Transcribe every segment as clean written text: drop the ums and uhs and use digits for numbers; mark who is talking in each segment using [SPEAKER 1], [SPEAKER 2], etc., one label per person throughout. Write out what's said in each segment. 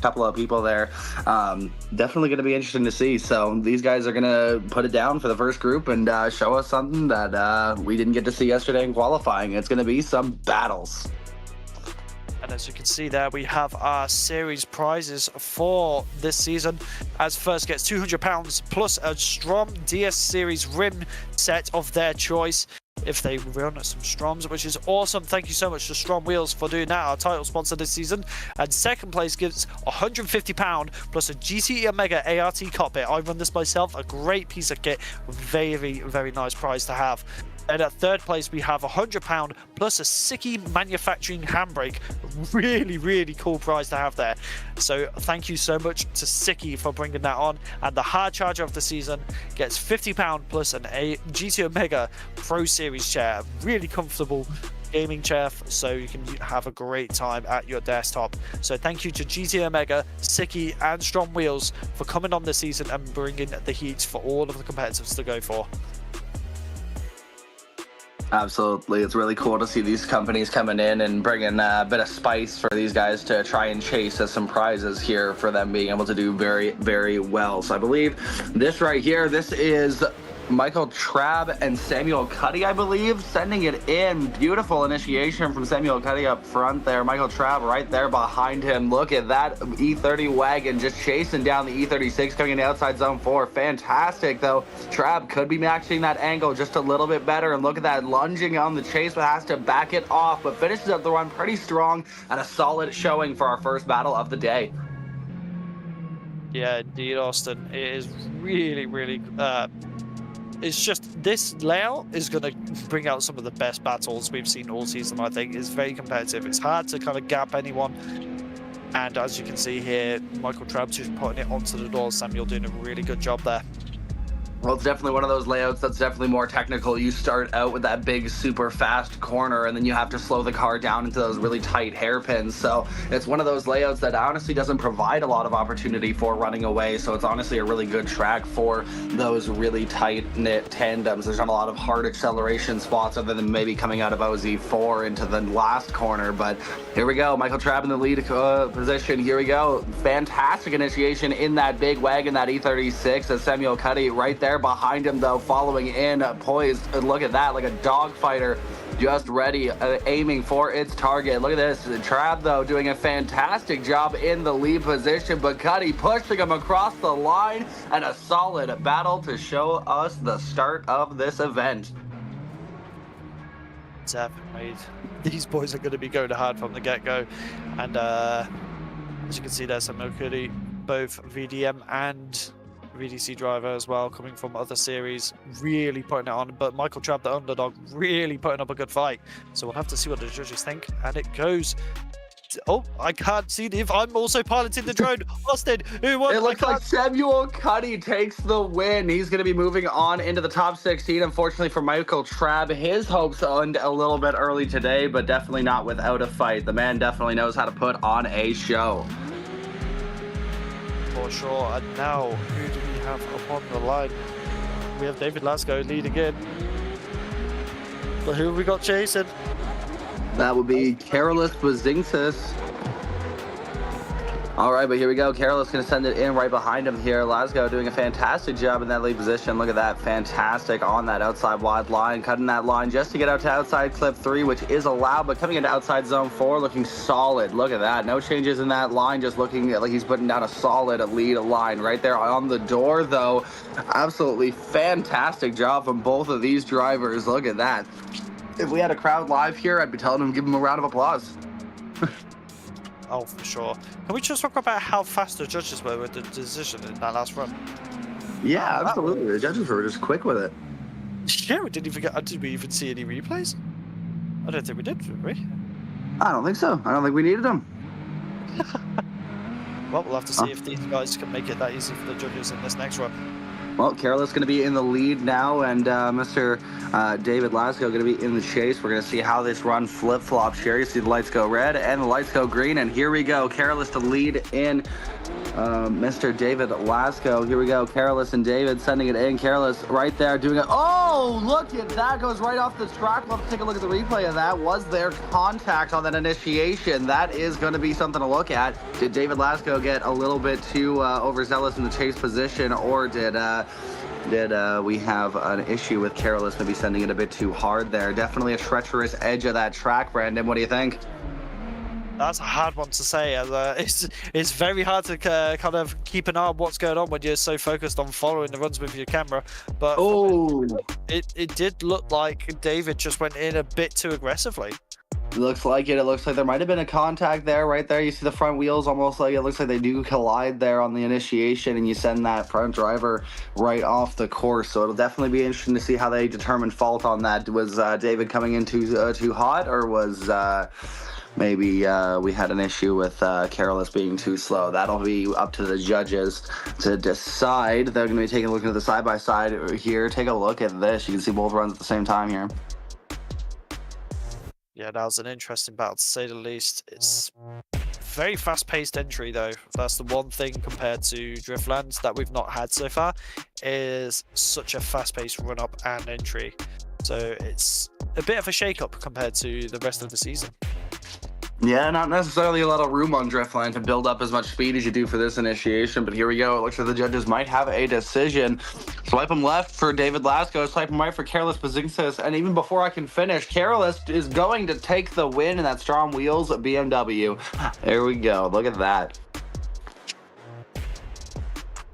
[SPEAKER 1] couple of people there. Definitely going to be interesting to see. So these guys are going to put it down for the first group and show us something that we didn't get to see yesterday in qualifying. It's going to be some battles.
[SPEAKER 2] And as you can see there, we have our series prizes for this season. As first gets £200 plus a STRO M DS Series rim set of their choice if they run some Stroms, which is awesome. Thank you so much to STRO M Wheels for doing that, our title sponsor this season. And second place gives £150 plus a GT Omega ART cockpit. I run this myself, a great piece of kit, very, very nice prize to have. And at third place, we have £100 plus a Sikky Manufacturing handbrake. Really cool prize to have there. So thank you so much to Sikky for bringing that on. And the hard charger of the season gets £50 plus an GT Omega Pro Series chair. Really comfortable gaming chair, so you can have a great time at your desktop. So thank you to GT Omega, Sikky and STRO M Wheels for coming on this season and bringing the heat for all of the competitors to go for.
[SPEAKER 1] Absolutely. It's really cool to see these companies coming in and bringing a bit of spice for these guys to try and chase some prizes here for them being able to do very well. So I believe this right here, this is Michael Trab and Samuel Cuddy, I believe, sending it in. Beautiful initiation from Samuel Cuddy up front there. Michael Trab right there behind him. Look at that E30 wagon just chasing down the E36 coming in the outside zone 4. Fantastic, though. Trab could be matching that angle just a little bit better. And look at that lunging on the chase, but has to back it off, but finishes up the run pretty strong and a solid showing for our first battle of the day.
[SPEAKER 2] Yeah, indeed, Austin. It is really it's just this layout is going to bring out some of the best battles we've seen all season. I think it's very competitive. It's hard to kind of gap anyone. And as you can see here, Michael Trab just putting it onto the door. Samuel doing a really good job there.
[SPEAKER 1] Well, it's definitely one of those layouts that's definitely more technical. You start out with that big, super fast corner, and then you have to slow the car down into those really tight hairpins. So it's one of those layouts that honestly doesn't provide a lot of opportunity for running away. So it's honestly a really good track for those really tight-knit tandems. There's not a lot of hard acceleration spots other than maybe coming out of OZ4 into the last corner. But here we go. Michael Trab in the lead position. Here we go. Fantastic initiation in that big wagon, that E36, as Samuel Cuddy right there behind him, though, following in, poised. Look at that, like a dog fighter, just ready, aiming for its target. Look at this. Trab, though, doing a fantastic job in the lead position, but Cuddy pushing him across the line, and a solid battle to show us the start of this event.
[SPEAKER 2] Definitely. These boys are going to be going hard from the get-go. And as you can see, there's some Cuddy, both VDM and VDC driver as well, coming from other series, really putting it on. But Michael Trab, the underdog, really putting up a good fight. So we'll have to see what the judges think. And it goes. Oh, I can't see if I'm also piloting the drone. Austin, who won?
[SPEAKER 1] It looks like Samuel Cuddy takes the win. He's going to be moving on into the top 16. Unfortunately for Michael Trab, his hopes end a little bit early today, but definitely not without a fight. The man definitely knows how to put on a show.
[SPEAKER 2] For sure. And now, who do we have upon the line? We have David Lasco leading in. But who have we got chasing?
[SPEAKER 1] That would be Careless Bazingus. All right, but here we go. Careless going to send it in right behind him here. Lasco doing a fantastic job in that lead position. Look at that. Fantastic on that outside wide line. Cutting that line just to get out to outside clip 3, which is allowed, but coming into outside zone 4, looking solid. Look at that. No changes in that line. Just looking like he's putting down a solid lead line right there on the door, though. Absolutely fantastic job from both of these drivers. Look at that. If we had a crowd live here, I'd be telling them, give them a round of applause.
[SPEAKER 2] Oh, for sure. Can we just talk about how fast the judges were with the decision in that last run?
[SPEAKER 1] Yeah, absolutely. The judges were just quick with it.
[SPEAKER 2] Yeah, we didn't even get. Did we even see any replays? I don't think we did we?
[SPEAKER 1] I don't think so. I don't think we needed them.
[SPEAKER 2] Well, we'll have to see if these guys can make it that easy for the judges in this next run.
[SPEAKER 1] Well, Carolus going to be in the lead now, and Mr. David Lasco going to be in the chase. We're going to see how this run flip-flops here. You see the lights go red and the lights go green, and here we go. Carolus to lead in Mr. David Lasco. Here we go. Carolus and David sending it in. Carolus right there doing it. Oh, look at that. Goes right off the track. Let's take a look at the replay of that. Was there contact on that initiation? That is going to be something to look at. Did David Lasco get a little bit too overzealous in the chase position, or did we have an issue with Carolus maybe sending it a bit too hard there? Definitely a treacherous edge of that track, Brandon. What do you think?
[SPEAKER 2] That's a hard one to say. As it's very hard to kind of keep an eye on what's going on when you're so focused on following the runs with your camera. But it did look like David just went in a bit too aggressively.
[SPEAKER 1] It looks like it. It looks like there might have been a contact there, right there. You see the front wheels almost like it looks like they do collide there on the initiation, and you send that front driver right off the course. So it'll definitely be interesting to see how they determine fault on that. Was David coming in too hot, or was maybe we had an issue with Carolus being too slow? That'll be up to the judges to decide. They're going to be taking a look at the side-by-side here. Take a look at this. You can see both runs at the same time here.
[SPEAKER 2] Yeah, that was an interesting battle to say the least. It's very fast-paced entry though. That's the one thing compared to Driftland that we've not had so far, is such a fast-paced run-up and entry. So it's a bit of a shake-up compared to the rest of the season.
[SPEAKER 1] Yeah, not necessarily a lot of room on Driftland to build up as much speed as you do for this initiation, but here we go. It looks like the judges might have a decision. Swipe him left for David Lasco, swipe him right for Carolus Bazingus, and even before I can finish, Carolus is going to take the win in that STRO M Wheels BMW. There we go. Look at that.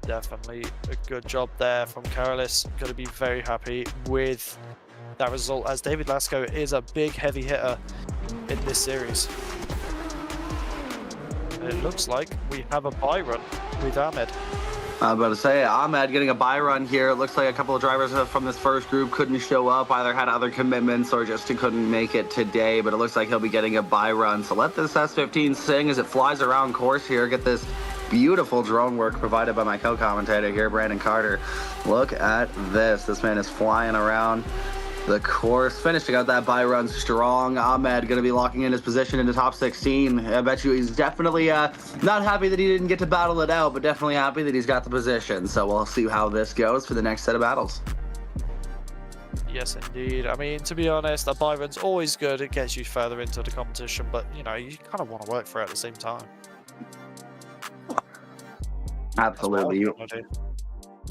[SPEAKER 2] Definitely a good job there from Carolus. Going to be very happy with that result, as David Lasco is a big heavy hitter in this series. It looks like we have a bye run with Ahmed.
[SPEAKER 1] I'm about to say, Ahmed getting a bye run here. It looks like a couple of drivers from this first group couldn't show up, either had other commitments or just couldn't make it today, but it looks like he'll be getting a bye run. So let this S15 sing as it flies around course here. Get this beautiful drone work provided by my co-commentator here, Brandon Carter. Look at this. This man is flying around the course, finishing out that bye run strong. Ahmed going to be locking in his position in the top 16. I bet you he's definitely not happy that he didn't get to battle it out, but definitely happy that he's got the position. So we'll see how this goes for the next set of battles.
[SPEAKER 2] Yes, indeed. I mean, to be honest, a bye run's always good. It gets you further into the competition, but, you know, you kind of want to work for it at the same time.
[SPEAKER 1] Absolutely.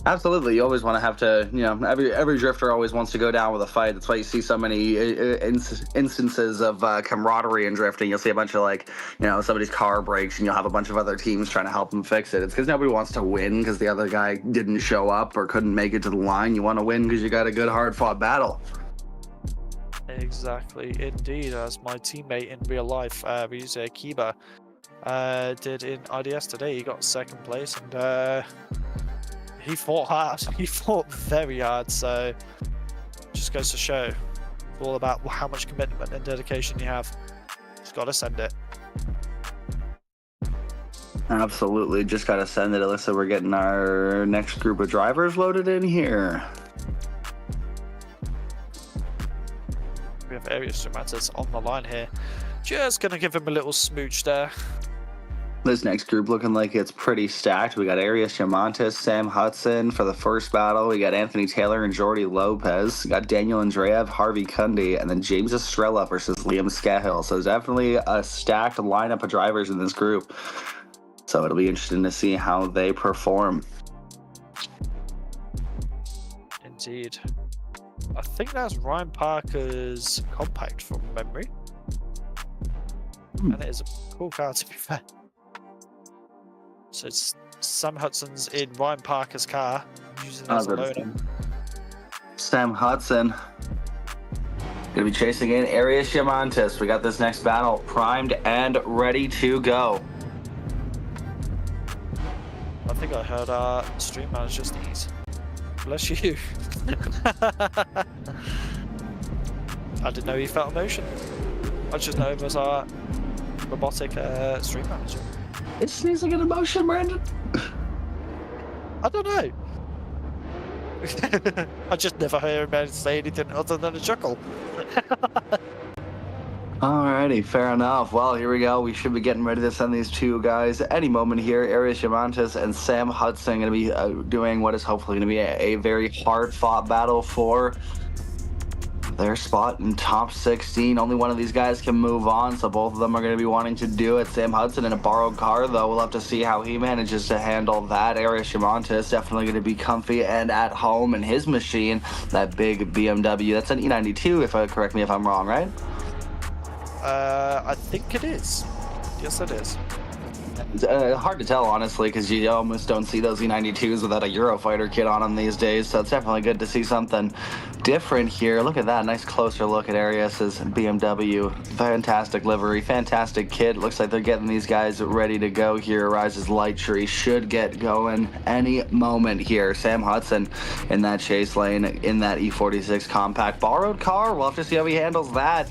[SPEAKER 1] Absolutely, you always want to have to, you know, every drifter always wants to go down with a fight. That's why you see so many instances of camaraderie in drifting. You'll see a bunch of, like, you know, somebody's car breaks and you'll have a bunch of other teams trying to help them fix it. It's because nobody wants to win because the other guy didn't show up or couldn't make it to the line. You want to win because you got a good hard-fought battle.
[SPEAKER 2] Exactly, indeed. As my teammate in real life, Ryuze Kiba, did in IDS today. He got second place, and he fought hard. He fought very hard, so just goes to show it's all about how much commitment and dedication you have. Just got to send it.
[SPEAKER 1] Absolutely, just got to send it. It looks like we're getting our next group of drivers loaded in here.
[SPEAKER 2] We have Shamantis on the line here. Just going to give him a little smooch there.
[SPEAKER 1] This next group looking like it's pretty stacked. We got Shamantis, Sam Hudson for the first battle. We got Anthony Taylor and Jordy Lopez. We got Daniel Andrev, Harvey Kundy, and then James Estrella versus Liam Scahill. So definitely a stacked lineup of drivers in this group. So it'll be interesting to see how they perform.
[SPEAKER 2] Indeed. I think that's Ryan Parker's compact from memory. And it is a cool car, to be fair. So it's Sam Hudson's in Ryan Parker's car, using it as a loader.
[SPEAKER 1] Sam Hudson gonna be chasing in Shamantis. We got this next battle primed and ready to go.
[SPEAKER 2] I think I heard our stream manager sneeze. Bless you. I didn't know he felt emotion. I just know him as our robotic stream manager.
[SPEAKER 1] It's sneezing an emotion, Brandon.
[SPEAKER 2] I don't know. I just never heard him say anything other than a chuckle.
[SPEAKER 1] Alrighty, fair enough. Well, here we go. We should be getting ready to send these two guys any moment here. Shamantis and Sam Hudson going to be doing what is hopefully going to be a very hard-fought battle for their spot in top 16. Only one of these guys can move on, so both of them are going to be wanting to do it. Sam Hudson in a borrowed car, though. We'll have to see how he manages to handle that. Shamantis definitely going to be comfy and at home in his machine. That big BMW. That's an E92, correct me if I'm wrong, right?
[SPEAKER 2] I think it is. Yes, it is.
[SPEAKER 1] It's hard to tell, honestly, because you almost don't see those E92s without a Eurofighter kit on them these days, so it's definitely good to see something different here. Look at that, nice closer look at Arias's BMW. Fantastic livery, fantastic kit. Looks like they're getting these guys ready to go here. Rise's light tree should get going any moment here. Sam Hudson in that chase lane, in that E46 compact. Borrowed car, we'll have to see how he handles that.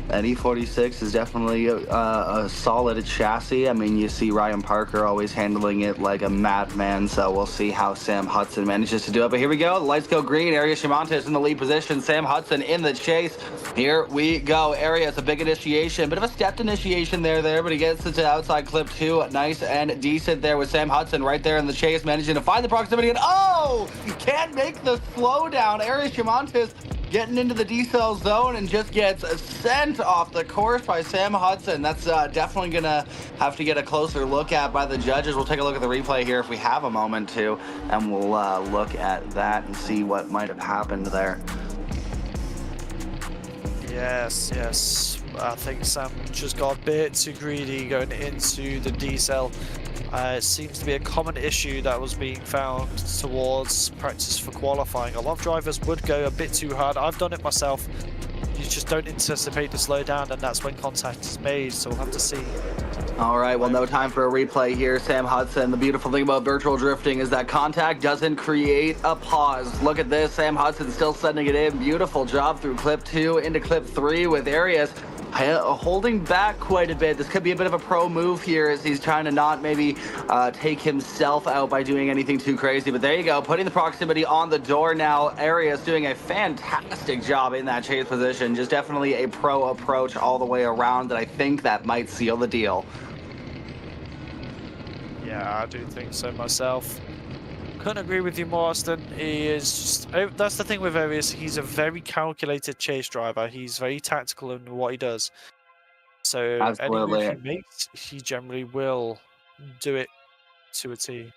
[SPEAKER 1] That E46 is definitely a solid chassis. I mean, you see Ryan Parker always handling it like a madman, so we'll see how Sam Hudson manages to do it. But here we go. The lights go green. Shamantis in the lead position. Sam Hudson in the chase. Here we go. It's a big initiation. Bit of a stepped initiation there, but he gets it to outside clip 2. Nice and decent there with Sam Hudson right there in the chase, managing to find the proximity. And oh! Can't make the slowdown. Shamantis getting into the decel zone and just gets sent off the course by Sam Hudson. That's definitely going to have to get a closer look at by the judges. We'll take a look at the replay here if we have a moment to, and we'll look at that and see what might have happened there.
[SPEAKER 2] Yes. I think Sam just got a bit too greedy going into the decel. It seems to be a common issue that was being found towards practice for qualifying. A lot of drivers would go a bit too hard. I've done it myself. You just don't anticipate the slowdown, and that's when contact is made, so we'll have to see.
[SPEAKER 1] All right, well, no time for a replay here. Sam Hudson, the beautiful thing about virtual drifting is that contact doesn't create a pause. Look at this, Sam Hudson still sending it in. Beautiful job through clip 2 into clip 3 with Arias holding back quite a bit. This could be a bit of a pro move here as he's trying to not maybe take himself out by doing anything too crazy. But there you go, putting the proximity on the door now. Arias doing a fantastic job in that chase position. Just definitely a pro approach all the way around, and I think that might seal the deal.
[SPEAKER 2] Yeah, I do think so myself. Couldn't agree with you more, Austin. He is just, that's the thing with Arias. He's a very calculated chase driver. He's very tactical in what he does. So
[SPEAKER 1] absolutely,
[SPEAKER 2] any move he makes, he generally will do it to a T.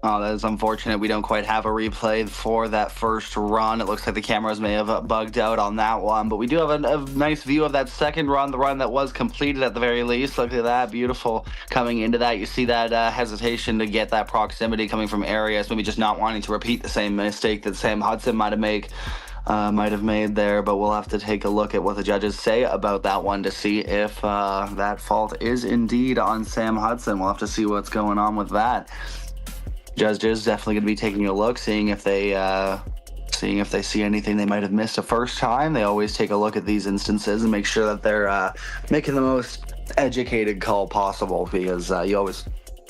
[SPEAKER 1] Oh, that is unfortunate. We don't quite have a replay for that first run. It looks like the cameras may have bugged out on that one, but we do have a nice view of that second run, the run that was completed at the very least. Look at that, beautiful coming into that. You see that hesitation to get that proximity coming from Arias, maybe just not wanting to repeat the same mistake that Sam Hudson might have made there, but we'll have to take a look at what the judges say about that one to see if that fault is indeed on Sam Hudson. We'll have to see what's going on with that. Judges definitely going to be taking a look, seeing if they see anything they might have missed a first time. They always take a look at these instances and make sure that they're making the most educated call possible, because you always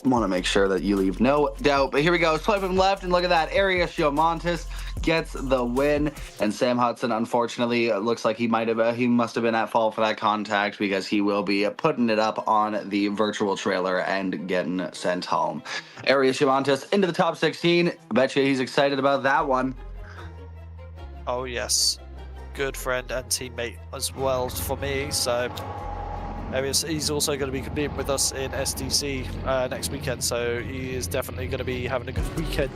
[SPEAKER 1] want to make sure that you leave no doubt. But here we go, swiping left, and look at that. Shamantis gets the win, and Sam Hudson, unfortunately, looks like he must have been at fault for that contact, because he will be putting it up on the virtual trailer and getting sent home. Shamantis into the top 16. I bet you he's excited about that one.
[SPEAKER 2] Oh yes, good friend and teammate as well for me. So he's also going to be competing with us in STC next weekend, so he is definitely going to be having a good weekend.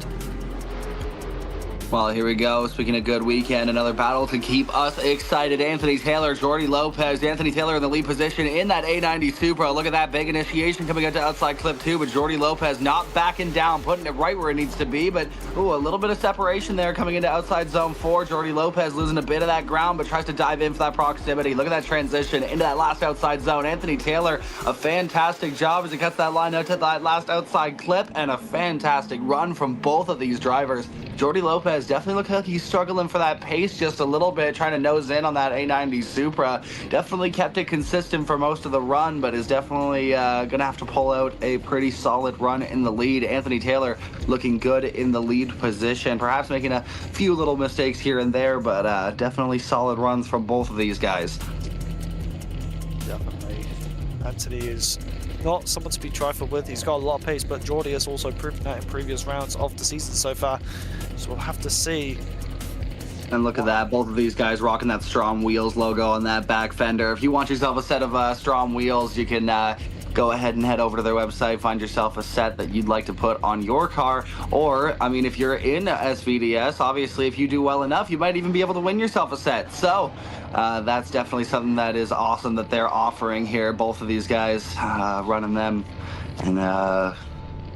[SPEAKER 1] Well, here we go. Speaking of good weekend, another battle to keep us excited. Anthony Taylor, Jordy Lopez. Anthony Taylor in the lead position in that A90 Supra. Look at that big initiation coming out to outside clip 2, but Jordy Lopez not backing down, putting it right where it needs to be. But, ooh, a little bit of separation there coming into outside zone 4. Jordy Lopez losing a bit of that ground, but tries to dive in for that proximity. Look at that transition into that last outside zone. Anthony Taylor, a fantastic job as he cuts that line out to that last outside clip, and a fantastic run from both of these drivers. Jordy Lopez definitely look like he's struggling for that pace just a little bit, trying to nose in on that A90 Supra. Definitely kept it consistent for most of the run, but is definitely going to have to pull out a pretty solid run in the lead. Anthony Taylor looking good in the lead position, perhaps making a few little mistakes here and there, but definitely solid runs from both of these guys.
[SPEAKER 2] Definitely. Anthony is not someone to be trifled with. He's got a lot of pace, but Jordy has also proven that in previous rounds of the season so far. So we'll have to see.
[SPEAKER 1] And look at that, both of these guys rocking that STRO M Wheels logo on that back fender. If you want yourself a set of STRO M Wheels, you can go ahead and head over to their website, find yourself a set that you'd like to put on your car. Or, I mean, if you're in SVDS, obviously, if you do well enough, you might even be able to win yourself a set. So, that's definitely something that is awesome that they're offering here. Both of these guys running them, and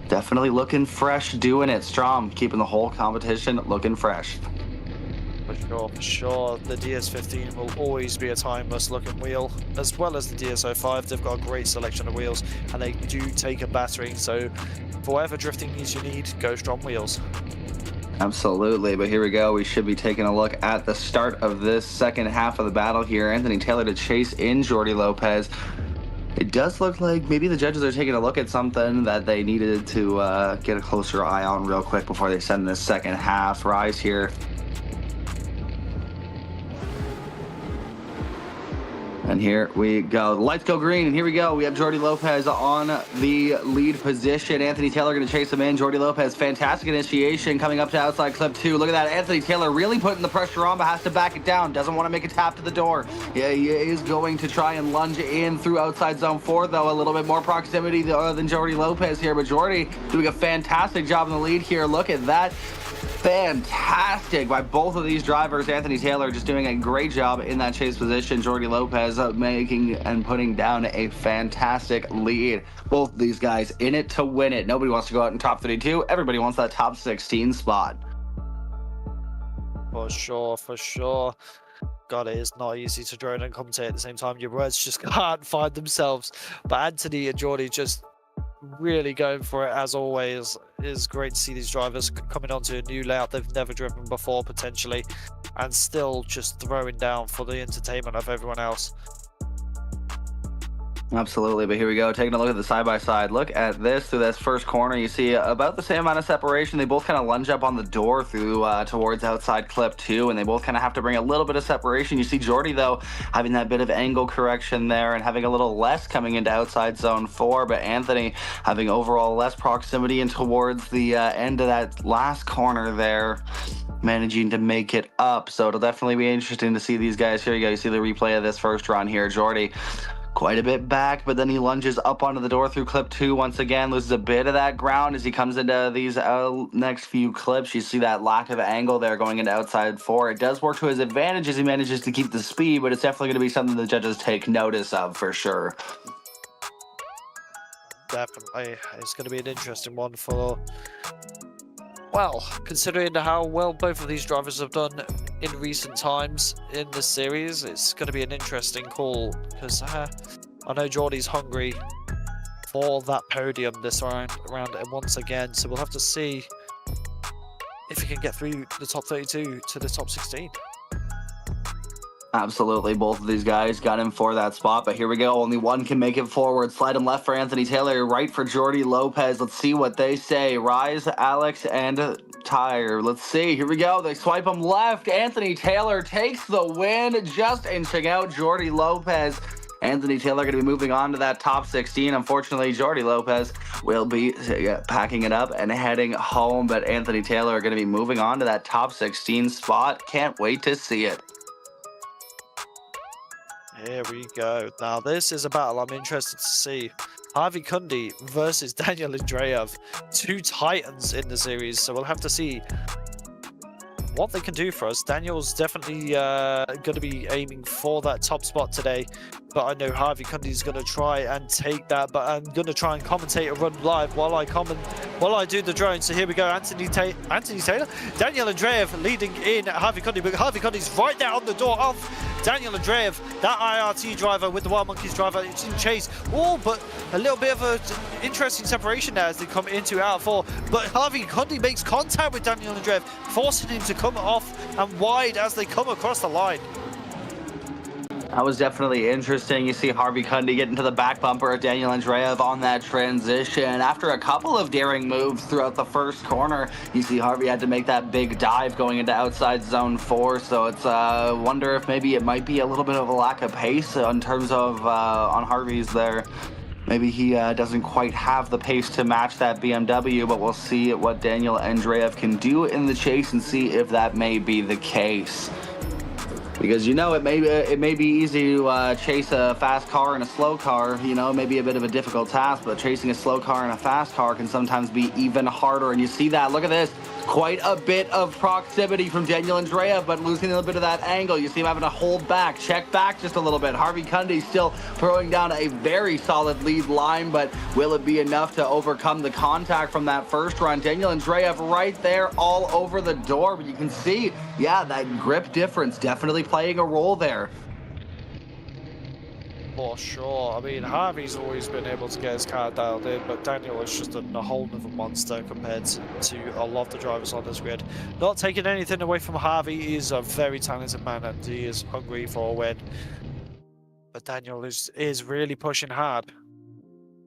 [SPEAKER 1] definitely looking fresh doing it. STRO M keeping the whole competition looking fresh.
[SPEAKER 2] For sure. The DS15 will always be a timeless looking wheel, as well as the DS05. They've got a great selection of wheels, and they do take a battery. So, for whatever drifting needs you need, go STRO M Wheels.
[SPEAKER 1] Absolutely, but here we go. We should be taking a look at the start of this second half of the battle here. Anthony Taylor to chase in Jordy Lopez. It does look like maybe the judges are taking a look at something that they needed to get a closer eye on real quick before they send this second half rise here. And here we go. The lights go green, and here we go. We have Jordy Lopez on the lead position. Anthony Taylor going to chase him in. Jordy Lopez, fantastic initiation coming up to outside clip 2. Look at that. Anthony Taylor really putting the pressure on, but has to back it down. Doesn't want to make a tap to the door. Yeah, he is going to try and lunge in through outside zone 4, though. A little bit more proximity than Jordy Lopez here, but Jordy doing a fantastic job in the lead here. Look at that. Fantastic by both of these drivers. Anthony Taylor just doing a great job in that chase position. Jordy Lopez making and putting down a fantastic lead. Both of these guys in it to win it. Nobody wants to go out in top 32. Everybody wants that top 16 spot.
[SPEAKER 2] For sure, for sure. God, it is not easy to drone and commentate at the same time. Your words just can't find themselves. But Anthony and Jordy just really going for it as always. It is great to see these drivers coming onto a new layout they've never driven before potentially, and still just throwing down for the entertainment of everyone else.
[SPEAKER 1] Absolutely, but here we go, taking a look at the side-by-side. Look at this through this first corner. You see about the same amount of separation. They both kind of lunge up on the door through towards outside clip 2, and they both kind of have to bring a little bit of separation. You see Jordy, though, having that bit of angle correction there and having a little less coming into outside zone 4, but Anthony having overall less proximity and towards the end of that last corner there, managing to make it up. So it'll definitely be interesting to see these guys. Here you go. You see the replay of this first run here. Jordy quite a bit back, but then he lunges up onto the door through clip 2 once again, loses a bit of that ground as he comes into these next few clips. You see that lack of angle there going into outside 4. It does work to his advantage as he manages to keep the speed, but it's definitely going to be something the judges take notice of for sure.
[SPEAKER 2] Definitely. It's going to be an interesting one for, well, considering how well both of these drivers have done in recent times in the series, it's going to be an interesting call, because I know Jordy's hungry for that podium this round once again, so we'll have to see if he can get through the top 32 to the top 16.
[SPEAKER 1] Absolutely, both of these guys got in for that spot, but here we go. Only one can make it forward. Slide him left for Anthony Taylor, right for Jordy Lopez. Let's see what they say. Rise, Alex, and Tyre. Let's see. Here we go. They swipe him left. Anthony Taylor takes the win, just inching out Jordy Lopez. Anthony Taylor going to be moving on to that top 16. Unfortunately, Jordy Lopez will be packing it up and heading home, but Anthony Taylor going to be moving on to that top 16 spot. Can't wait to see it.
[SPEAKER 2] Here we go. Now, this is a battle I'm interested to see. Harvey Kundy versus Daniel Andrev. Two titans in the series, so we'll have to see what they can do for us. Daniel's definitely going to be aiming for that top spot today, but I know Harvey Kundy's going to try and take that, but I'm going to try and commentate a run live while I do the drone. So here we go. Anthony Taylor, Daniel Andreev leading in Harvey Kundy, but Harvey Kundy's right there on the door of Daniel Andrev, that IRT driver with the Wild Monkeys driver, it's in chase. Oh, but a little bit of an interesting separation there as they come into out 4. But Harvey Kundy makes contact with Daniel Andrev, forcing him to come off and wide as they come across the line.
[SPEAKER 1] That was definitely interesting. You see Harvey Kundy get into the back bumper of Daniel Andrev on that transition. After a couple of daring moves throughout the first corner, you see Harvey had to make that big dive going into outside zone 4. So it's wonder if maybe it might be a little bit of a lack of pace in terms of on Harvey's there. Maybe he doesn't quite have the pace to match that BMW, but we'll see what Daniel Andrev can do in the chase and see if that may be the case. Because, you know, it may be easy to chase a fast car and a slow car. You know, maybe a bit of a difficult task, but chasing a slow car and a fast car can sometimes be even harder. And you see that. Look at this. Quite a bit of proximity from Daniel Andrev, but losing a little bit of that angle. You see him having to hold back, check back just a little bit. Harvey Kundy still throwing down a very solid lead line, but will it be enough to overcome the contact from that first run? Daniel Andrev right there all over the door, but you can see, yeah, that grip difference definitely playing a role there.
[SPEAKER 2] For sure. I mean, Harvey's always been able to get his car dialed in, but Daniel is just a whole other monster compared to a lot of the drivers on this grid. Not taking anything away from Harvey, he's a very talented man and he is hungry for a win. But Daniel is really pushing hard.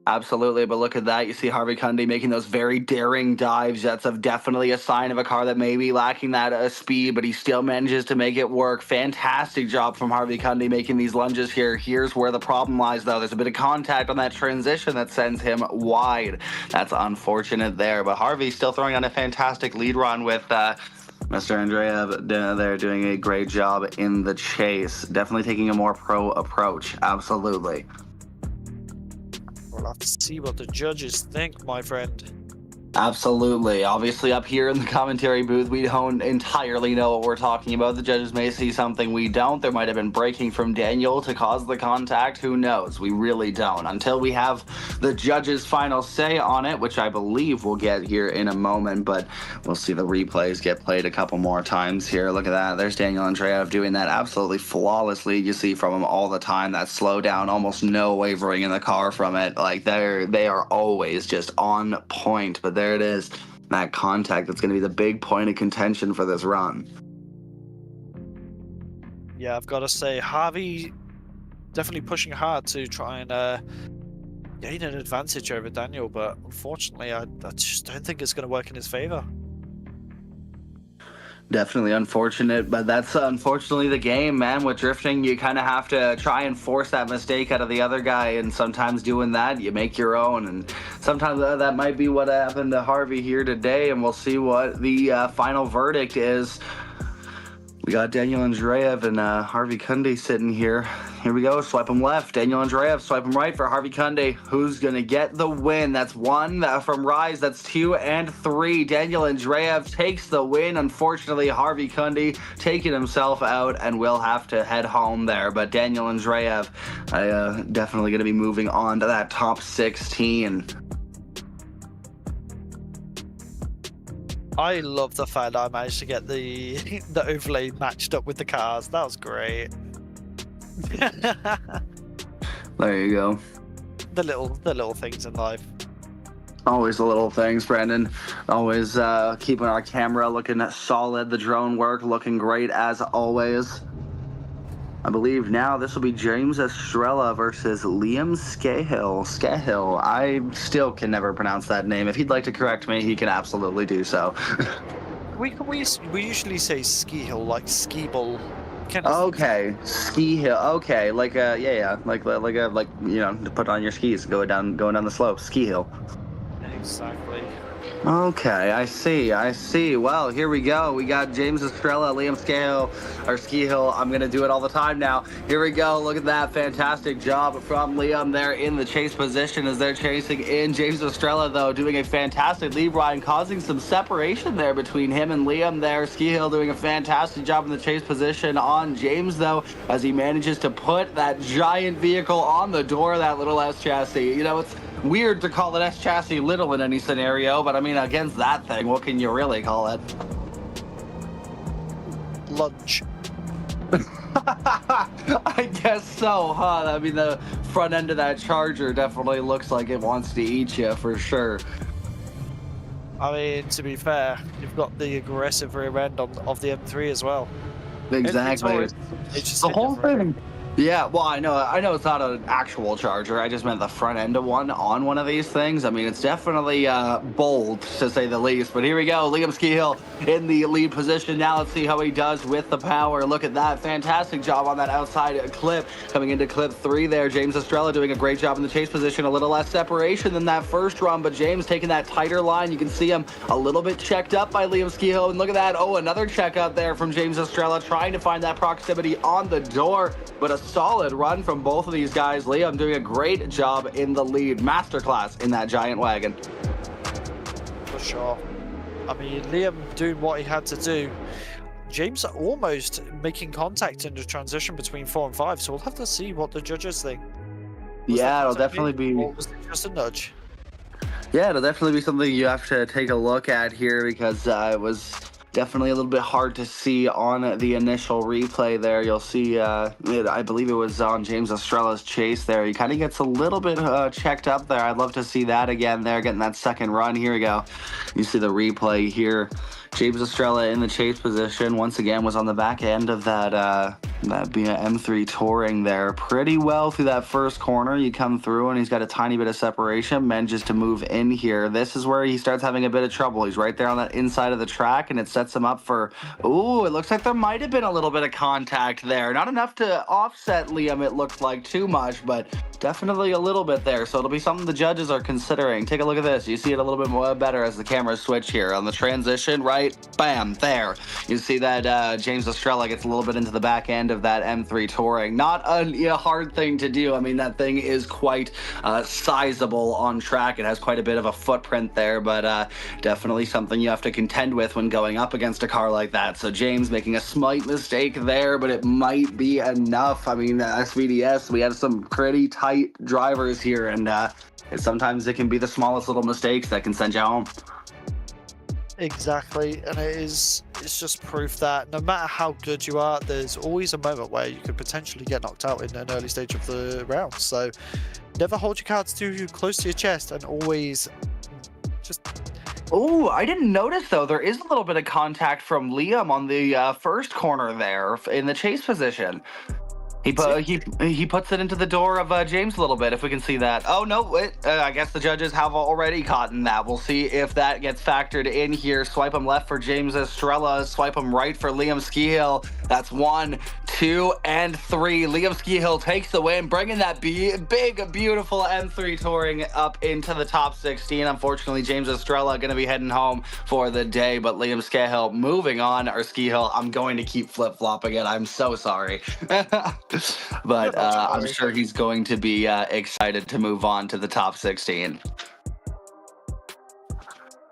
[SPEAKER 1] Absolutely, but look at that. You see Harvey Kundy making those very daring dives. That's definitely a sign of a car that may be lacking that speed, but he still manages to make it work. Fantastic job from Harvey Kundy making these lunges here. Here's where the problem lies, though. There's a bit of contact on that transition that sends him wide. That's unfortunate there, but Harvey still throwing on a fantastic lead run with Mr. Andrev there doing a great job in the chase. Definitely taking a more pro approach. Absolutely.
[SPEAKER 2] We'll have to see what the judges think, my friend.
[SPEAKER 1] Absolutely. Obviously, up here in the commentary booth, we don't entirely know what we're talking about. The judges may see something we don't. There might have been braking from Daniel to cause the contact. Who knows? We really don't. Until we have the judges' final say on it, which I believe we'll get here in a moment, but we'll see the replays get played a couple more times here. Look at that. There's Daniel Andrev doing that absolutely flawlessly. You see from him all the time that slow down, almost no wavering in the car from it. Like they are always just on point. But there it is, that contact that's going to be the big point of contention for this run.
[SPEAKER 2] Yeah, I've got to say, Harvey definitely pushing hard to try and gain an advantage over Daniel, but unfortunately I just don't think it's going to work in his favor.
[SPEAKER 1] Definitely unfortunate, but that's unfortunately the game, man. With drifting, you kind of have to try and force that mistake out of the other guy, and sometimes doing that, you make your own, and sometimes that might be what happened to Harvey here today, and we'll see what the final verdict is. We got Daniel Andrev and Harvey Kundy sitting here. Here we go. Swipe him left. Daniel Andrev. Swipe him right for Harvey Kundy. Who's going to get the win? That's 1 from Rise. That's 2 and 3. Daniel Andrev takes the win. Unfortunately, Harvey Kundy taking himself out and will have to head home there. But Daniel Andrev definitely going to be moving on to that top 16.
[SPEAKER 2] I love the fact that I managed to get the overlay matched up with the cars. That was great.
[SPEAKER 1] There you go.
[SPEAKER 2] The little things in life.
[SPEAKER 1] Always the little things, Brandon. Always keeping our camera looking solid. The drone work looking great as always. I believe now this will be James Estrella versus Liam Scahill. I still can never pronounce that name. If he'd like to correct me, he can absolutely do so.
[SPEAKER 2] we usually say ski hill, like ski ball.
[SPEAKER 1] Okay, ski hill. Okay, like yeah, like you know, to put on your skis, going down the slope, ski hill.
[SPEAKER 2] Exactly.
[SPEAKER 1] Okay, I see. Well, here we go. We got James Estrella, Liam Scahill. I'm going to do it all the time now. Here we go. Look at that. Fantastic job from Liam there in the chase position as they're chasing in. James Estrella, though, doing a fantastic lead ride, causing some separation there between him and Liam there. Scahill doing a fantastic job in the chase position on James, though, as he manages to put that giant vehicle on the door of that little S chassis. You know, it's weird to call an S chassis little in any scenario, but I mean, against that thing, what can you really call it?
[SPEAKER 2] Lunch.
[SPEAKER 1] I guess so, huh? I mean, the front end of that Charger definitely looks like it wants to eat you for sure.
[SPEAKER 2] I mean, to be fair, you've got the aggressive rear end of the M3 as well.
[SPEAKER 1] Exactly.
[SPEAKER 2] It's just
[SPEAKER 1] The whole thing. Yeah, well, I know it's not an actual Charger. I just meant the front end of one on one of these things. I mean, it's definitely bold, to say the least. But here we go, Liam Scill in the lead position. Now let's see how he does with the power. Look at that. Fantastic job on that outside clip. Coming into clip 3 there, James Estrella doing a great job in the chase position. A little less separation than that first run, but James taking that tighter line. You can see him a little bit checked up by Liam Scill. And look at that. Oh, another check up there from James Estrella, trying to find that proximity on the door. But a solid run from both of these guys. Liam doing a great job in the lead. Masterclass in that giant wagon.
[SPEAKER 2] For sure. I mean, Liam doing what he had to do. James almost making contact in the transition between 4 and 5, so we'll have to see what the judges think.
[SPEAKER 1] Yeah, it'll definitely be...
[SPEAKER 2] Or was it just a nudge?
[SPEAKER 1] Yeah, it'll definitely be something you have to take a look at here, because it was definitely a little bit hard to see on the initial replay there. You'll see, I believe it was on James Estrella's chase there. He kind of gets a little bit checked up there. I'd love to see that again there, getting that second run. Here we go. You see the replay here. James Estrella in the chase position once again was on the back end of that M3 Touring there pretty well through that first corner. You come through and he's got a tiny bit of separation, manages to move in here. This is where he starts having a bit of trouble. He's right there on that inside of the track, and it sets him up for, ooh, it looks like there might have been a little bit of contact there. Not enough to offset Liam, it looked like, too much, but definitely a little bit there. So it'll be something the judges are considering. Take a look at this. You see it a little bit more better as the cameras switch here on the transition, right? Bam, there. You see that James Estrella gets a little bit into the back end of that M3 Touring. Not a hard thing to do. I mean, that thing is quite sizable on track. It has quite a bit of a footprint there, but definitely something you have to contend with when going up against a car like that. So James making a slight mistake there, but it might be enough. I mean, SVDS, we have some pretty tight drivers here, and sometimes it can be the smallest little mistakes that can send you home.
[SPEAKER 2] Exactly, and it's just proof that no matter how good you are, there's always a moment where you could potentially get knocked out in an early stage of the round. So never hold your cards too close to your chest, and always just...
[SPEAKER 1] Oh, I didn't notice, though. There is a little bit of contact from Liam on the first corner there in the chase position. He puts it into the door of James a little bit, if we can see that. Oh, no, I guess the judges have already caught in that. We'll see if that gets factored in here. Swipe him left for James Estrella. Swipe him right for Liam Scill. That's 1, 2, and 3. Liam Scill takes the win, bringing that big, beautiful M3 Touring up into the top 16. Unfortunately, James Estrella going to be heading home for the day, but Liam Scill moving on, or Scill, I'm going to keep flip-flopping it. I'm so sorry. But I'm sure he's going to be excited to move on to the top 16.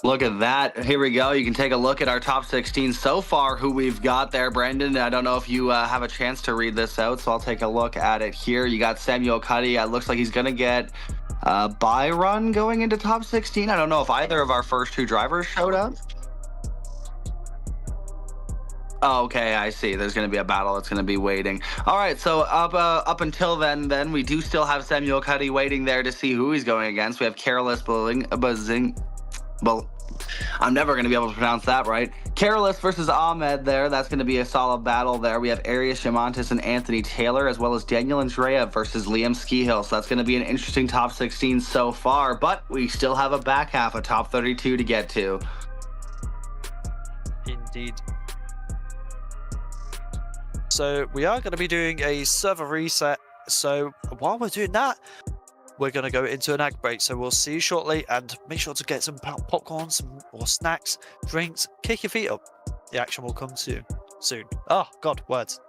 [SPEAKER 1] Look at that. Here we go. You can take a look at our top 16 so far, who we've got there. Brandon, I don't know if you have a chance to read this out, so I'll take a look at it here. You got Samuel Cuddy. It looks like he's going to get a bye run going into top 16. I don't know if either of our first 2 drivers showed up. Oh, okay, I see. There's going to be a battle that's going to be waiting. All right, so up until then we do still have Samuel Cuddy waiting there to see who he's going against. We have Careless I'm never going to be able to pronounce that right. Careless versus Ahmed there. That's going to be a solid battle there. We have Arias Shamantis and Anthony Taylor, as well as Daniel Andrev versus Liam Scill. So that's going to be an interesting top 16 so far, but we still have a back half, a top 32 to get to.
[SPEAKER 2] Indeed. So we are going to be doing a server reset. So while we're doing that, we're going to go into an ad break. So we'll see you shortly, and make sure to get some popcorn, or snacks, drinks, kick your feet up. The action will come soon. Oh, God, words.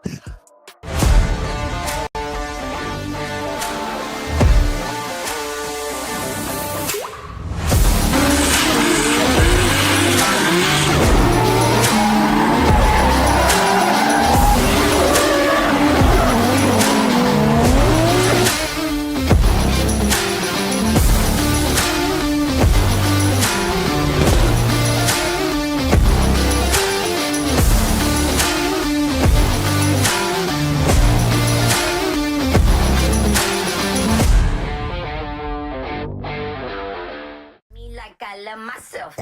[SPEAKER 3] like I love myself.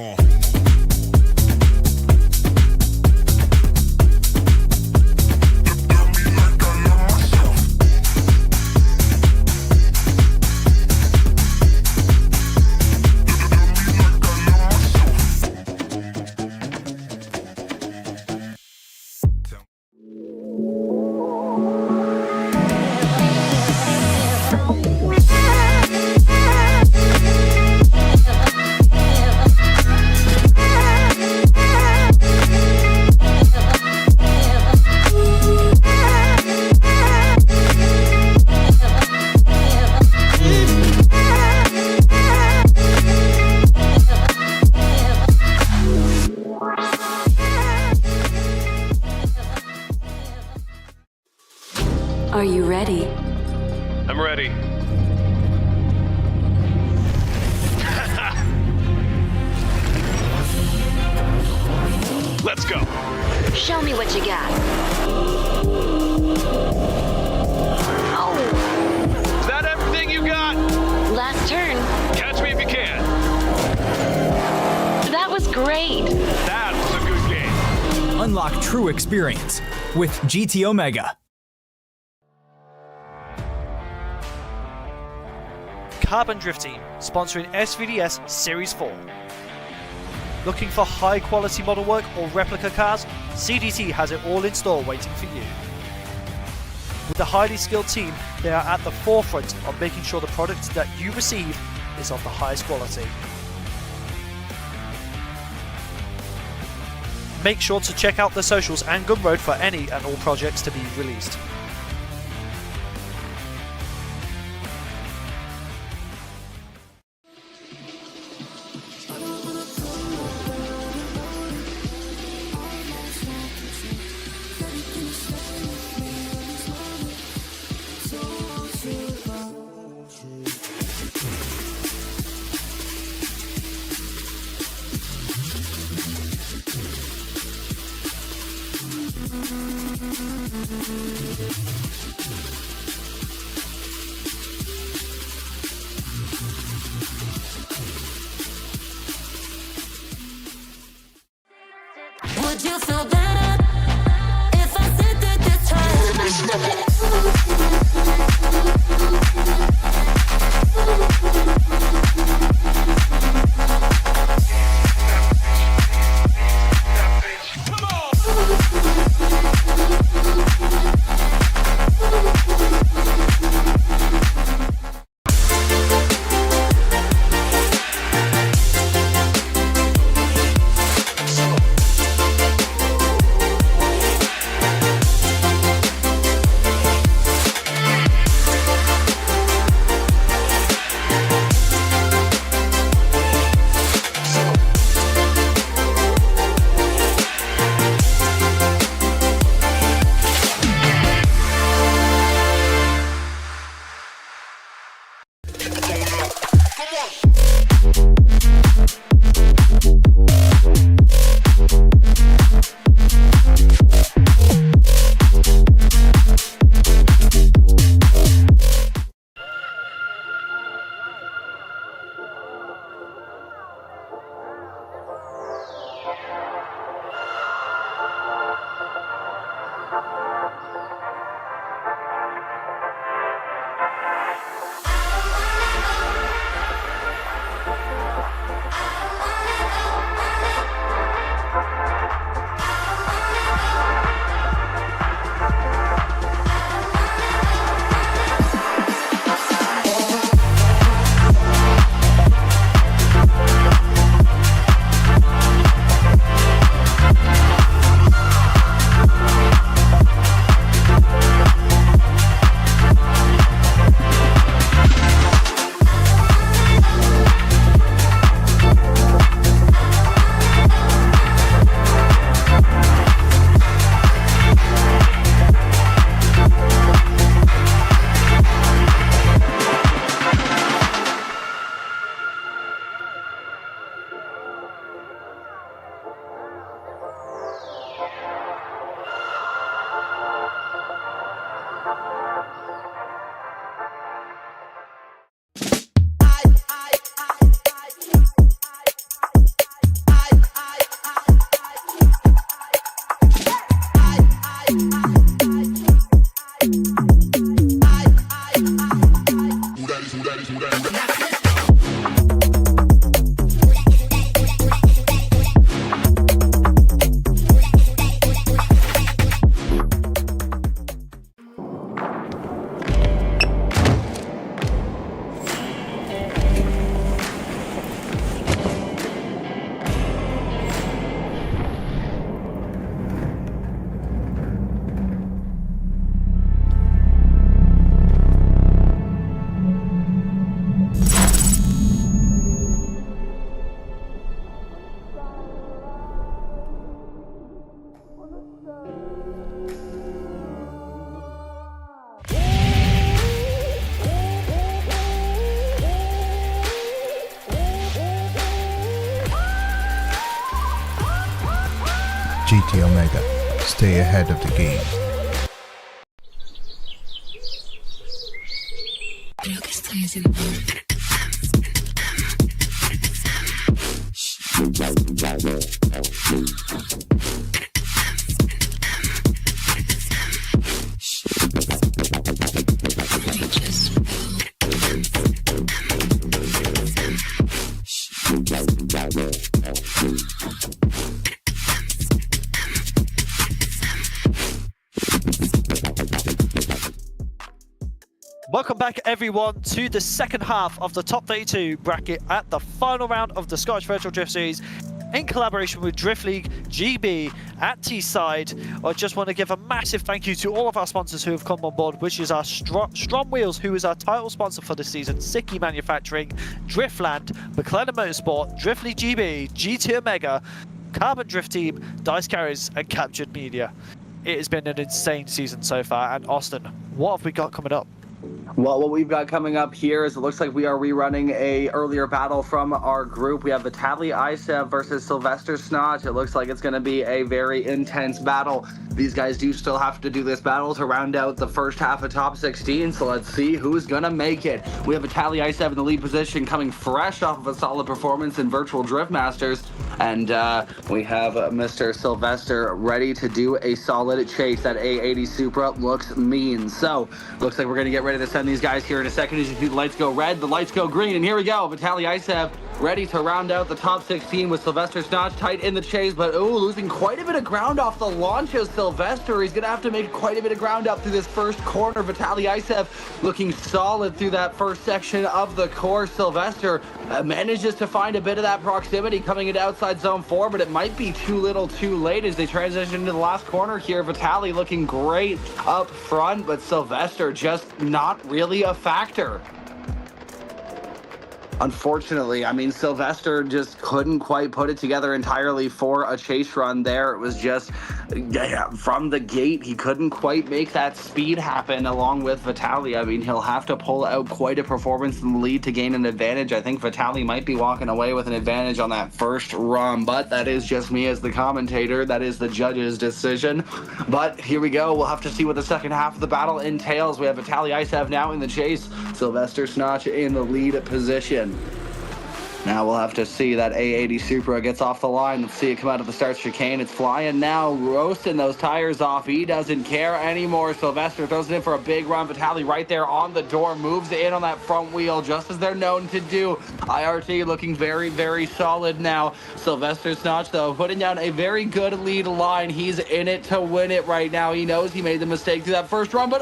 [SPEAKER 4] Are you ready?
[SPEAKER 5] I'm ready. Let's go.
[SPEAKER 4] Show me what you got. Oh,
[SPEAKER 5] Is that everything you got?
[SPEAKER 4] last turn.
[SPEAKER 5] Catch me if you can.
[SPEAKER 4] That was great.
[SPEAKER 5] That was a good game.
[SPEAKER 6] Unlock true experience with GT Omega.
[SPEAKER 2] Carbon Drift Team, sponsoring SVDS Series 4. Looking for high quality model work or replica cars? CDT has it all in store waiting for you. With a highly skilled team, they are at the forefront of making sure the product that you receive is of the highest quality. Make sure to check out the socials and Gumroad for any and all projects to be released.
[SPEAKER 3] Would you feel better if I said that this time?
[SPEAKER 7] GT Omega. Stay ahead of the game.
[SPEAKER 2] Welcome back, everyone, to the second half of the top 32 bracket at the final round of the Scottish Virtual Drift Series in collaboration with Drift League GB at Teesside. I just want to give a massive thank you to all of our sponsors who have come on board, which is our STRO M Wheels, who is our title sponsor for the season, Sikky Manufacturing, Driftland, Mclellan Motorsport, Drift League GB, GT Omega, Carbon Drift Team, Dyce Carriers, and Kaptured Media. It has been an insane season so far, and Austin, what have we got coming up?
[SPEAKER 1] Well, what we've got coming up here is it looks like we are rerunning a earlier battle from our group. We have Vitaly Isev versus Sylvester Snotch. It looks like it's going to be a very intense battle. These guys do still have to do this battle to round out the first half of top 16, so let's see who's going to make it. We have Vitaly Isev in the lead position, coming fresh off of a solid performance in Virtual Drift Masters, and we have Mr. Sylvester ready to do a solid chase. That A80 Supra looks mean, so looks like we're going to get ready to send these guys here in a second. As you see, the lights go red, the lights go green, and here we go. Vitaly Isev ready to round out the top 16 with Sylvester Snotch tight in the chase, but losing quite a bit of ground off the launch of Sylvester. He's going to have to make quite a bit of ground up through this first corner. Vitaly Isev looking solid through that first section of the course. Sylvester manages to find a bit of that proximity coming into outside zone 4, but it might be too little too late as they transition into the last corner here. Vitaly looking great up front, but Sylvester just not really a factor. Unfortunately, I mean, Sylvester just couldn't quite put it together entirely for a chase run there. It was just, from the gate, he couldn't quite make that speed happen along with Vitaly. I mean, he'll have to pull out quite a performance in the lead to gain an advantage. I think Vitaly might be walking away with an advantage on that first run, but that is just me as the commentator. That is the judge's decision. But here we go. We'll have to see what the second half of the battle entails. We have Vitaly Isev now in the chase, Sylvester Snotch in the lead position. Now we'll have to see that A80 Supra gets off the line. Let's see it come out of the start chicane. It's flying now, roasting those tires off. He doesn't care anymore. Sylvester throws it in for a big run. Vitaly right there on the door, moves in on that front wheel, just as they're known to do. IRT looking very, very solid now. Sylvester Snotch, though, putting down a very good lead line. He's in it to win it right now. He knows he made the mistake through that first run, but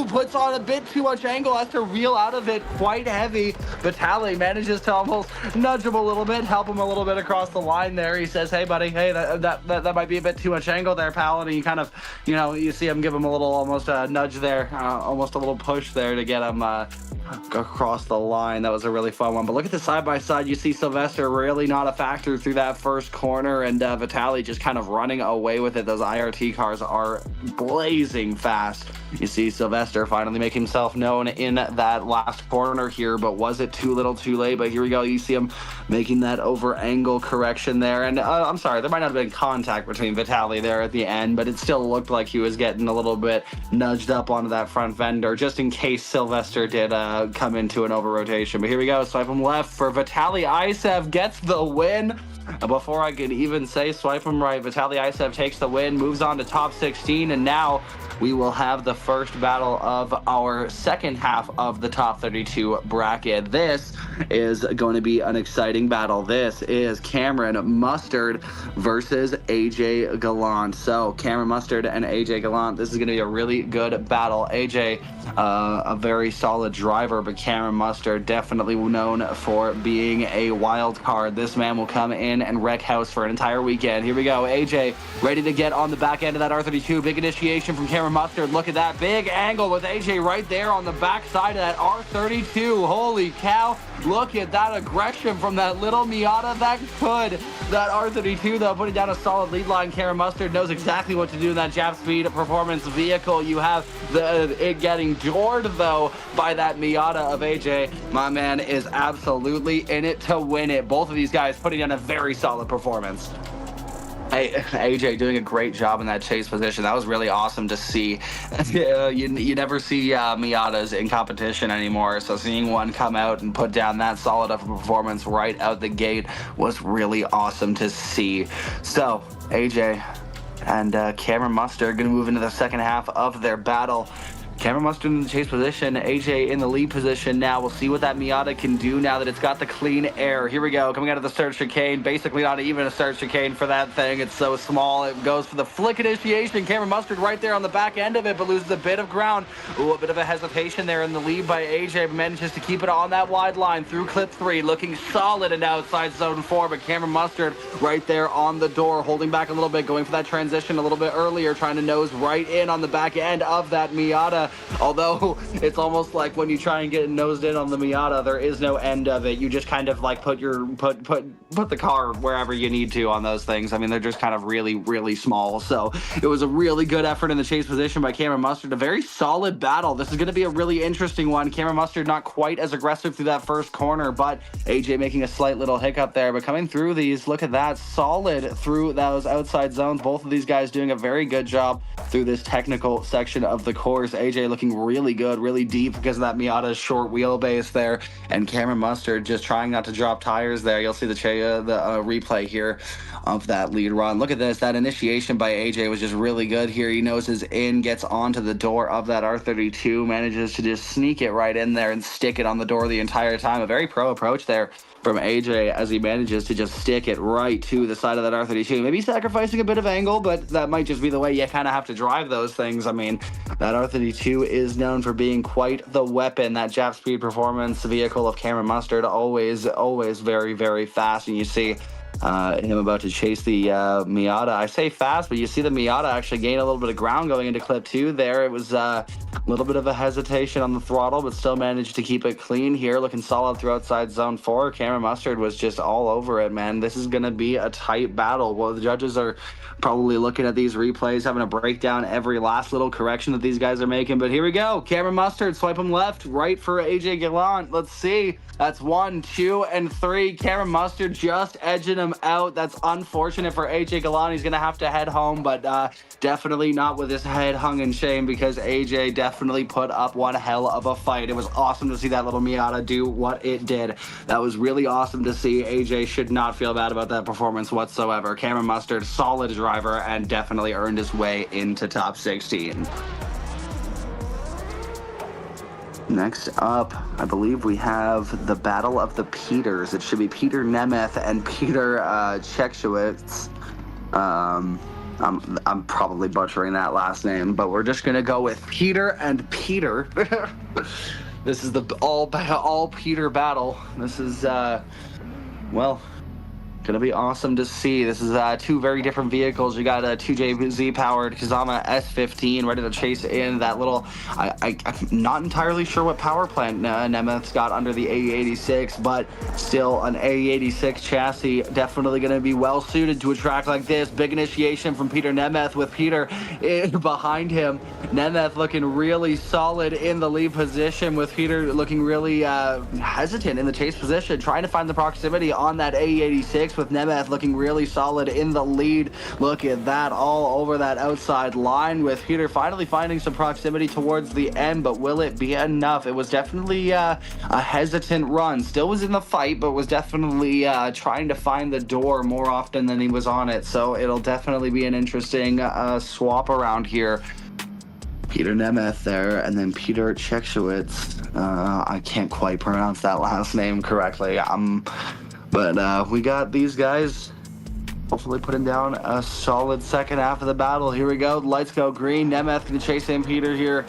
[SPEAKER 1] puts on a bit too much angle, has to reel out of it quite heavy. Vitaly manages to almost nudge him a little bit, help him a little bit across the line there. He says, hey buddy, hey, that might be a bit too much angle there, pal. And he kind of, you see him give him a little, almost a nudge there, almost a little push there to get him across the line. That was a really fun one. But look at the side by side. You see Sylvester really not a factor through that first corner, and Vitaly just kind of running away with it. Those IRT cars are blazing fast. You see Sylvester finally make himself known in that last corner here, but was it too little too late? But here we go. You see him making that over angle correction there, and I'm sorry, there might not have been contact between Vitaly there at the end, but it still looked like he was getting a little bit nudged up onto that front fender, just in case Sylvester did come into an over rotation. But here we go, swipe him left for Vitaly Isev, gets the win. Before I could even say swipe him right, Vitaly Isev takes the win, moves on to top 16, and now we will have the first battle of our second half of the top 32 bracket. This is going to be an exciting battle. This is Cameron Mustard versus AJ Galant. So Cameron Mustard and AJ Galant, this is going to be a really good battle. AJ, a very solid driver, but Cameron Mustard definitely known for being a wild card. This man will come in and wreck house for an entire weekend. Here we go. AJ ready to get on the back end of that R32. Big initiation from Cameron Mustard. Look at that big angle with AJ right there on the back side of that R32. Holy cow. Look at that aggression from that little Miata that could. That R32, though, putting down a solid lead line. Cameron Mustard knows exactly what to do in that Jap Speed performance vehicle. You have it getting doored, though, by that Miata of AJ. My man is absolutely in it to win it. Both of these guys putting down a very solid performance. Hey, AJ doing a great job in that chase position. That was really awesome to see. You never see Miatas in competition anymore, so seeing one come out and put down that solid of a performance right out the gate was really awesome to see. So, AJ and Cameron Mustard going to move into the second half of their battle. Cameron Mustard in the chase position, AJ in the lead position now. We'll see what that Miata can do now that it's got the clean air. Here we go, coming out of the start chicane. Basically not even a start chicane for that thing. It's so small. It goes for the flick initiation. Cameron Mustard right there on the back end of it, but loses a bit of ground. Ooh, a bit of a hesitation there in the lead by AJ, but manages to keep it on that wide line through clip 3, looking solid and outside zone 4, but Cameron Mustard right there on the door, holding back a little bit, going for that transition a little bit earlier, trying to nose right in on the back end of that Miata. Although it's almost like when you try and get nosed in on the Miata, there is no end of it. You just kind of like put the car wherever you need to on those things. I mean, they're just kind of really small. So it was a really good effort in the chase position by Cameron Mustard. A very solid battle. This is going to be a really interesting one. Cameron Mustard not quite as aggressive through that first corner, but AJ making a slight little hiccup there. But coming through these, look at that, solid through those outside zones. Both of these guys doing a very good job through this technical section of the course. AJ looking really good, really deep because of that Miata's short wheelbase there, and Cameron Mustard just trying not to drop tires there. You'll see the replay here of that lead run. Look at this, that initiation by AJ was just really good here. He noses in, gets onto the door of that R32, manages to just sneak it right in there and stick it on the door the entire time. A very pro approach there from AJ as he manages to just stick it right to the side of that R32. Maybe sacrificing a bit of angle, but that might just be the way you kind of have to drive those things. I mean, that R32 is known for being quite the weapon. That Jap Speed Performance vehicle of Cameron Mustard, always very fast. And you see him about to chase the Miata. I say fast, but you see the Miata actually gain a little bit of ground going into clip 2 there. It was a little bit of a hesitation on the throttle, but still managed to keep it clean here, looking solid through outside zone 4. Cameron Mustard was just all over it, man. This is going to be a tight battle. Well, the judges are probably looking at these replays, having to break down every last little correction that these guys are making. But here we go. Cameron Mustard, swipe him left, right for AJ Galant. Let's see. That's 1, 2, and 3. Cameron Mustard just edging him out. That's unfortunate for AJ Galant. He's going to have to head home, but definitely not with his head hung in shame because AJ definitely put up one hell of a fight. It was awesome to see that little Miata do what it did. That was really awesome to see. AJ should not feel bad about that performance whatsoever. Cameron Mustard, solid driver, and definitely earned his way into top 16. Next up, I believe we have the Battle of the Peters. It should be Peter Nemeth and Peter Czechowicz. I'm probably butchering that last name, but we're just gonna go with Peter and Peter. This is the all Peter battle. This is well, gonna be awesome to see. This is 2 very different vehicles. You got a 2JZ powered Kazama S15 ready to chase in that little, I'm not entirely sure what power plant Nemeth's got under the AE86, but still an AE86 chassis, definitely going to be well suited to a track like this. Big initiation from Peter Nemeth with Peter behind him. Nemeth looking really solid in the lead position, with Peter looking really hesitant in the chase position, trying to find the proximity on that AE86, with Nemeth looking really solid in the lead. Look at that, all over that outside line, with Peter finally finding some proximity towards the end, but will it be enough? It was definitely a hesitant run. Still was in the fight, but was definitely trying to find the door more often than he was on it, so it'll definitely be an interesting swap around here. Peter Nemeth there, and then Peter Czechowicz. I can't quite pronounce that last name correctly. But we got these guys hopefully putting down a solid second half of the battle. Here we go. Lights go green. Nemeth can chase in Peter here.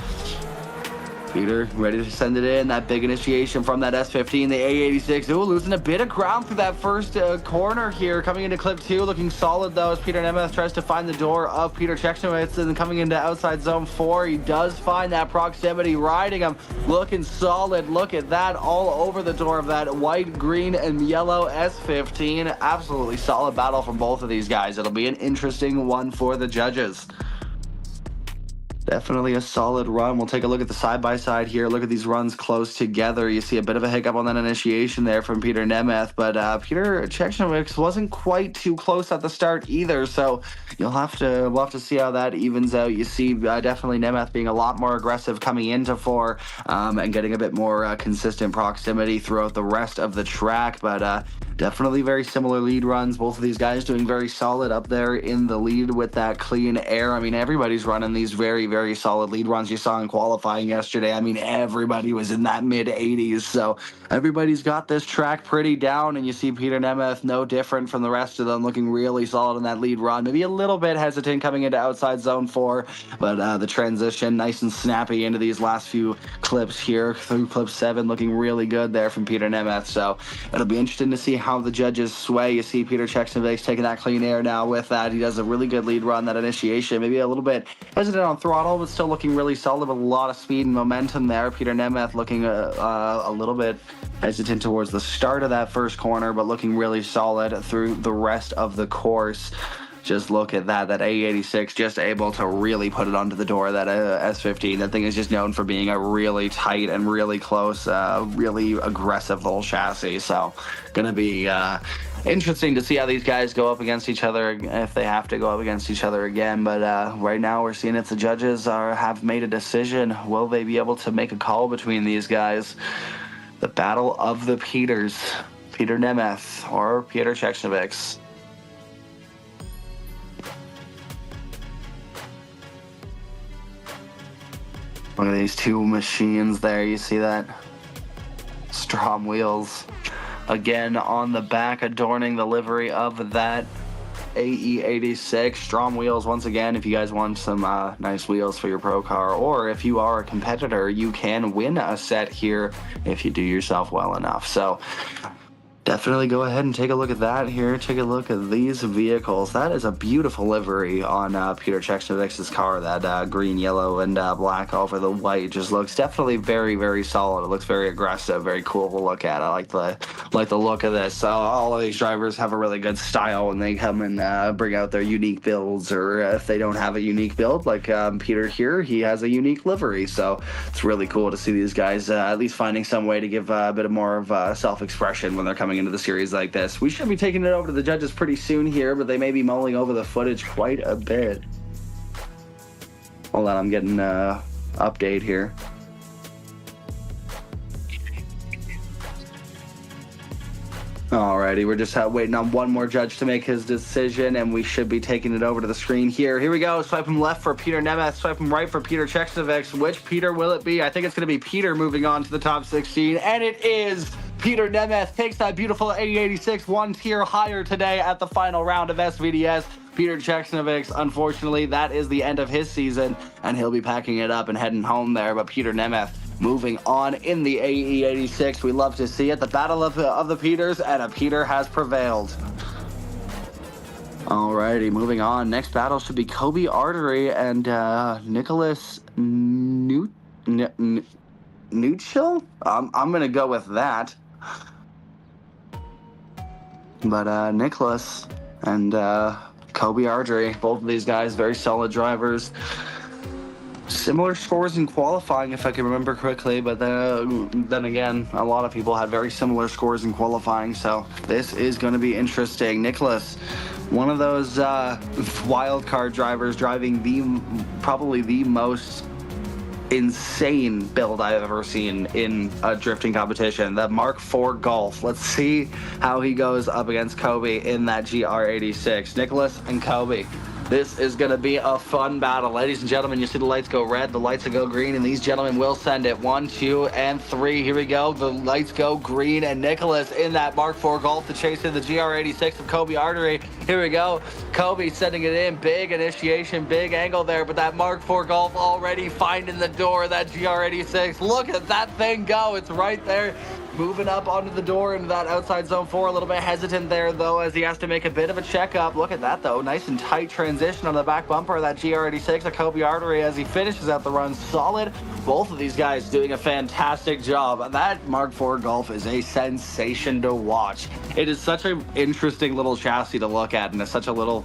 [SPEAKER 1] Peter ready to send it in. That big initiation from that S15, the A86. Ooh, losing a bit of ground through that first corner here. Coming into clip 2, looking solid though as Peter Nemeth tries to find the door of Peter Czechowicz, and coming into outside zone 4, he does find that proximity, riding him, looking solid. Look at that, all over the door of that white, green, and yellow S15. Absolutely solid battle from both of these guys. It'll be an interesting one for the judges. Definitely a solid run. We'll take a look at the side-by-side here. Look at these runs close together. You see a bit of a hiccup on that initiation there from Peter Nemeth, but Peter Czechowicz wasn't quite too close at the start either, so we'll have to see how that evens out. You see definitely Nemeth being a lot more aggressive coming into 4 and getting a bit more consistent proximity throughout the rest of the track, but definitely very similar lead runs. Both of these guys doing very solid up there in the lead with that clean air. I mean, everybody's running these very, very solid lead runs. You saw in qualifying yesterday. I mean, everybody was in that mid 80s. So everybody's got this track pretty down. And you see Peter Nemeth no different from the rest of them, looking really solid in that lead run. Maybe a little bit hesitant coming into outside zone 4, but the transition nice and snappy into these last few clips here through clip 7, looking really good there from Peter Nemeth. So it'll be interesting to see how the judges sway. You see Peter Czechowicz taking that clean air now with that. He does a really good lead run, that initiation. Maybe a little bit hesitant on throttle, but still looking really solid with a lot of speed and momentum there. Peter Nemeth looking a little bit hesitant towards the start of that first corner, but looking really solid through the rest of the course. Just look at that A86 just able to really put it onto the door, that S15. That thing is just known for being a really tight and really close, really aggressive little chassis. So gonna be interesting to see how these guys go up against each other, if they have to go up against each other again. But right now we're seeing if the judges have made a decision. Will they be able to make a call between these guys? The battle of the Peters, Peter Nemeth or Peter Czechowicz. Look at these two machines there. You see that? STRO M Wheels again on the back, adorning the livery of that AE86. STRO M Wheels once again. If you guys want some nice wheels for your pro car, or if you are a competitor, you can win a set here if you do yourself well enough. So definitely go ahead and take a look at that here. Take a look at these vehicles. That is a beautiful livery on Peter Czechowicz's car. That green, yellow, and black over the white just looks definitely very, very solid. It looks very aggressive, very cool to look at. I like the look of this. All of these drivers have a really good style when they come and bring out their unique builds, or if they don't have a unique build, like Peter here, he has a unique livery. So it's really cool to see these guys at least finding some way to give a bit more of self-expression when they're coming into the series like this. We should be taking it over to the judges pretty soon here, but they may be mulling over the footage quite a bit. Hold on, I'm getting an update here. Alrighty, we're just waiting on one more judge to make his decision, and we should be taking it over to the screen here. Here we go. Swipe him left for Peter Nemeth, swipe him right for Peter Czechowicz. Which Peter will it be? I think it's going to be Peter moving on to the top 16, and it is Peter Nemeth. Takes that beautiful A86 one tier higher today at the final round of SVDS. Peter Czechowicz, unfortunately, that is the end of his season, and he'll be packing it up and heading home there. But Peter Nemeth moving on in the AE86. We love to see it. The battle of the Peters, and a Peter has prevailed. Alrighty, moving on. Next battle should be Koig Artery and Nicholas Nutschel? I'm going to go with that. But Nicholas and Koig Artery, both of these guys, very solid drivers. Similar scores in qualifying, if I can remember correctly, but then again, a lot of people had very similar scores in qualifying, so this is going to be interesting. Nicholas, one of those wild card drivers, driving probably the most insane build I've ever seen in a drifting competition, the Mark IV Golf. Let's see how he goes up against Koig in that GR86. Nicholas and Koig, this is going to be a fun battle. Ladies and gentlemen, you see the lights go red, the lights go green, and these gentlemen will send it. 1, 2, and 3. Here we go. The lights go green, and Nicholas in that Mark IV Golf to chase in the GR86 of Koig Artery. Here we go. Koig sending it in. Big initiation, big angle there, but that Mark IV Golf already finding the door. That GR86. Look at that thing go. It's right there. moving up onto the door into that outside zone 4. A little bit hesitant there, though, as he has to make a bit of a checkup. Look at that, though. Nice and tight transition on the back bumper of that GR86 of Kobe Artery as he finishes out the run solid. Both of these guys doing a fantastic job. That Mark IV Golf is a sensation to watch. It is such an interesting little chassis to look at, and it's such a little,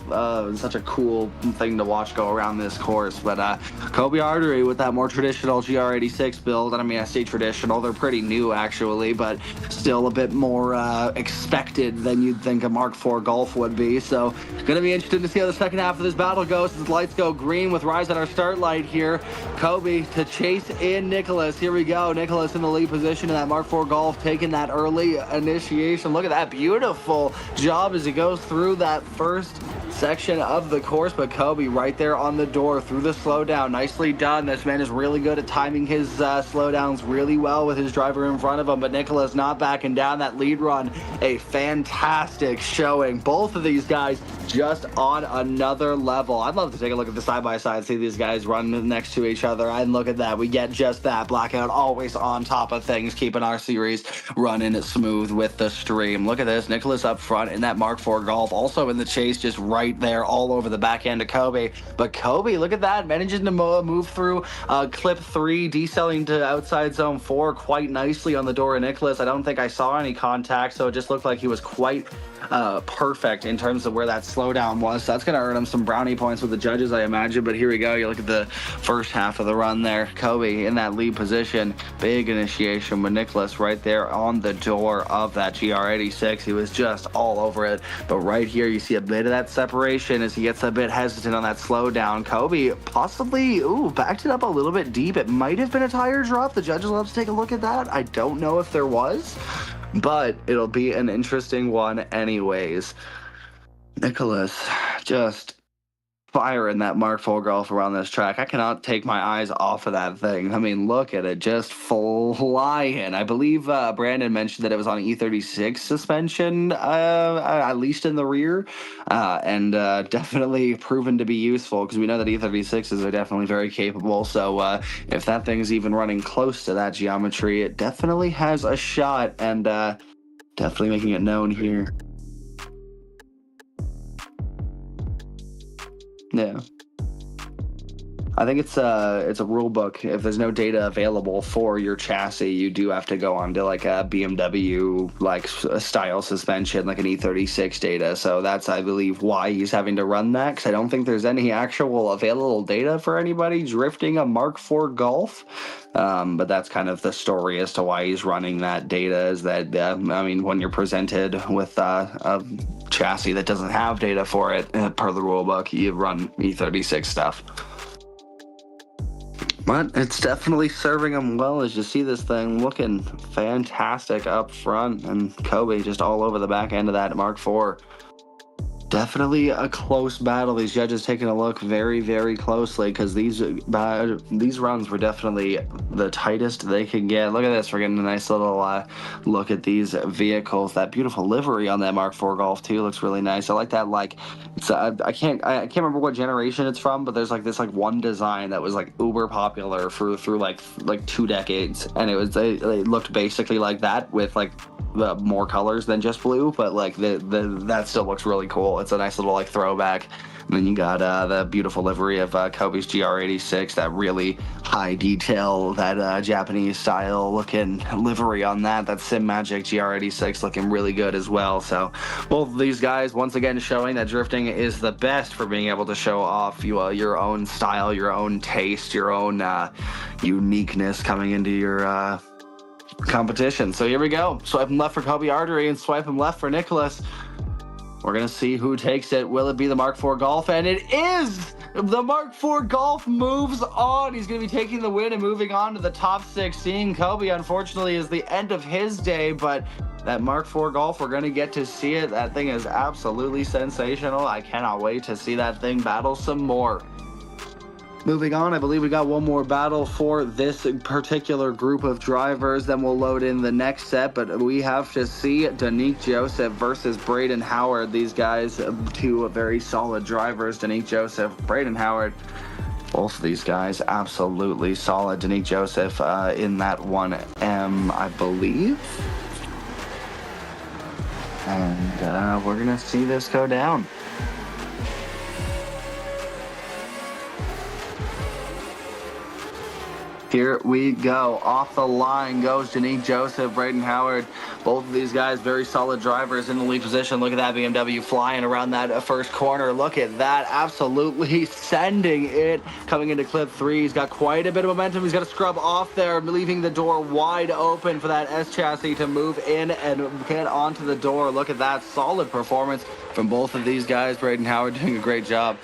[SPEAKER 1] such a cool thing to watch go around this course. But Kobe Artery with that more traditional GR86 build, and I mean, I say traditional, they're pretty new actually, but still a bit more expected than you'd think a Mark IV Golf would be. So gonna be interesting to see how the second half of this battle goes as lights go green with Rise at our start light here. Kobe to chase in Nicholas. Here we go. Nicholas in the lead position in that Mark IV Golf, taking that early initiation. Look at that beautiful job as he goes through that first section of the course, but Kobe right there on the door through the slowdown. Nicely done. This man is really good at timing his slowdowns really well with his driver in front of him, but Nicholas not backing down that lead run. A fantastic showing. Both of these guys just on another level. I'd love to take a look at the side-by-side, see these guys run next to each other, and look at that. We get just that. Blackout always on top of things, keeping our series running it smooth with the stream. Look at this. Nicholas up front in that Mark IV Golf, also in the chase, just right there all over the back end of Kobe. But Kobe, look at that, managing to move through clip 3, decelling to outside zone 4 quite nicely on the door of Nicholas. I don't think I saw any contact, so it just looked like he was quite perfect in terms of where that slowdown was. So that's going to earn him some brownie points with the judges, I imagine. But here we go. You look at the first half of the run there. Kobe in that lead position. Big initiation with Nicholas right there on the door of that GR86. He was just all over it. But right here, you see a bit of that separation as he gets a bit hesitant on that slowdown. Kobe possibly, backed it up a little bit deep. It might have been a tire drop. The judges will have to take a look at that. I don't know if there was, but it'll be an interesting one anyways. Nicholas just firing that Mark IV Golf around this track. I cannot take my eyes off of that thing. I mean, look at it, just flying. I believe Brandon mentioned that it was on E36 suspension, at least in the rear, and definitely proven to be useful because we know that E36s are definitely very capable. So if that thing's even running close to that geometry, it definitely has a shot, and definitely making it known here. Yeah. I think it's a rule book. If there's no data available for your chassis, you do have to go on to like a BMW like style suspension, like an E36 data. So that's, I believe, why he's having to run that, because I don't think there's any actual available data for anybody drifting a Mark IV Golf. But that's kind of the story as to why he's running that data, is that, I mean, when you're presented with a chassis that doesn't have data for it, per the rule book, you run E36 stuff. But it's definitely serving him well as you see this thing looking fantastic up front, and Kobe just all over the back end of that Mark IV. Definitely a close battle. These judges taking a look very, very closely because these runs were definitely the tightest they could get. Look at this. We're getting a nice little look at these vehicles. That beautiful livery on that Mark IV Golf too looks really nice. I like that. Like, it's I can't remember what generation it's from, but there's like this like one design that was like uber popular through like 2 decades, and it looked basically like that with like more colors than just blue, but like that still looks really cool. It's a nice little like throwback. And then you got the beautiful livery of Kobe's GR86, that really high detail, that Japanese style looking livery on that. That Sim Magic GR86 looking really good as well. So both of these guys once again showing that drifting is the best for being able to show off your own style, your own taste, your own uniqueness coming into your competition. So here we go. Swipe him left for Kobe Artery and swipe him left for Nicholas. We're going to see who takes it. Will it be the Mark IV Golf? And it is! The Mark IV Golf moves on. He's going to be taking the win and moving on to the top 16. Kobe, unfortunately, is the end of his day, but that Mark IV Golf, we're going to get to see it. That thing is absolutely sensational. I cannot wait to see that thing battle some more. Moving on, I believe we got one more battle for this particular group of drivers. Then we'll load in the next set, but we have to see Danique Joseph versus Braden Howard. These guys, two very solid drivers. Danique Joseph, Braden Howard, Both of these guys absolutely solid. Danique Joseph in that 1M, I believe. And we're going to see this go down. Here we go. Off the line goes Danique Joseph, Braden Howard. Both of these guys, very solid drivers in the lead position. Look at that BMW flying around that first corner. Look at that. Absolutely sending it. Coming into clip 3. He's got quite a bit of momentum. He's got to scrub off there, leaving the door wide open for that S chassis to move in and get onto the door. Look at that. Solid performance from both of these guys. Braden Howard doing a great job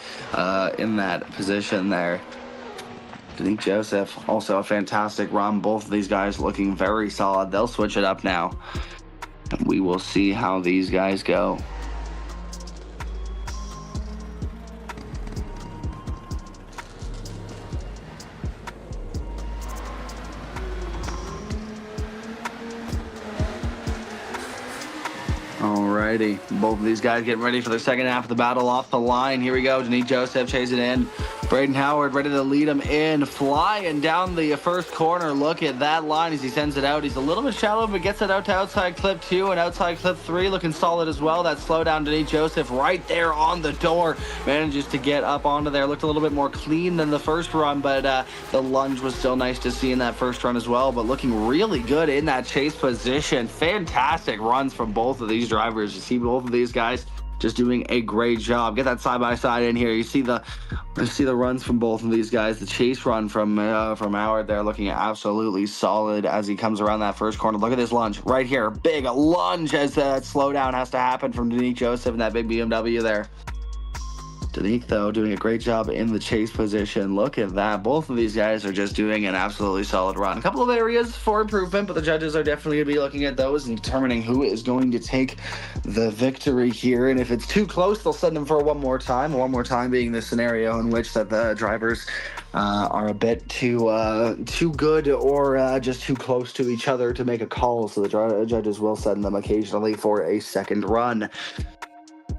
[SPEAKER 1] in that position there. Danique Joseph, also a fantastic run. Both of these guys looking very solid. They'll switch it up now. And we will see how these guys go. Alrighty, both of these guys getting ready for the second half of the battle. Off the line, here we go. Danique Joseph chasing in. Braden Howard ready to lead him in, flying down the first corner. Look at that line as he sends it out. He's a little bit shallow, but gets it out to outside clip 2 and outside clip 3, looking solid as well. That slowdown, Danique Joseph right there on the door, manages to get up onto there. Looked a little bit more clean than the first run, but the lunge was still nice to see in that first run as well. But looking really good in that chase position. Fantastic runs from both of these drivers. You see both of these guys just doing a great job. Get that side by side in here. You see the runs from both of these guys. The chase run from Howard there, looking absolutely solid as he comes around that first corner. Look at this lunge right here. Big lunge as that slowdown has to happen from Danique Joseph and that big BMW there. Danique, though, doing a great job in the chase position. Look at that. Both of these guys are just doing an absolutely solid run. A couple of areas for improvement, but the judges are definitely going to be looking at those and determining who is going to take the victory here. And if it's too close, they'll send them for one more time. One more time being the scenario in which that the drivers are a bit too good or just too close to each other to make a call. So the judges will send them occasionally for a second run.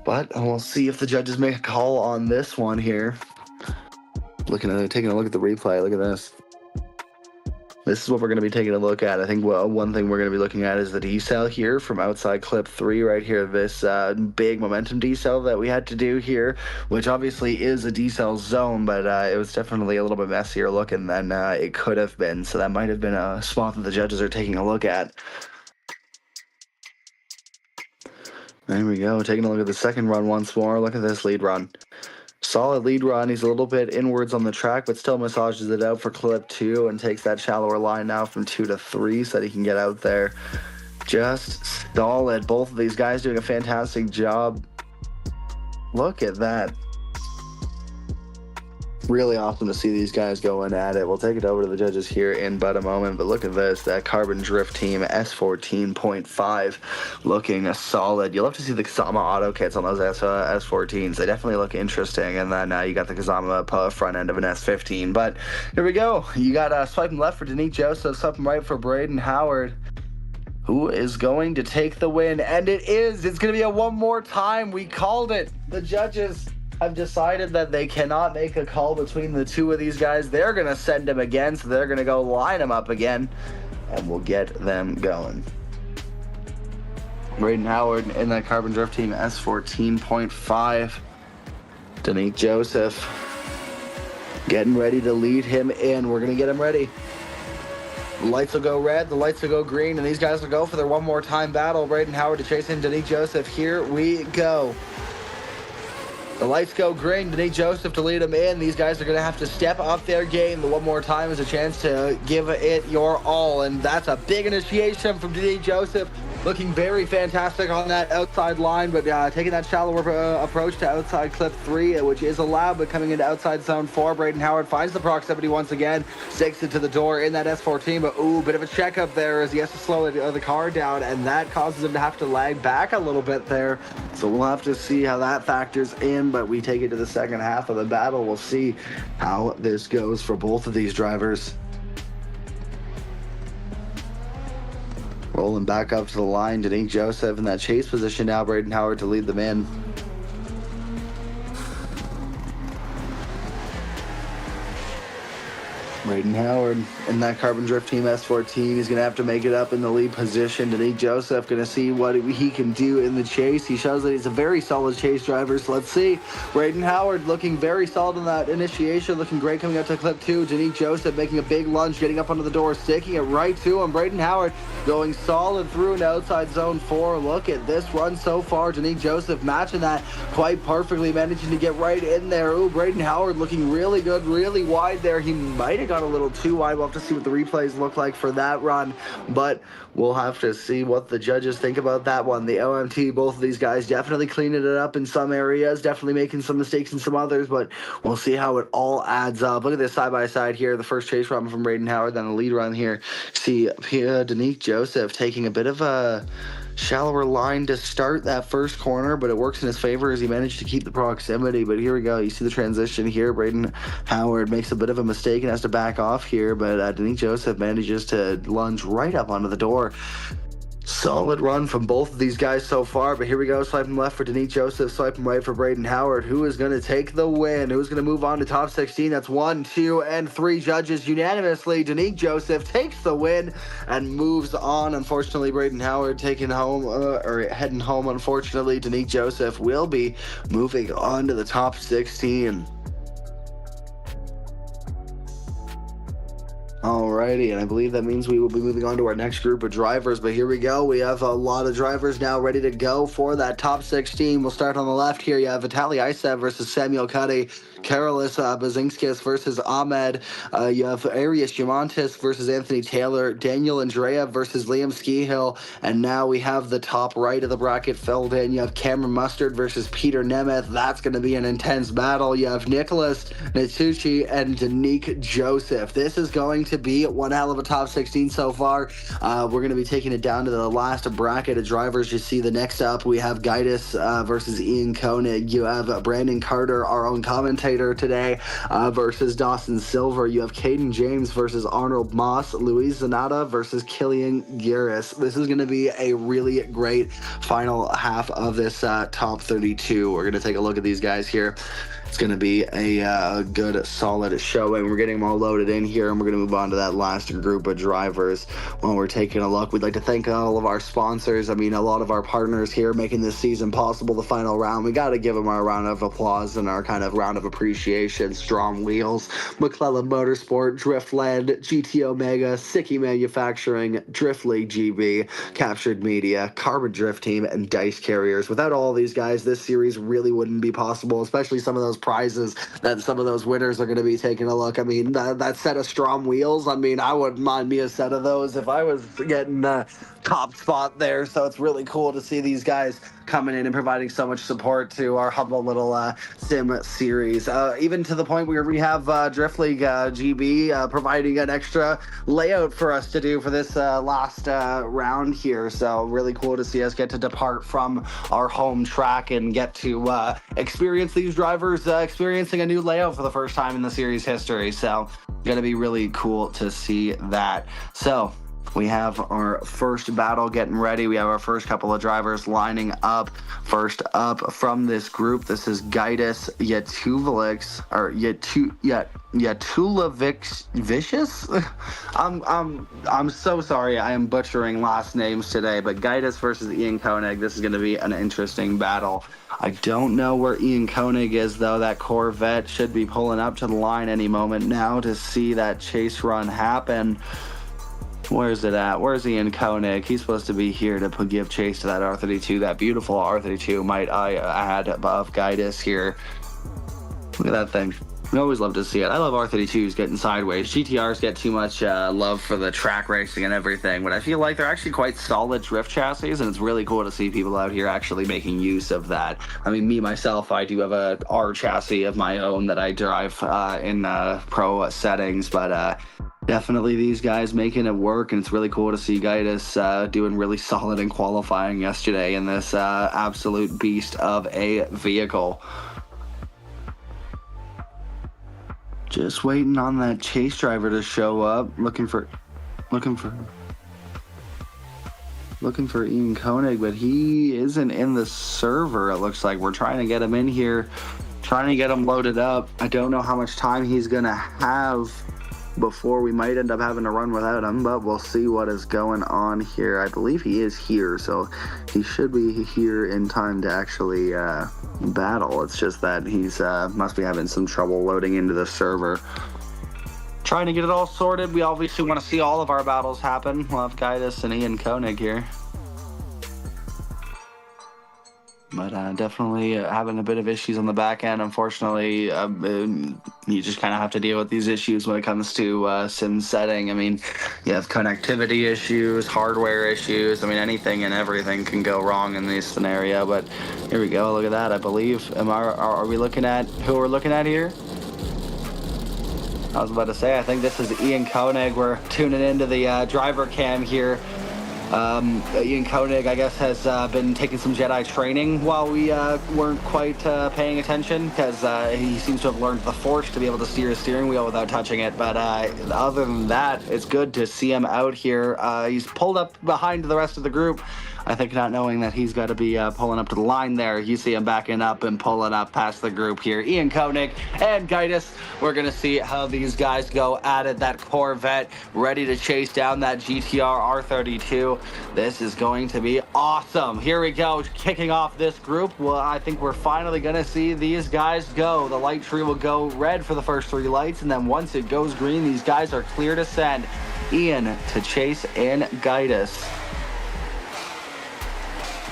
[SPEAKER 1] But we'll see if the judges make a call on this one here. Taking a look at the replay. Look at this. This is what we're going to be taking a look at. I think one thing we're going to be looking at is the decel here from outside clip 3 right here. This big momentum decel that we had to do here, which obviously is a decel zone, but it was definitely a little bit messier looking than it could have been. So that might have been a spot that the judges are taking a look at. There we go, taking a look at the second run once more. Look at this lead run. Solid lead run. He's a little bit inwards on the track, but still massages it out for clip 2 and takes that shallower line now from 2 to 3 so that he can get out there. Just solid. Both of these guys doing a fantastic job. Look at that. Really awesome to see these guys going at it. We'll take it over to the judges here in but a moment, but look at this, that Carbon Drift Team S14.5 looking solid. You'll have to see the Kazama auto kits on those S14s. They definitely look interesting, and then you got the Kazama front end of an S15. But here we go. You got swiping left for Danique Joseph, swiping right for Braden Howard. Who is going to take the win? And it's going to be a one more time. We called it. The judges have decided that they cannot make a call between the two of these guys. They're going to send him again, so they're going to go line him up again, and we'll get them going. Braden Howard in that Carbon Drift Team S14.5. Danique Joseph getting ready to lead him in. We're going to get him ready. The lights will go red, the lights will go green, and these guys will go for their one more time battle. Braden Howard to chase in Danique Joseph. Here we go. The lights go green. Danique Joseph to lead them in. These guys are going to have to step up their game. The one more time is a chance to give it your all. And that's a big initiation from Danique Joseph. Looking very fantastic on that outside line, but taking that shallower approach to outside clip 3, which is allowed, but coming into outside zone 4. Braden Howard finds the proximity once again, sticks it to the door in that S14, but bit of a check up there as he has to slow the car down, and that causes him to have to lag back a little bit there. So we'll have to see how that factors in, but we take it to the second half of the battle. We'll see how this goes for both of these drivers. Rolling back up to the line, Danique Joseph in that chase position now, Braden Howard to lead them in. Braden Howard in that Carbon Drift Team S14. He's going to have to make it up in the lead position. Danique Joseph going to see what he can do in the chase. He shows that he's a very solid chase driver, so let's see. Braden Howard looking very solid in that initiation, looking great coming out to clip 2. Danique Joseph making a big lunge, getting up onto the door, sticking it right to him. Braden Howard going solid through into outside zone 4. Look at this run so far. Danique Joseph matching that quite perfectly, managing to get right in there. Ooh, Braden Howard looking really good, really wide there. He might have got a little too wide. We'll have to see what the replays look like for that run, but we'll have to see what the judges think about that one. The OMT, both of these guys definitely cleaning it up in some areas, definitely making some mistakes in some others, but we'll see how it all adds up. Look at this side-by-side here. The first chase run from Braden Howard, then the lead run here. See Danique Joseph taking a bit of a shallower line to start that first corner, but it works in his favor as he managed to keep the proximity. But here we go. You see the transition here. Braden Howard makes a bit of a mistake and has to back off here, but Danique Joseph manages to lunge right up onto the door. Solid run from both of these guys so far, but here we go. Swiping left for Danique Joseph, swiping right for Braden Howard. Who is going to take the win? Who's going to move on to top 16? That's 1, 2, and 3 judges unanimously. Danique Joseph takes the win and moves on. Unfortunately, Braden Howard taking home, or heading home. Unfortunately, Danique Joseph will be moving on to the top 16. Alrighty, and I believe that means we will be moving on to our next group of drivers, but here we go. We have a lot of drivers now ready to go for that top 16. We'll start on the left here. You have Vitaly Isev versus Samuel Cuddy, Karolis Bazingus versus Ahmed. You have Arias Shamantis versus Anthony Taylor, Daniel Andrev versus Liam Skihill, and now we have the top right of the bracket filled in. You have Cameron Mustard versus Peter Nemeth. That's going to be an intense battle. You have Nicholas Natsuchi and Danique Joseph. This is going to be one hell of a top 16 so far. We're going to be taking it down to the last bracket of drivers. You see the next up, we have Gitus versus Ian Koenig. You have Brandon Carter, our own commentator today, versus Dawson Silver. You have Caden James versus Arnold Moss, Luis Zanata versus Killian Garris. This is going to be a really great final half of this top 32. We're going to take a look at these guys here. It's going to be a good, solid showing. We're getting them all loaded in here, and we're going to move on to that last group of drivers. When we're taking a look, we'd like to thank all of our sponsors. I mean, a lot of our partners here making this season possible, the final round. We got to give them our round of applause and our kind of round of appreciation. STRO M Wheels, Mclellan Motorsport, Driftland, GT Omega, Sikky Manufacturing, DLGB, Kaptured Media, Carbon Drift Team, and Dyce Carriers. Without all these guys, this series really wouldn't be possible, especially some of those prizes that some of those winners are going to be taking a look. I mean, that set of STRO M Wheels, I mean, I wouldn't mind me a set of those if I was getting the top spot there. So it's really cool to see these guys coming in and providing so much support to our humble little sim series, even to the point where we have Drift League GB providing an extra layout for us to do for this last round here. So really cool to see us get to depart from our home track and get to experience these drivers experiencing a new layout for the first time in the series history. So gonna be really cool to see that. So we have our first battle getting ready. We have our first couple of drivers lining up. First up from this group, this is Gitus Yatulevich, or Yatulevich Vicious. I'm so sorry. I am butchering last names today, but Gitus versus Ian Koenig. This is going to be an interesting battle. I don't know where Ian Koenig is, though. That Corvette should be pulling up to the line any moment now to see that chase run happen. Where's it at? Where's Ian Koenig? He's supposed to be here to give chase to that R32, that beautiful R32, might I add, above Gitus here. Look at that thing. We always love to see it. I love R32s getting sideways. GTRs get too much love for the track racing and everything, but I feel like they're actually quite solid drift chassis, and it's really cool to see people out here actually making use of that. I mean, me, myself, I do have a R chassis of my own that I drive in pro settings, but definitely these guys making it work, and it's really cool to see Gitus doing really solid in qualifying yesterday in this absolute beast of a vehicle. Just waiting on that chase driver to show up. Looking for Ian Koenig, but he isn't in the server. It looks like we're trying to get him in here, trying to get him loaded up. I don't know how much time he's gonna have before we might end up having to run without him, but we'll see what is going on here. I believe he is here, so he should be here in time to actually battle. It's just that he's must be having some trouble loading into the server. Trying to get it all sorted. We obviously want to see all of our battles happen. We'll have Gitus and Ian Koenig here. But definitely having a bit of issues on the back end. Unfortunately, you just kind of have to deal with these issues when it comes to sim setting. I mean, you have connectivity issues, hardware issues. I mean, anything and everything can go wrong in this scenario. But here we go. Look at that. I believe. Are we looking at who we're looking at here? I was about to say, I think this is Ian Koenig. We're tuning into the driver cam here. Ian Koenig, I guess, has been taking some Jedi training while we weren't quite paying attention, because he seems to have learned the Force to be able to steer his steering wheel without touching it. But other than that, it's good to see him out here. He's pulled up behind the rest of the group, I think, not knowing that he's got to be pulling up to the line there. You see him backing up and pulling up past the group here. Ian Koenig and Gitus, we're going to see how these guys go at it. That Corvette ready to chase down that GTR R32. This is going to be awesome. Here we go, kicking off this group. Well, I think we're finally going to see these guys go. The light tree will go red for the first 3 lights, and then once it goes green, these guys are clear to send. Ian to chase and Gitus.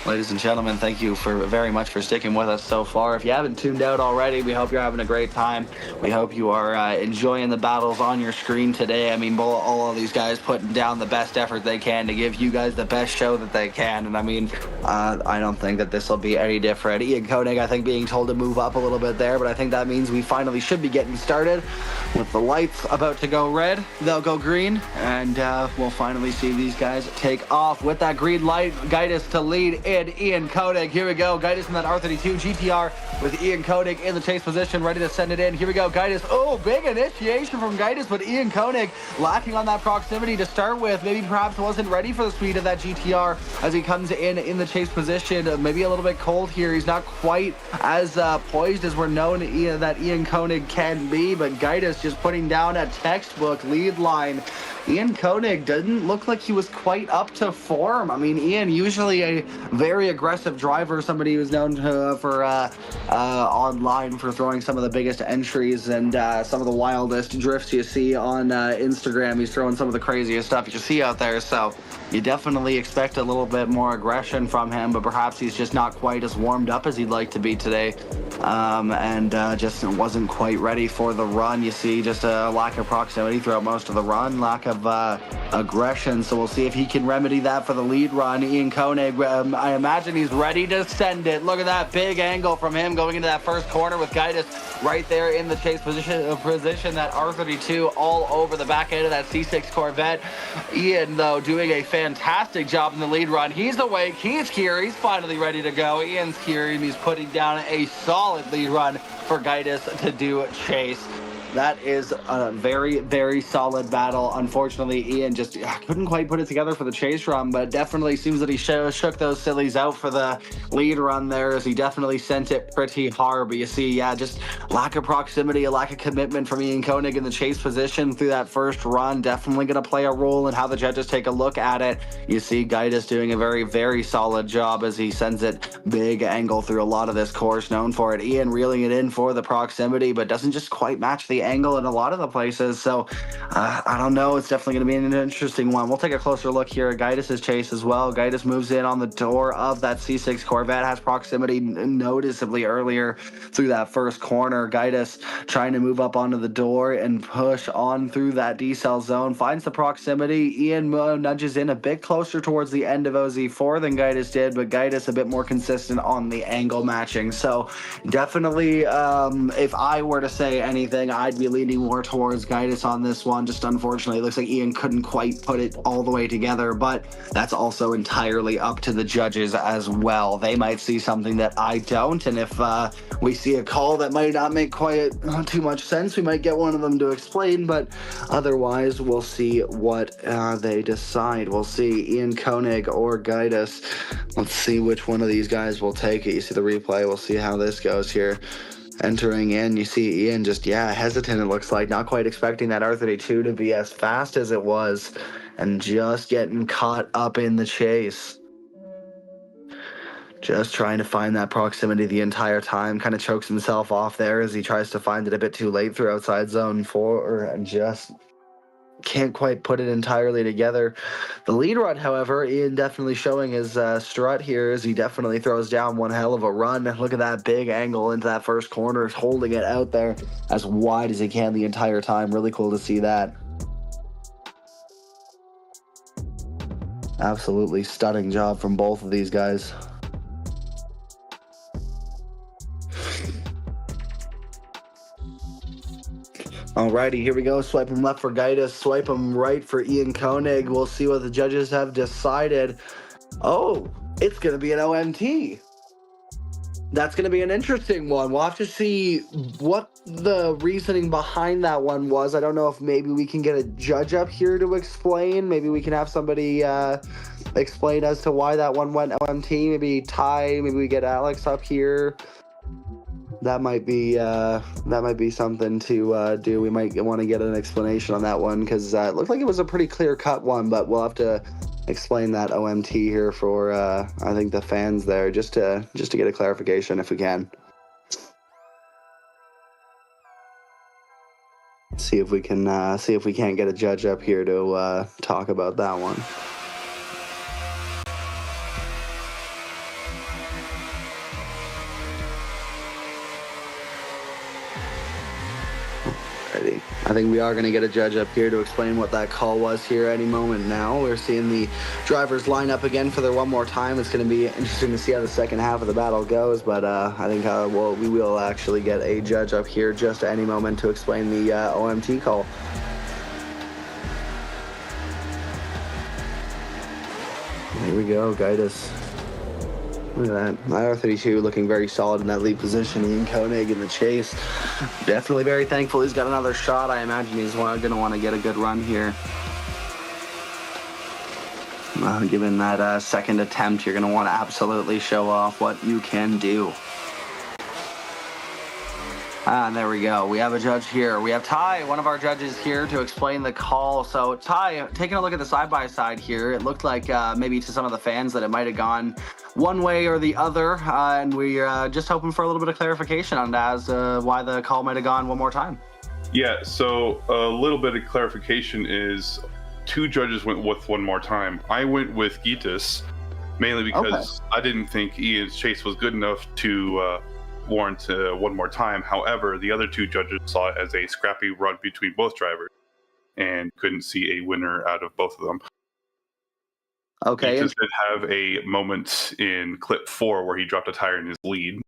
[SPEAKER 1] Ladies and gentlemen, thank you very much for sticking with us so far. If you haven't tuned out already, we hope you're having a great time. We hope you are enjoying the battles on your screen today. I mean, all of these guys putting down the best effort they can to give you guys the best show that they can. And I mean, I don't think that this will be any different. Ian Koenig, I think, being told to move up a little bit there, but I think that means we finally should be getting started. With the lights about to go red, they'll go green, and we'll finally see these guys take off. With that green light, Gitus to lead in Ian Koenig. Here we go. Gitus in that R32 GTR with Ian Koenig in the chase position, ready to send it in. Here we go. Gitus. Oh, big initiation from Gitus, but Ian Koenig lacking on that proximity to start with. Maybe perhaps wasn't ready for the speed of that GTR as he comes in the chase position. Maybe a little bit cold here. He's not quite as poised as we're known that Ian Koenig can be, but Gitus just putting down a textbook lead line. Ian Koenig didn't look like he was quite up to form. I mean, Ian, usually a very aggressive driver, somebody who's known for online for throwing some of the biggest entries and some of the wildest drifts you see on Instagram. He's throwing some of the craziest stuff you see out there, so you definitely expect a little bit more aggression from him, but perhaps he's just not quite as warmed up as he'd like to be today, and just wasn't quite ready for the run. You see just a lack of proximity throughout most of the run, lack of aggression, so we'll see if he can remedy that for the lead run. Ian Koenig, I imagine he's ready to send it. Look at that big angle from him going into that first corner with Gitus right there in the chase position, that R32 all over the back end of that C6 Corvette. Ian, though, doing a fantastic job in the lead run. He's awake, he's here, he's finally ready to go. Ian's here, and he's putting down a solid lead run for Gitus to do chase. That is a very, very solid battle. Unfortunately, Ian just couldn't quite put it together for the chase run, but definitely seems that he shook those sillies out for the lead run there, as he definitely sent it pretty hard. But you see, yeah, just lack of proximity, a lack of commitment from Ian Koenig in the chase position through that first run. Definitely going to play a role in how the judges take a look at it. You see Gitus doing a very, very solid job as he sends it big angle through a lot of this course, known for it. Ian reeling it in for the proximity, but doesn't just quite match the angle in a lot of the places. So I don't know. It's definitely going to be an interesting one. We'll take a closer look here at Gitus's chase as well. Gitus moves in on the door of that C6 Corvette, has proximity noticeably earlier through that first corner. Gitus trying to move up onto the door and push on through that decel zone, finds the proximity. Ian nudges in a bit closer towards the end of OZ4 than Gitus did, but Gitus a bit more consistent on the angle matching. So definitely, if I were to say anything, I'd be leaning more towards Gitus on this one. Just unfortunately, it looks like Ian couldn't quite put it all the way together, but that's also entirely up to the judges as well. They might see something that I don't, and if we see a call that might not make quite too much sense, we might get one of them to explain, but otherwise we'll see what they decide. We'll see Ian Koenig or Gitus. Let's see which one of these guys will take it. You see the replay. We'll see how this goes here. Entering in, you see Ian just, hesitant, it looks like, not quite expecting that R32 to be as fast as it was, and just getting caught up in the chase. Just trying to find that proximity the entire time, kind of chokes himself off there as he tries to find it a bit too late through outside zone 4, and just can't quite put it entirely together. The lead run, however, Ian definitely showing his strut here as he definitely throws down one hell of a run. Look at that big angle into that first corner, holding it out there as wide as he can the entire time. Really cool to see that. Absolutely stunning job from both of these guys. Alrighty, here we go. Swipe him left for Gitus. Swipe him right for Ian Konig. We'll see what the judges have decided. Oh, it's going to be an OMT. That's going to be an interesting one. We'll have to see what the reasoning behind that one was. I don't know if maybe we can get a judge up here to explain. Maybe we can have somebody explain as to why that one went OMT. Maybe Ty, maybe we get Alex up here. That might be something to do. We might want to get an explanation on that one because it looked like it was a pretty clear-cut one, but we'll have to explain that OMT here for I think the fans there just to get a clarification if we can. See if we can't get a judge up here to talk about that one. I think we are going to get a judge up here to explain what that call was here any moment now. We're seeing the drivers line up again for their one more time. It's going to be interesting to see how the second half of the battle goes, but I think we will actually get a judge up here just at any moment to explain the OMT call. Here we go, Gitus. Look at that. IR32 looking very solid in that lead position. Ian Konig in the chase. Definitely very thankful he's got another shot. I imagine he's going to want to get a good run here. Given that second attempt, you're going to want to absolutely show off what you can do. And there we go. We have a judge here. We have Ty, one of our judges here to explain the call. So Ty, taking a look at the side-by-side here, it looked like maybe to some of the fans that it might have gone one way or the other. And we're just hoping for a little bit of clarification on as why the call might have gone one more time.
[SPEAKER 8] Yeah, so a little bit of clarification is two judges went with one more time. I went with Gitus, mainly because I didn't think Ian's chase was good enough to warrant one more time. However, the other two judges saw it as a scrappy run between both drivers and couldn't see a winner out of both of them.
[SPEAKER 1] Okay.
[SPEAKER 8] He just did have a moment in clip 4 where he dropped a tire in his lead.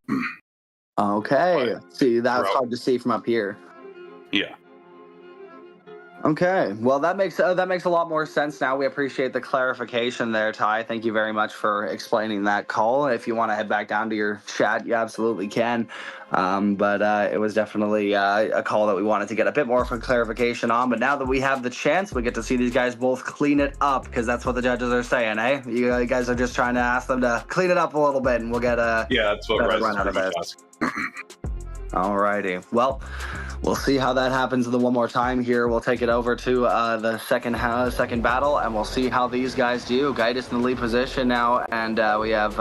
[SPEAKER 1] Okay. See, that's hard to see from up here.
[SPEAKER 8] Yeah.
[SPEAKER 1] Okay, well that makes a lot more sense now. We appreciate the clarification there, Ty. Thank you very much for explaining that call. If you want to head back down to your chat, you absolutely can. But it was definitely a call that we wanted to get a bit more of a clarification on. But now that we have the chance, we get to see these guys both clean it up, because that's what the judges are saying, eh? You guys are just trying to ask them to clean it up a little bit, and we'll get a
[SPEAKER 8] that's what
[SPEAKER 1] run out of this. Alrighty, well, we'll see how that happens the one more time here. We'll take it over to the second battle, and we'll see how these guys do. Gitus in the lead position now, and we have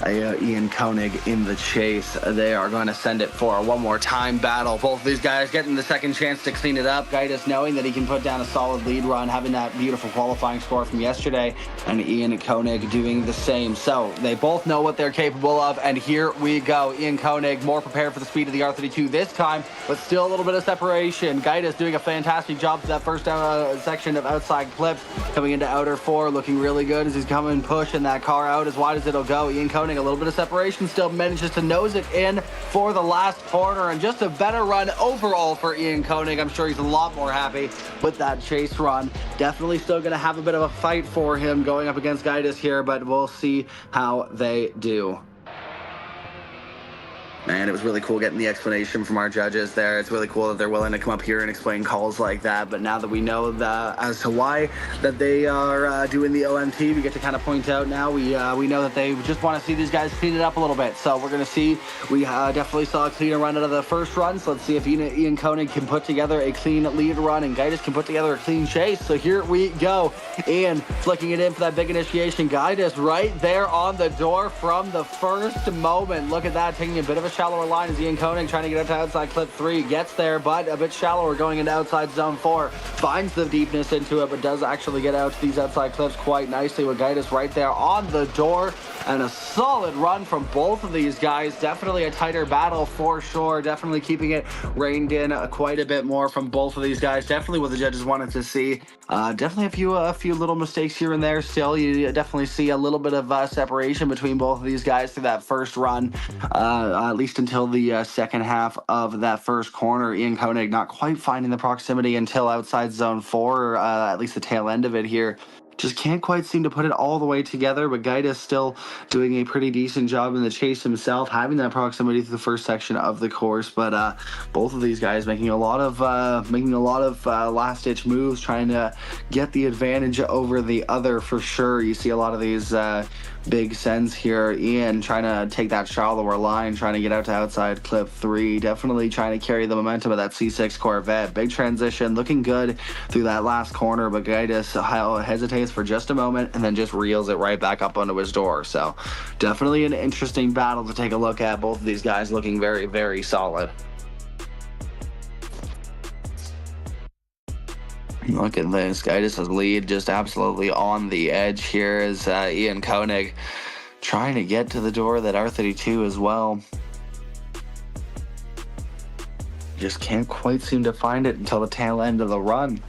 [SPEAKER 1] Ian Konig in the chase. They are going to send it for a one more time battle. Both of these guys getting the second chance to clean it up. Gitus knowing that he can put down a solid lead run, having that beautiful qualifying score from yesterday, and Ian Konig doing the same. So they both know what they're capable of, and here we go. Ian Konig more prepared for the speed of the R32 this time, but still a little bit of separation. Gitus doing a fantastic job to that first section of outside clips, coming into outer 4, looking really good as he's coming pushing that car out as wide as it'll go. Ian Konig a little bit of separation, still manages to nose it in for the last corner, and just a better run overall for Ian Konig. I'm sure he's a lot more happy with that chase run. Definitely still going to have a bit of a fight for him going up against Gitus here, but we'll see how they do. Man, it was really cool getting the explanation from our judges there. It's really cool that they're willing to come up here and explain calls like that. But now that we know as to why that they are doing the OMT, we get to kind of point out now. We know that they just want to see these guys clean it up a little bit. So we're going to see. We definitely saw a cleaner run out of the first run. So let's see if Ian Konig can put together a clean lead run and Gitus can put together a clean chase. So here we go. Ian flicking it in for that big initiation. Gitus right there on the door from the first moment. Look at that, taking a bit of a shallower line as Ian Konig trying to get up to outside clip 3, gets there but a bit shallower going into outside zone 4, finds the deepness into it but does actually get out to these outside clips quite nicely with Gitus right there on the door. And a solid run from both of these guys. Definitely a tighter battle for sure. Definitely keeping it reined in quite a bit more from both of these guys. Definitely what the judges wanted to see. Definitely a few little mistakes here and there. Still, you definitely see a little bit of separation between both of these guys through that first run, at least until the second half of that first corner. Ian Konig not quite finding the proximity until outside zone 4, at least the tail end of it here. Just can't quite seem to put it all the way together, but Gitus still doing a pretty decent job in the chase himself, having that proximity through the first section of the course. But both of these guys making a lot of last-ditch moves, trying to get the advantage over the other for sure. You see a lot of these big sends here. Ian trying to take that shallower line, trying to get out to outside clip 3, definitely trying to carry the momentum of that C6 Corvette. Big transition, looking good through that last corner, but Gitus hesitates for just a moment and then just reels it right back up onto his door. So definitely an interesting battle to take a look at. Both of these guys looking very, very solid. Look at this. Gitus' lead just absolutely on the edge here as Ian Konig trying to get to the door of that R32 as well. Just can't quite seem to find it until the tail end of the run.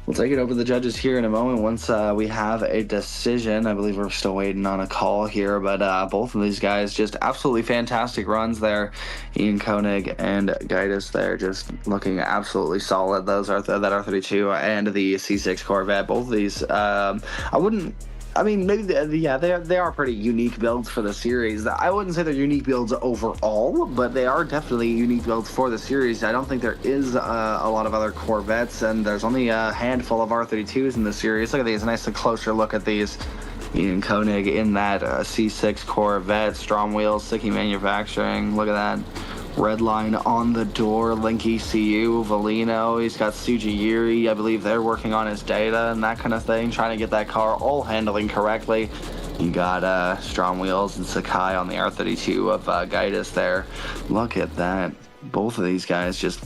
[SPEAKER 1] We'll take it over to the judges here in a moment once we have a decision. I believe we're still waiting on a call here, but both of these guys just absolutely fantastic runs there. Ian Konig and Gitus there just looking absolutely solid. Those are that R32 and the C6 Corvette. Both of these, maybe they are pretty unique builds for the series. I wouldn't say they're unique builds overall, but they are definitely unique builds for the series. I don't think there is a lot of other Corvettes, and there's only a handful of R32s in the series. Look at these, a nice closer look at these. Ian Konig in that C6 Corvette, STRO M Wheels, Sikky Manufacturing. Look at that. Red line on the door, Link ECU, Valino, he's got Sujiyuri, I believe they're working on his data and that kind of thing, trying to get that car all handling correctly. You got STRO M Wheels and Sakai on the R32 of Gitus there. Look at that. Both of these guys just,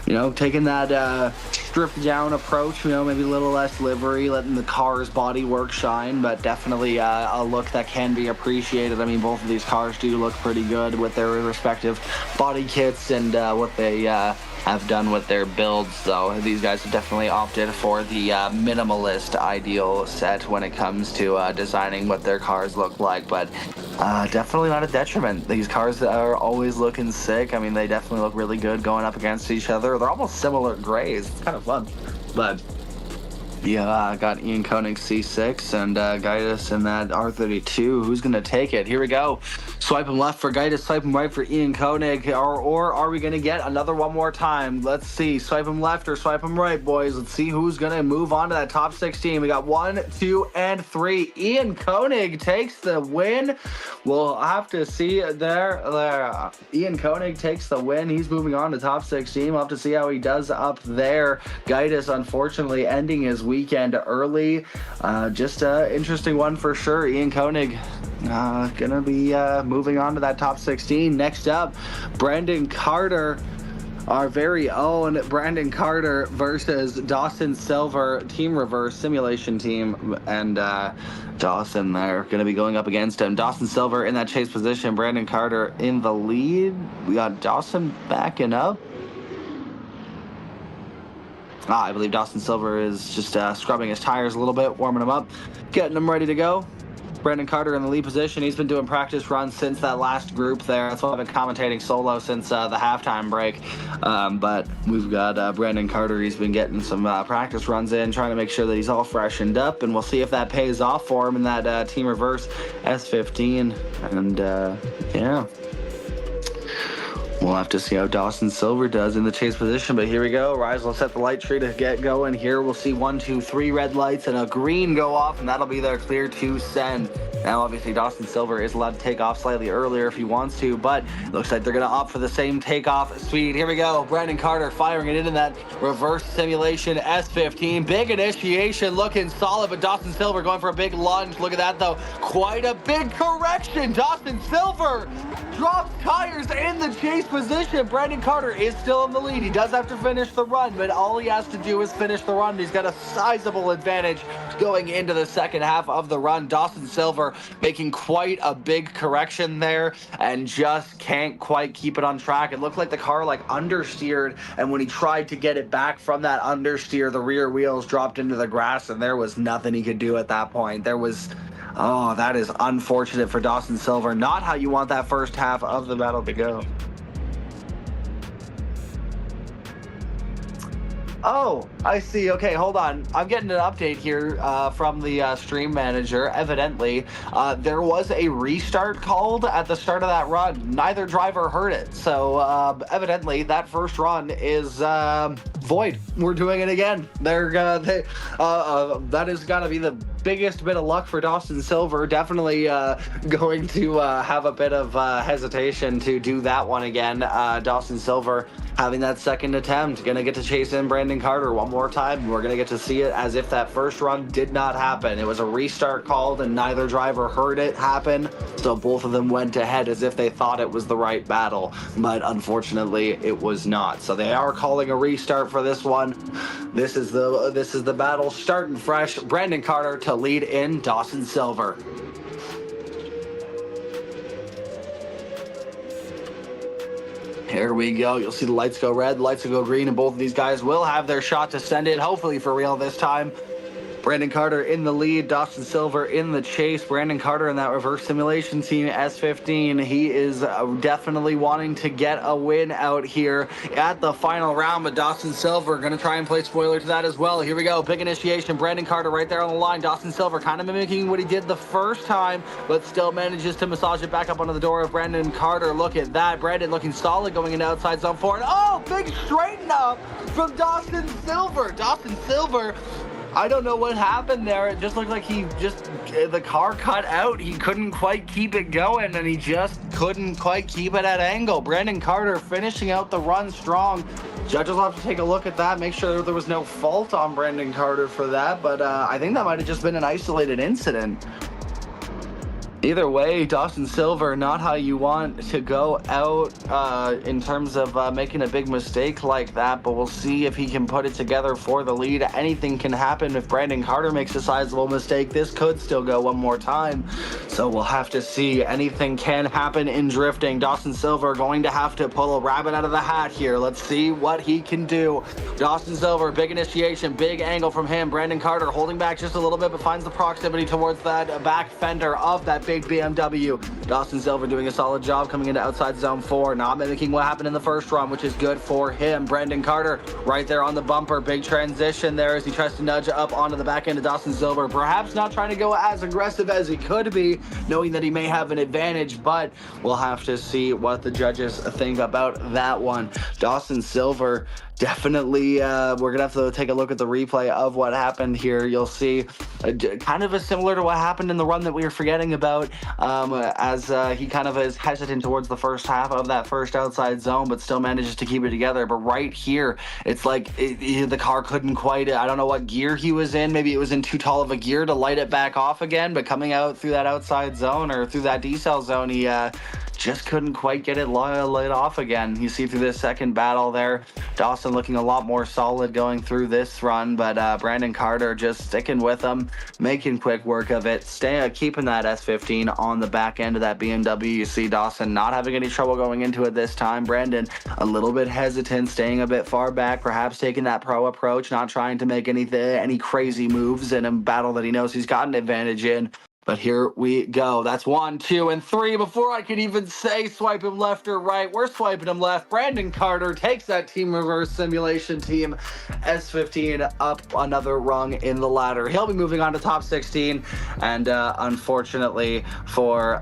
[SPEAKER 1] taking that stripped down approach, maybe a little less livery, letting the car's body work shine, but definitely a look that can be appreciated. I mean, both of these cars do look pretty good with their respective body kits and what they have done with their builds. So these guys have definitely opted for the minimalist ideal set when it comes to designing what their cars look like, but definitely not a detriment. These cars are always looking sick. I mean, they definitely look really good going up against each other. They're almost similar grays. It's kind of fun. But yeah, I got Ian Konig C6 and Gitus in that R32. Who's going to take it? Here we go. Swipe him left for Gitus, swipe him right for Ian Konig. Or are we going to get another one more time? Let's see. Swipe him left or swipe him right, boys. Let's see who's going to move on to that top 16. We got 1, 2, and 3. Ian Konig takes the win. We'll have to see there. Ian Konig takes the win. He's moving on to top 16. We'll have to see how he does up there. Gitus, unfortunately, ending his weekend early. Just an interesting one for sure. Ian Konig gonna be moving on to that top 16. Next up, Brandon Carter, our very own Brandon Carter versus Dawson Silver, Team Reverse Simulation Team, and Dawson there going to be going up against him. Dawson Silver in that chase position, Brandon Carter in the lead. We got Dawson backing up. I believe Dawson Silver is just scrubbing his tires a little bit, warming them up, getting them ready to go. Brandon Carter in the lead position. He's been doing practice runs since that last group there. That's why I've been commentating solo since the halftime break. But we've got Brandon Carter. He's been getting some practice runs in, trying to make sure that he's all freshened up, and we'll see if that pays off for him in that Team Reverse S15. And yeah, We'll have to see how Dawson Silver does in the chase position, but here we go. Rise will set the light tree to get going. Here we'll see 1, 2, 3 red lights and a green go off, and that'll be their clear to send. Now, obviously, Dawson Silver is allowed to take off slightly earlier if he wants to, but it looks like they're going to opt for the same takeoff speed. Here we go. Brandon Carter firing it into that reverse simulation S15. Big initiation, looking solid, but Dawson Silver going for a big lunge. Look at that, though. Quite a big correction. Dawson Silver drops tires in the chase position. Brandon Carter is still in the lead. He does have to finish the run, but all he has to do is finish the run. He's got a sizable advantage going into the second half of the run. Dawson Silver making quite a big correction there and just can't quite keep it on track. It looked like the car like understeered, and when he tried to get it back from that understeer, the rear wheels dropped into the grass, and there was nothing he could do at that point. Oh, that is unfortunate for Dawson Silver. Not how you want that first half of the battle to go. Oh, I see. Okay, hold on. I'm getting an update here from the stream manager. Evidently, there was a restart called at the start of that run. Neither driver heard it. So evidently, that first run is void. We're doing it again. That is got to be the biggest bit of luck for Dawson Silver. Definitely going to have a bit of hesitation to do that one again. Dawson Silver having that second attempt, gonna get to chase in Brandon Carter one more time. We're gonna get to see it as if that first run did not happen. It was a restart called and neither driver heard it happen, so both of them went ahead as if they thought it was the right battle, but unfortunately it was not. So they are calling a restart for this one. This is the battle starting fresh. Brandon Carter to lead in Dawson Silver. Here we go. You'll see the lights go red, the lights will go green, and both of these guys will have their shot to send it, hopefully for real this time. Brandon Carter in the lead, Dawson Silver in the chase. Brandon Carter in that reverse simulation team S15. He is definitely wanting to get a win out here at the final round, but Dawson Silver going to try and play spoiler to that as well. Here we go. Big initiation. Brandon Carter right there on the line. Dawson Silver kind of mimicking what he did the first time, but still manages to massage it back up onto the door of Brandon Carter. Look at that. Brandon looking solid going into outside zone 4. And oh, big straighten up from Dawson Silver. Dawson Silver, I don't know what happened there. It just looked like the car cut out. He couldn't quite keep it going, and he just couldn't quite keep it at angle. Brandon Carter finishing out the run strong. Judges will have to take a look at that, make sure there was no fault on Brandon Carter for that, but I think that might have just been an isolated incident. Either way, Dawson Silver, not how you want to go out in terms of making a big mistake like that, but we'll see if he can put it together for the lead. Anything can happen if Brandon Carter makes a sizable mistake. This could still go one more time, so we'll have to see. Anything can happen in drifting. Dawson Silver going to have to pull a rabbit out of the hat here. Let's see what he can do. Dawson Silver, big initiation, big angle from him. Brandon Carter holding back just a little bit, but finds the proximity towards that back fender of that big BMW. Dawson Silver doing a solid job coming into outside zone 4, not mimicking what happened in the first run, which is good for him. Brandon Carter right there on the bumper. Big transition there as he tries to nudge up onto the back end of Dawson Silver. Perhaps not trying to go as aggressive as he could be, knowing that he may have an advantage, but we'll have to see what the judges think about that one. Dawson Silver definitely, we're gonna have to take a look at the replay of what happened here. You'll see kind of similar to what happened in the run that we were forgetting about, as he kind of is hesitant towards the first half of that first outside zone, but still manages to keep it together. But right here, it's like the car couldn't quite, I don't know what gear he was in. Maybe it was in too tall of a gear to light it back off again, but coming out through that outside zone or through that decel zone, he just couldn't quite get it lit off again. You see through this second battle there, Dawson looking a lot more solid going through this run, but Brandon Carter just sticking with him, making quick work of it, keeping that S15 on the back end of that BMW. You see Dawson not having any trouble going into it this time. Brandon a little bit hesitant, staying a bit far back, perhaps taking that pro approach, not trying to make any crazy moves in a battle that he knows he's got an advantage in. But here we go. That's 1, 2, and 3. Before I could even say swipe him left or right, we're swiping him left. Brandon Carter takes that Team Reverse Simulation team S15 up another rung in the ladder. He'll be moving on to top 16. And unfortunately for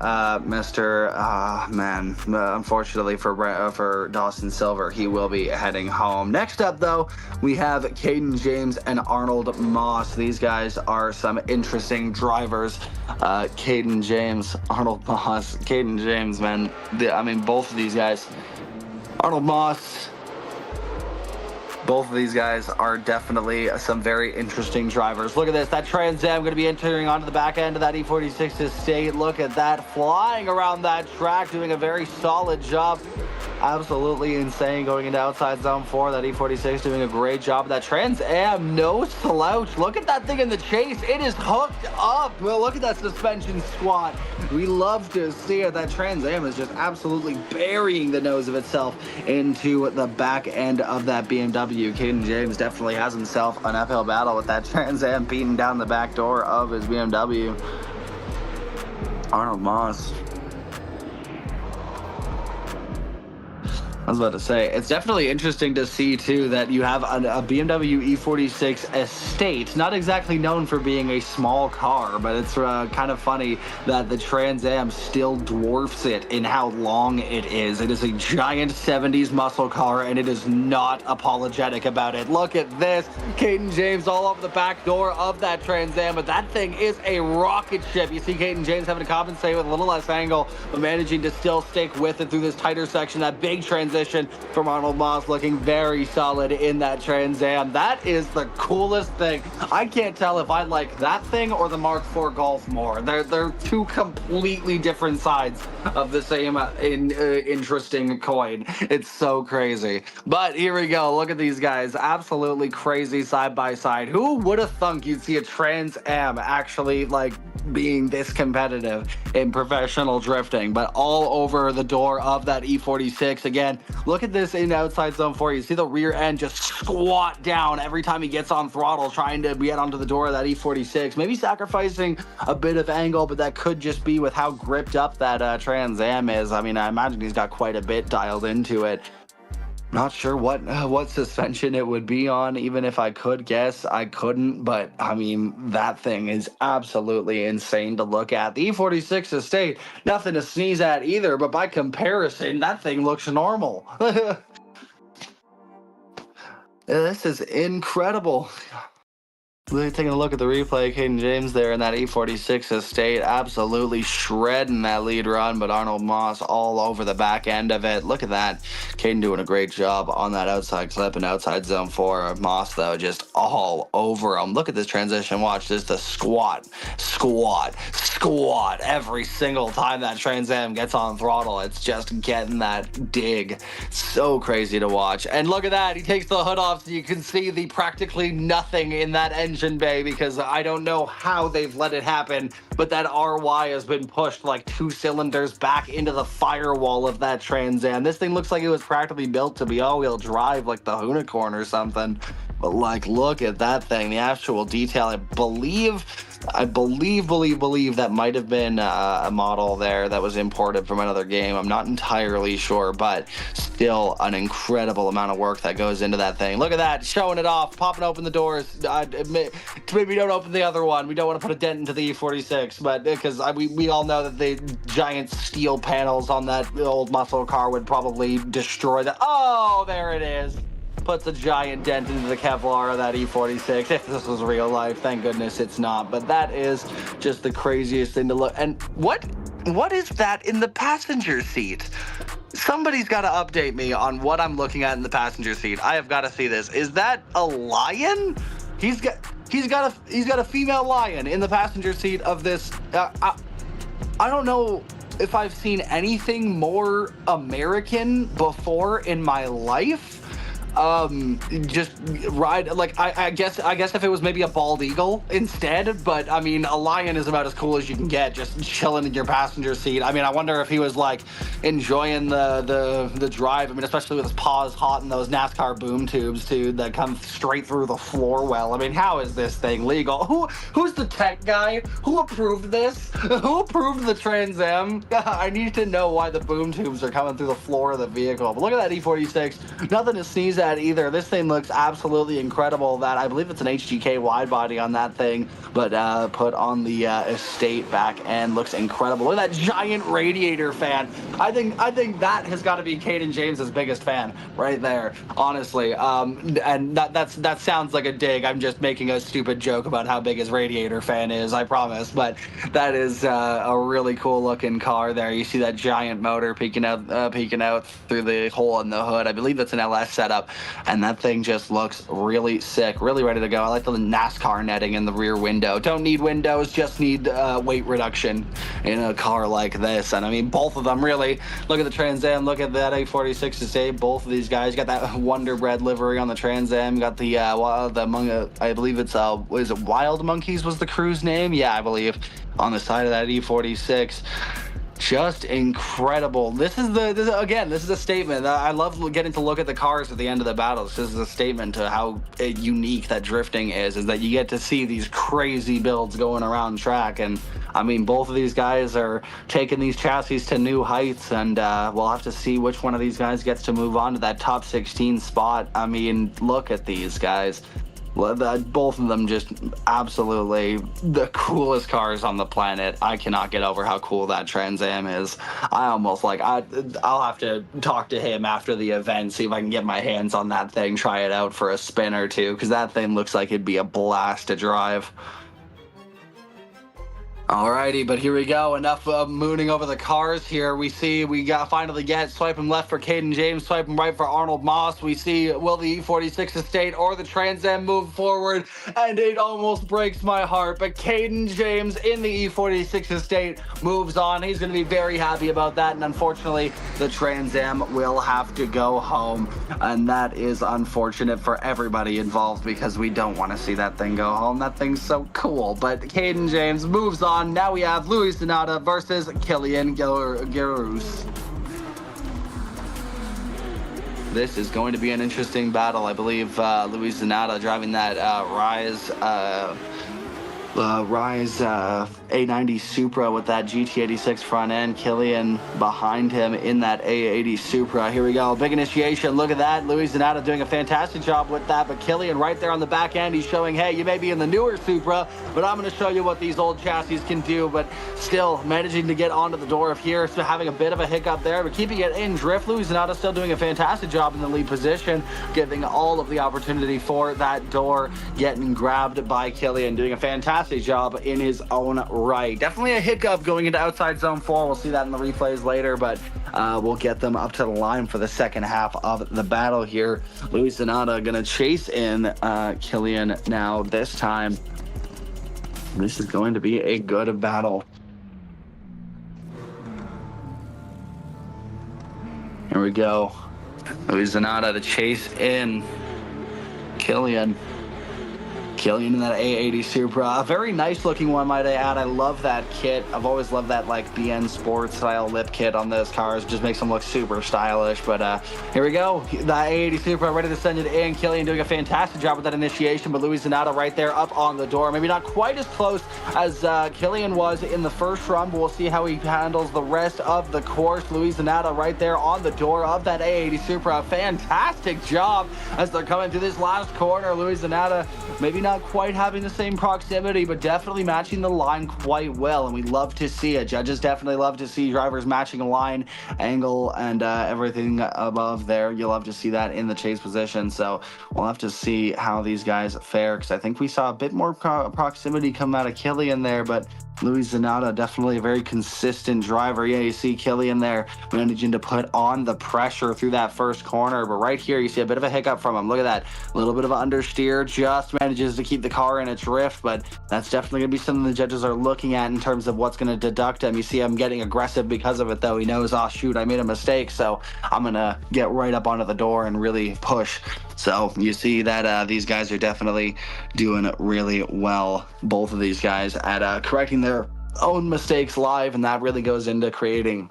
[SPEAKER 1] unfortunately for Dawson Silver, he will be heading home. Next up, though, we have Caden James and Arnold Moss. These guys are some interesting drivers. Caden James, Arnold Moss. Caden James, man. Both of these guys. Arnold Moss. Both of these guys are definitely some very interesting drivers. Look at this. That Trans Am going to be entering onto the back end of that E46 estate. Look at that. Flying around that track, doing a very solid job. Absolutely insane going into outside zone 4. That E46 doing a great job. That Trans Am, no slouch. Look at that thing in the chase. It is hooked up. Well, look at that suspension squat. We love to see it. That Trans Am is just absolutely burying the nose of itself into the back end of that BMW. Caden James definitely has himself an uphill battle with that Trans Am beating down the back door of his BMW. Arnold Moss. I was about to say, it's definitely interesting to see, too, that you have a BMW E46 estate, not exactly known for being a small car, but it's kind of funny that the Trans Am still dwarfs it in how long it is. It is a giant 70s muscle car, and it is not apologetic about it. Look at this. Caden James all over the back door of that Trans Am, but that thing is a rocket ship. You see Caden James having to compensate with a little less angle, but managing to still stick with it through this tighter section. That big transition from Arnold Moss looking very solid in that Trans Am. That is the coolest thing. I can't tell if I like that thing or the Mark IV Golf more. They're two completely different sides of the same interesting coin. It's so crazy. But here we go. Look at these guys. Absolutely crazy side by side. Who would have thunk you'd see a Trans Am actually being this competitive in professional drifting? But all over the door of that E46 again. Look at this in outside zone 4. You see the rear end just squat down every time he gets on throttle, trying to get onto the door of that E46. Maybe sacrificing a bit of angle, but that could just be with how gripped up that Trans Am is. I imagine he's got quite a bit dialed into it. Not sure what suspension it would be on. Even if I could guess, I couldn't. But that thing is absolutely insane to look at. The E46 estate, nothing to sneeze at either. But by comparison, that thing looks normal. This is incredible. Taking a look at the replay, Caden James there in that E46 estate, absolutely shredding that lead run, but Arnold Moss all over the back end of it. Look at that. Caden doing a great job on that outside clip and outside zone 4. Moss, though, just all over him. Look at this transition. Watch this, the squat every single time that Trans Am gets on throttle. It's just getting that dig. So crazy to watch. And look at that. He takes the hood off so you can see the practically nothing in that engine bay, because I don't know how they've let it happen, but that RY has been pushed like 2 cylinders back into the firewall of that Trans Am. This thing looks like it was practically built to be all-wheel drive, like the Unicorn or something. But look at that thing, the actual detail. I believe that might have been a model there that was imported from another game. I'm not entirely sure, but still an incredible amount of work that goes into that thing. Look at that, showing it off, popping open the doors. Maybe don't open the other one. We don't want to put a dent into the E46, but because we all know that the giant steel panels on that old muscle car would probably destroy that. Oh, there it is. Puts a giant dent into the Kevlar of that E46. If this was real life, thank goodness it's not. But that is just the craziest thing to look. And what is that in the passenger seat? Somebody's got to update me on what I'm looking at in the passenger seat. I have got to see this. Is that a lion? He's got a female lion in the passenger seat of this. I don't know if I've seen anything more American before in my life. just ride like I guess if it was maybe a bald eagle instead, but I mean a lion is about as cool as you can get, just chilling in your passenger seat. I mean, I wonder if he was like enjoying the drive. I mean, especially with his paws hot in those NASCAR boom tubes too that come straight through the floor well. I mean, how is this thing legal? Who's the tech guy? Who approved this? Who approved the Trans Am? I need to know why the boom tubes are coming through the floor of the vehicle. But look at that E46. Nothing to sneeze at either. This thing looks absolutely incredible. That I believe it's an HGK wide body on that thing, but put on the estate back end looks incredible. Look at that giant radiator fan. I think that has got to be Caden James's biggest fan right there, honestly. And that sounds like a dig. I'm just making a stupid joke about how big his radiator fan is, I promise. But that is a really cool looking car there. You see that giant motor peeking out through the hole in the hood. I believe that's an LS setup, and that thing just looks really sick, really ready to go. I like the NASCAR netting in the rear window. Don't need windows, just need weight reduction in a car like this. And I mean, both of them really. Look at the Trans Am, look at that A46 estate. Both of these guys, you got that Wonder Bread livery on the Trans Am. You got the I believe it's is it Wild Monkeys was the crew's name? Yeah, I believe, on the side of that E46. Just incredible. This is a statement. I love getting to look at the cars at the end of the battles. This is a statement to how unique that drifting is that you get to see these crazy builds going around track. And I mean, both of these guys are taking these chassis to new heights, and we'll have to see which one of these guys gets to move on to that top 16 spot. I mean, look at these guys. Both of them just absolutely the coolest cars on the planet. I cannot get over how cool that Trans Am is. I almost I'll have to talk to him after the event, see if I can get my hands on that thing, try it out for a spin or two, because that thing looks like it'd be a blast to drive. Alrighty, but here we go. Enough mooning over the cars here. We finally get swiping left for Caden James, swiping right for Arnold Moss. We see, will the E46 estate or the Trans Am move forward? And it almost breaks my heart, but Caden James in the E46 estate moves on. He's going to be very happy about that, and unfortunately, the Trans Am will have to go home, and that is unfortunate for everybody involved because we don't want to see that thing go home. That thing's so cool, but Caden James moves on. Now we have Luis Donata versus Killian Garus. This is going to be an interesting battle. I believe Luis Donata driving that Rise A90 Supra with that GT86 front end. Killian behind him in that A80 Supra. Here we go. Big initiation. Look at that. Luis Donata doing a fantastic job with that. But Killian right there on the back end, he's showing, hey, you may be in the newer Supra, but I'm going to show you what these old chassis can do. But still managing to get onto the door of here. So having a bit of a hiccup there, but keeping it in drift. Luis Donata still doing a fantastic job in the lead position, giving all of the opportunity for that door, getting grabbed by Killian, doing a fantastic job in his own right. Definitely a hiccup going into outside zone 4. We'll see that in the replays later, but we'll get them up to the line for the second half of the battle here. Luis Donata gonna chase in Killian now. This time, this is going to be a good battle. Here we go. Luis Donata to chase in Killian. Killian in that A80 Supra. A very nice looking one, might I add. I love that kit. I've always loved that like BN Sports style lip kit on those cars. Just makes them look super stylish. But here we go. The A80 Supra ready to send it in. Killian doing a fantastic job with that initiation, but Luis Donata right there up on the door. Maybe not quite as close as Killian was in the first run, but we'll see how he handles the rest of the course. Luis Donata right there on the door of that A80 Supra. Fantastic job as they're coming to this last corner. Luis Donata maybe not quite having the same proximity, but definitely matching the line quite well, and we love to see it. Judges definitely love to see drivers matching a line, angle, and everything above there. You'll love to see that in the chase position, so we'll have to see how these guys fare, because I think we saw a bit more proximity come out of Killian there, but Louis Zanata, definitely a very consistent driver. Yeah, you see Killian there managing to put on the pressure through that first corner. But right here, you see a bit of a hiccup from him. Look at that. A little bit of an understeer. Just manages to keep the car in a drift. But that's definitely going to be something the judges are looking at in terms of what's going to deduct him. You see him getting aggressive because of it, though. He knows, oh, shoot, I made a mistake. So I'm going to get right up onto the door and really push. So you see that these guys are definitely doing really well, both of these guys, at correcting their own mistakes live, and that really goes into creating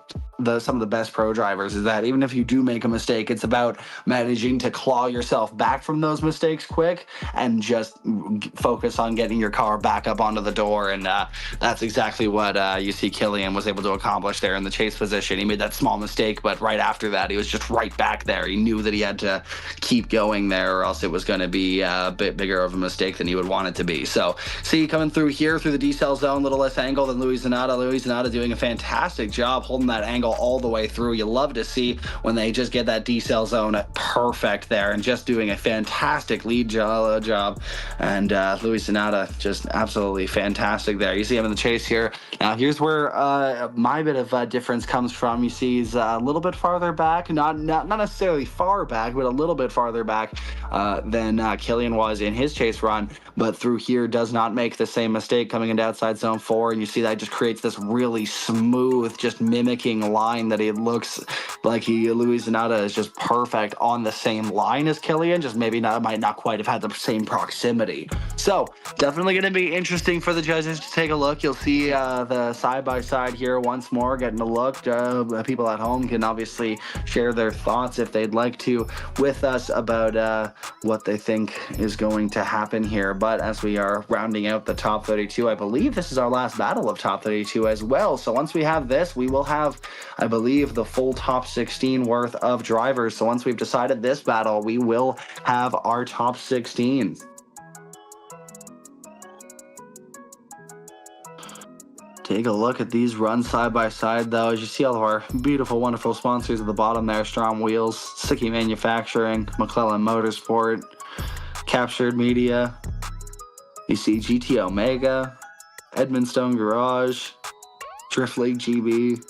[SPEAKER 1] some of the best pro drivers. Is that even if you do make a mistake, it's about managing to claw yourself back from those mistakes quick and just focus on getting your car back up onto the door. And that's exactly what you see Killian was able to accomplish there in the chase position. He made that small mistake, but right after that, he was just right back there. He knew that he had to keep going there, or else it was going to be a bit bigger of a mistake than he would want it to be. So see, coming through here through the decel zone, little less angle than Louis Zanata. Louis Zanata doing a fantastic job holding that angle all the way through. You love to see when they just get that decel zone perfect there, and just doing a fantastic lead job. And Louis Zanata just absolutely fantastic there. You see him in the chase here. Now here's where my bit of difference comes from. You see he's a little bit farther back, not necessarily far back, but a little bit farther back than Killian was in his chase run, but through here does not make the same mistake coming into outside zone 4. And you see that just creates this really smooth, just mimicking line that it looks like Louis Zanata is just perfect on the same line as Killian, just maybe might not quite have had the same proximity. So definitely going to be interesting for the judges to take a look. You'll see the side-by-side here once more, getting a look. People at home can obviously share their thoughts if they'd like to with us about what they think is going to happen here. But as we are rounding out the top 32, I believe this is our last battle of top 32 as well. So once we have this, we will have, I believe, the full top 16 worth of drivers. So once we've decided this battle, we will have our top 16. Take a look at these runs side by side, though. As you see all of our beautiful, wonderful sponsors at the bottom there: STRO M Wheels, Sikky Manufacturing, Mclellan Motorsport, Kaptured Media. You see GT Omega, Edmondstone Garage, DLGB.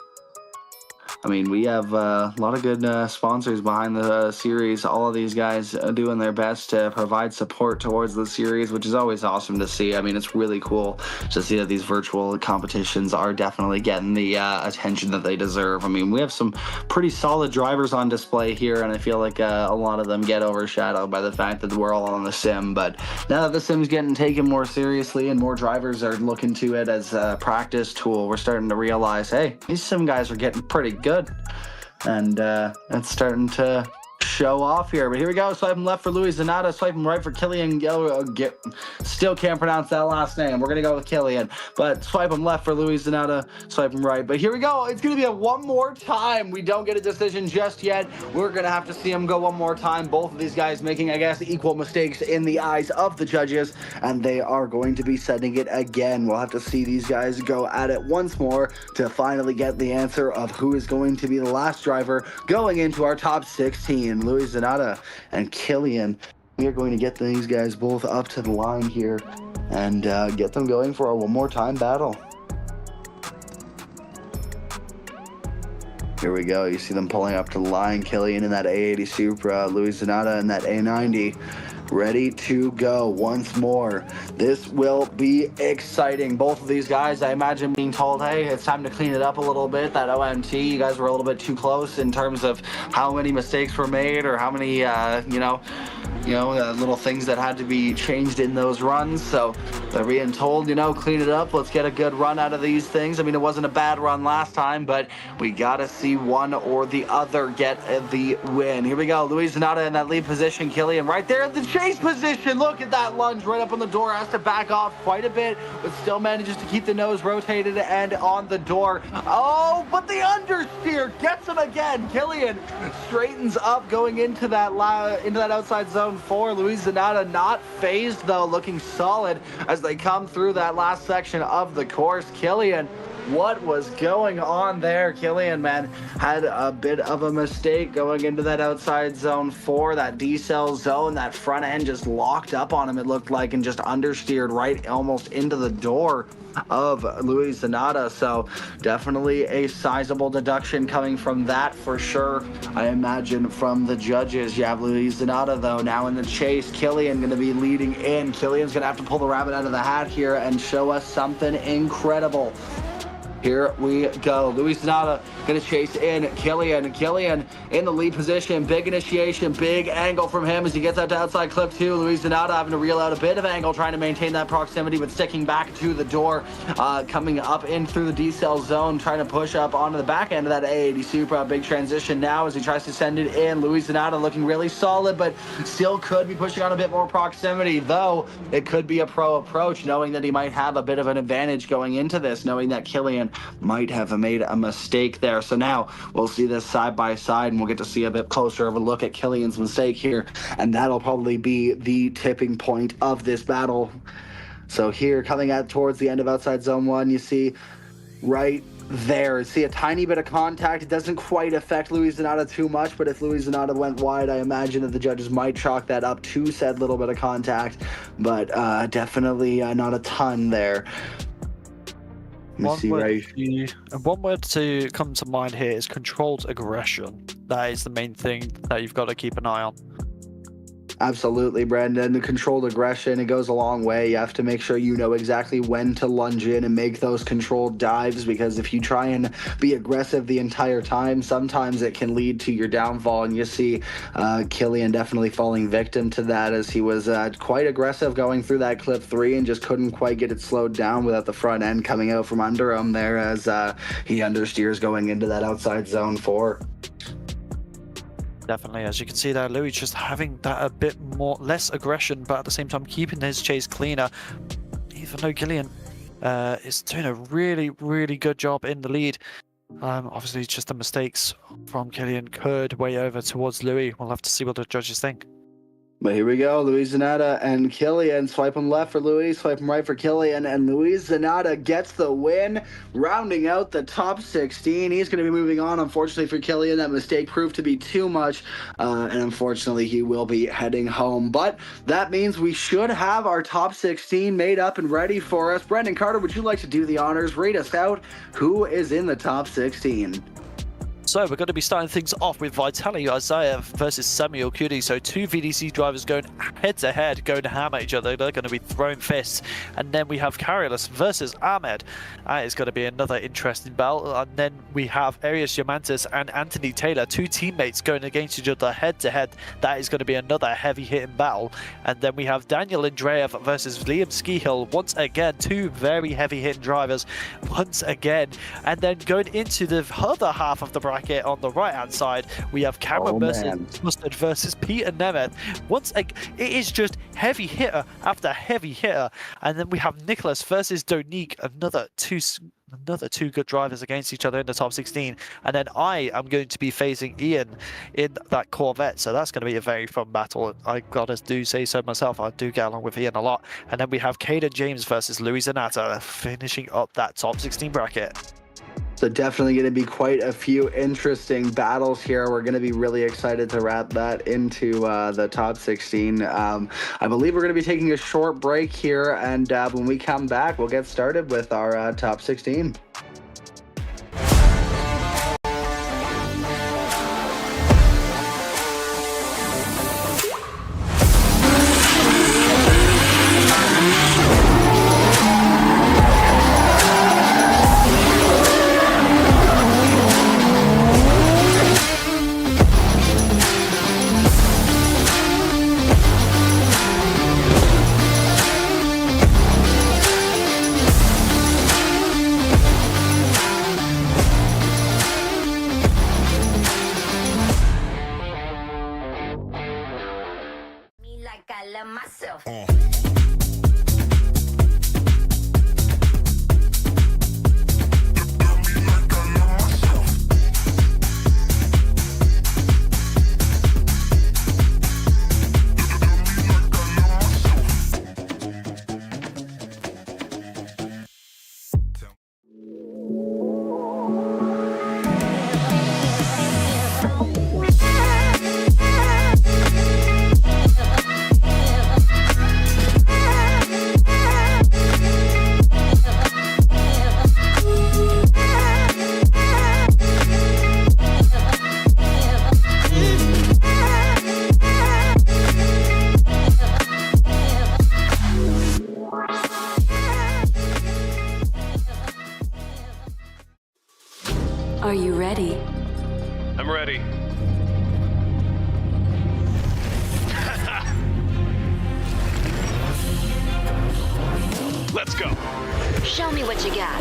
[SPEAKER 1] I mean, we have a lot of good sponsors behind the series. All of these guys are doing their best to provide support towards the series, which is always awesome to see. I mean, it's really cool to see that these virtual competitions are definitely getting the attention that they deserve. I mean, we have some pretty solid drivers on display here, and I feel like a lot of them get overshadowed by the fact that we're all on the sim. But now that the sim's getting taken more seriously and more drivers are looking to it as a practice tool, we're starting to realize, hey, these sim guys are getting pretty good. And it's starting to show off here. But here we go. Swiping left for Louis Zanata, swiping right for Killian. Still can't pronounce that last name. We're gonna go with Killian, but swipe him left for Louis Zanata, swipe him right. But here we go. It's gonna be a one more time. We don't get a decision just yet. We're gonna have to see him go one more time. Both of these guys making, I guess, equal mistakes in the eyes of the judges, and they are going to be setting it again. We'll have to see these guys go at it once more to finally get the answer of who is going to be the last driver going into our top 16. Louis Zanata and Killian. We are going to get these guys both up to the line here and get them going for a one more time battle. Here we go. You see them pulling up to the line. Killian in that A80 Supra, Louis Zanata in that A90. Ready to go once more. This will be exciting. Both of these guys, I imagine, being told, hey, it's time to clean it up a little bit. That OMT, you guys were a little bit too close in terms of how many mistakes were made, or how many, little things that had to be changed in those runs. So they're being told, clean it up. Let's get a good run out of these things. I mean, it wasn't a bad run last time, but we got to see one or the other get the win. Here we go. Louis Zanata in that lead position. Killian right there in the chase position. Look at that lunge right up on the door. Has to back off quite a bit, but still manages to keep the nose rotated and on the door. Oh, but the understeer gets him again. Killian straightens up going into that outside zone 4. Louis Zanata not phased, though, looking solid as they come through that last section of the course. Killian what was going on there. Killian, man, had a bit of a mistake going into that outside zone 4, that decel zone. That front end just locked up on him, it looked like, and just understeered right almost into the door of Luis Zanata. So definitely a sizable deduction coming from that for sure. I imagine from the judges. You have Luis Zanata though now in the chase. Killian going to be leading in. Killian's going to have to pull the rabbit out of the hat here and show us something incredible. Here we go. Luis Zanata going to chase in Killian. Killian in the lead position. Big initiation, big angle from him as he gets out to outside clip 2. Luis Zanata having to reel out a bit of angle, trying to maintain that proximity, but sticking back to the door. Coming up in through the decel zone, trying to push up onto the back end of that A80 Supra. Big transition now as he tries to send it in. Luis Zanata looking really solid, but still could be pushing on a bit more proximity, though it could be a pro approach, knowing that he might have a bit of an advantage going into this, knowing that Killian might have made a mistake there. So now we'll see this side by side, and we'll get to see a bit closer of a look at Killian's mistake here, and that'll probably be the tipping point of this battle. So here, coming out towards the end of outside zone 1, you see right there, see a tiny bit of contact. It doesn't quite affect Luis Zanata too much, but if Luis Zanata went wide, I imagine that the judges might chalk that up to said little bit of contact, but definitely not a ton there.
[SPEAKER 2] One word to come to mind here is controlled aggression. That is the main thing that you've got to keep an eye on.
[SPEAKER 1] Absolutely, Brandon. The controlled aggression, it goes a long way. You have to make sure you know exactly when to lunge in and make those controlled dives, because if you try and be aggressive the entire time, sometimes it can lead to your downfall. And you see Killian definitely falling victim to that, as he was quite aggressive going through that clip 3 and just couldn't quite get it slowed down without the front end coming out from under him there, as he understeers going into that outside zone 4.
[SPEAKER 2] Definitely, as you can see there, Louis just having that a bit more less aggression, but at the same time keeping his chase cleaner. Even though Killian is doing a really good job in the lead. Obviously, just the mistakes from Killian could weigh over towards Louis. We'll have to see what the judges think.
[SPEAKER 1] But here we go, Luis Zanata and Killian. Swipe him left for Luis, swipe him right for Killian, and Luis Zanata gets the win, rounding out the top 16. He's going to be moving on. Unfortunately for Killian, that mistake proved to be too much, and unfortunately he will be heading home. But that means we should have our top 16 made up and ready for us. Brendan Carter, would you like to do the honors? Read us out. Who is in the top 16?
[SPEAKER 2] So we're going to be starting things off with Vitaly Isaiah versus Samuel Cuddy. So two VDC drivers going head-to-head, going to hammer each other. They're going to be throwing fists. And then we have Carriers versus Ahmed. That is going to be another interesting battle. And then we have Arias Shamantis and Anthony Taylor, two teammates going against each other head-to-head. That is going to be another heavy-hitting battle. And then we have Daniel Andrev versus Liam Skihill. Once again, two very heavy-hitting drivers. Once again. And then going into the other half of the bracket, on the right hand side, we have Cameron Mustard versus Peter Nemeth. Once again, it is just heavy hitter after heavy hitter. And then we have Nicholas versus Donique, another two good drivers against each other in the top 16. And then I am going to be facing Ian in that Corvette, so that's going to be a very fun battle. I gotta do say so myself, I do get along with Ian a lot. And then we have Caden James versus Luis Zanata finishing up that top 16 bracket.
[SPEAKER 1] So definitely going to be quite a few interesting battles here. We're going to be really excited to wrap that into the top 16. I believe we're going to be taking a short break here, and when we come back, we'll get started with our top 16.
[SPEAKER 3] ready.
[SPEAKER 5] I'm ready. Let's go.
[SPEAKER 4] Show me what you got.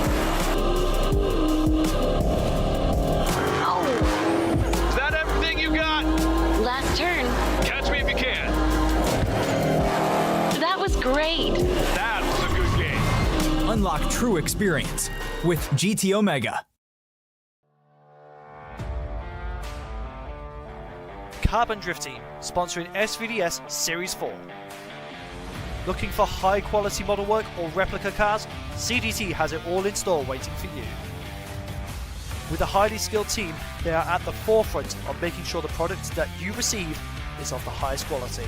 [SPEAKER 4] Oh,
[SPEAKER 5] Is that everything you got?
[SPEAKER 4] last turn.
[SPEAKER 5] Catch me if you can.
[SPEAKER 4] That was great.
[SPEAKER 5] That was a good game.
[SPEAKER 6] Unlock true experience with GT Omega.
[SPEAKER 2] Carbon Drift Team, sponsoring SVDS Series 4. Looking for high quality model work or replica cars? CDT has it all in store waiting for you. With a highly skilled team, they are at the forefront of making sure the product that you receive is of the highest quality.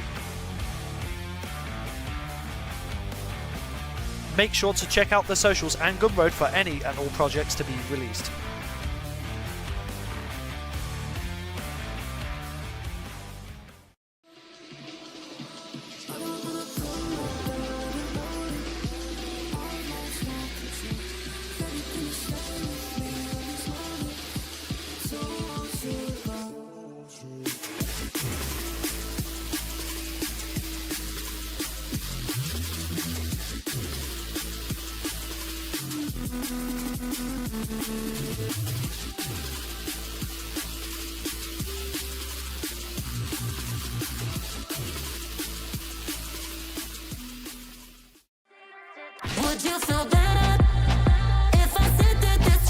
[SPEAKER 2] Make sure to check out the socials and Gumroad for any and all projects to be released.
[SPEAKER 3] Would you feel better if I said that this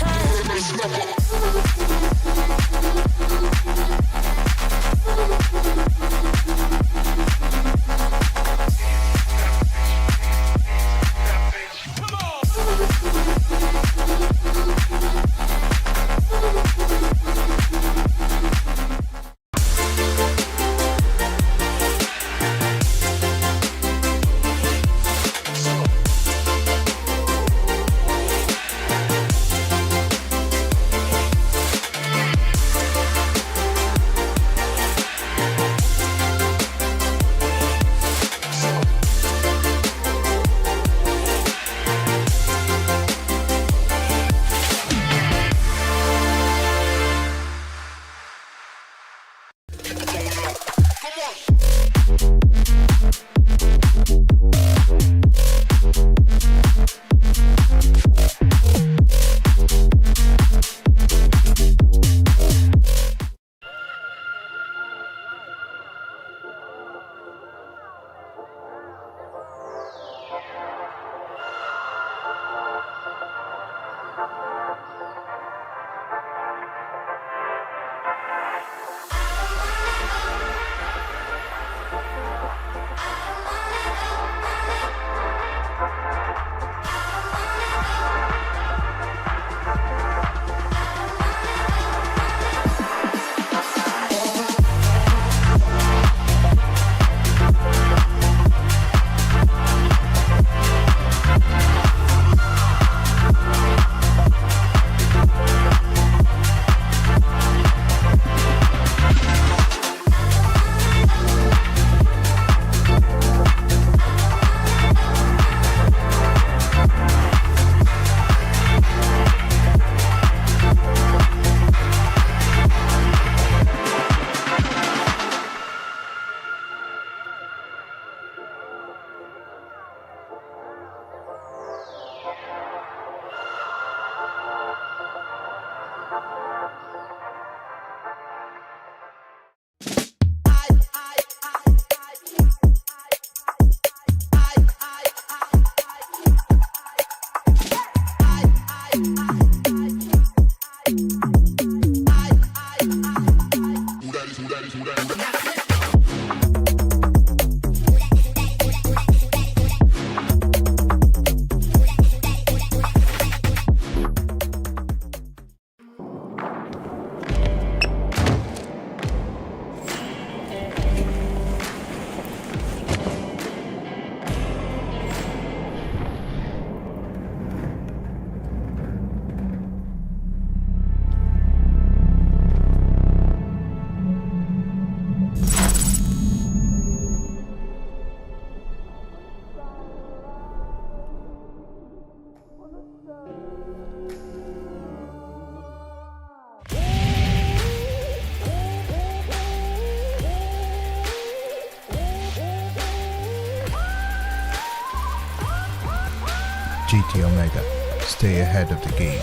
[SPEAKER 7] GT Omega. Stay ahead of the game.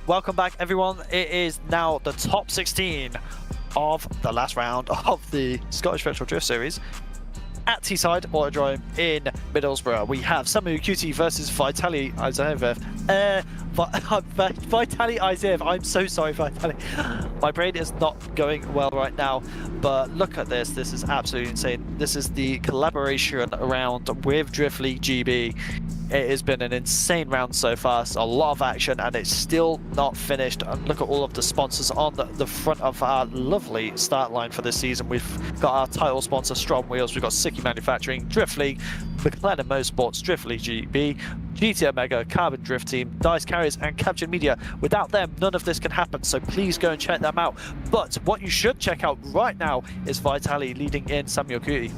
[SPEAKER 2] Welcome back, everyone. It is now the top 16 of the last round of the Scottish Virtual Drift Series at Teesside Autodrome in Middlesbrough. We have Samu QT versus Vitaly Izaev. Vitaly Izaev. I'm so sorry, Vitaly. My brain is not going well right now, but look at this. This is absolutely insane. This is the collaboration round with Drift League GB. It has been an insane round so far. It's a lot of action, and it's still not finished. And look at all of the sponsors on the front of our lovely start line for this season. We've got our title sponsor, STRO M Wheels. We've got Sikky Manufacturing, Drift League, Mclellan Motorsport, Drift League GB, GT Omega, Carbon Drift Team, Dyce Carriers, and Kaptured Media. Without them, none of this can happen, so please go and check them out. But what you should check out right now is Vitaly leading in Samuel Cuddy.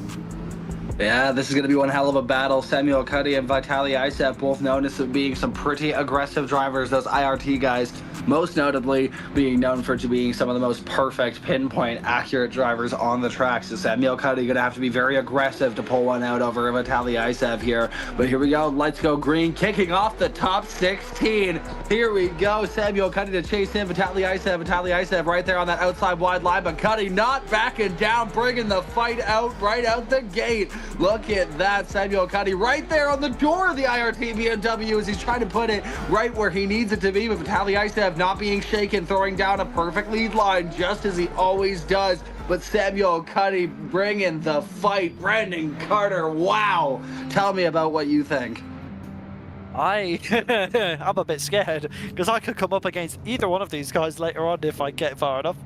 [SPEAKER 1] Yeah, this is going to be one hell of a battle. Samuel Cuddy and Vitaly Izaev, both known as being some pretty aggressive drivers, those IRT guys, most notably being known for being some of the most perfect, pinpoint, accurate drivers on the track. So Samuel Cuddy going to have to be very aggressive to pull one out over Vitaly Izaev here. But here we go. Let's go green, kicking off the top 16. Here we go. Samuel Cuddy to chase in Vitaly Izaev right there on that outside wide line, but Cuddy not backing down, bringing the fight out right out the gate. Look at that, Samuel Cuddy right there on the door of the IRT BMW as he's trying to put it right where he needs it to be. But Vitaly Izaev not being shaken, throwing down a perfect lead line just as he always does. But Samuel Cuddy bringing the fight. Brandon Carter, wow. Tell me about what you think.
[SPEAKER 2] I'm a bit scared because I could come up against either one of these guys later on if I get far enough.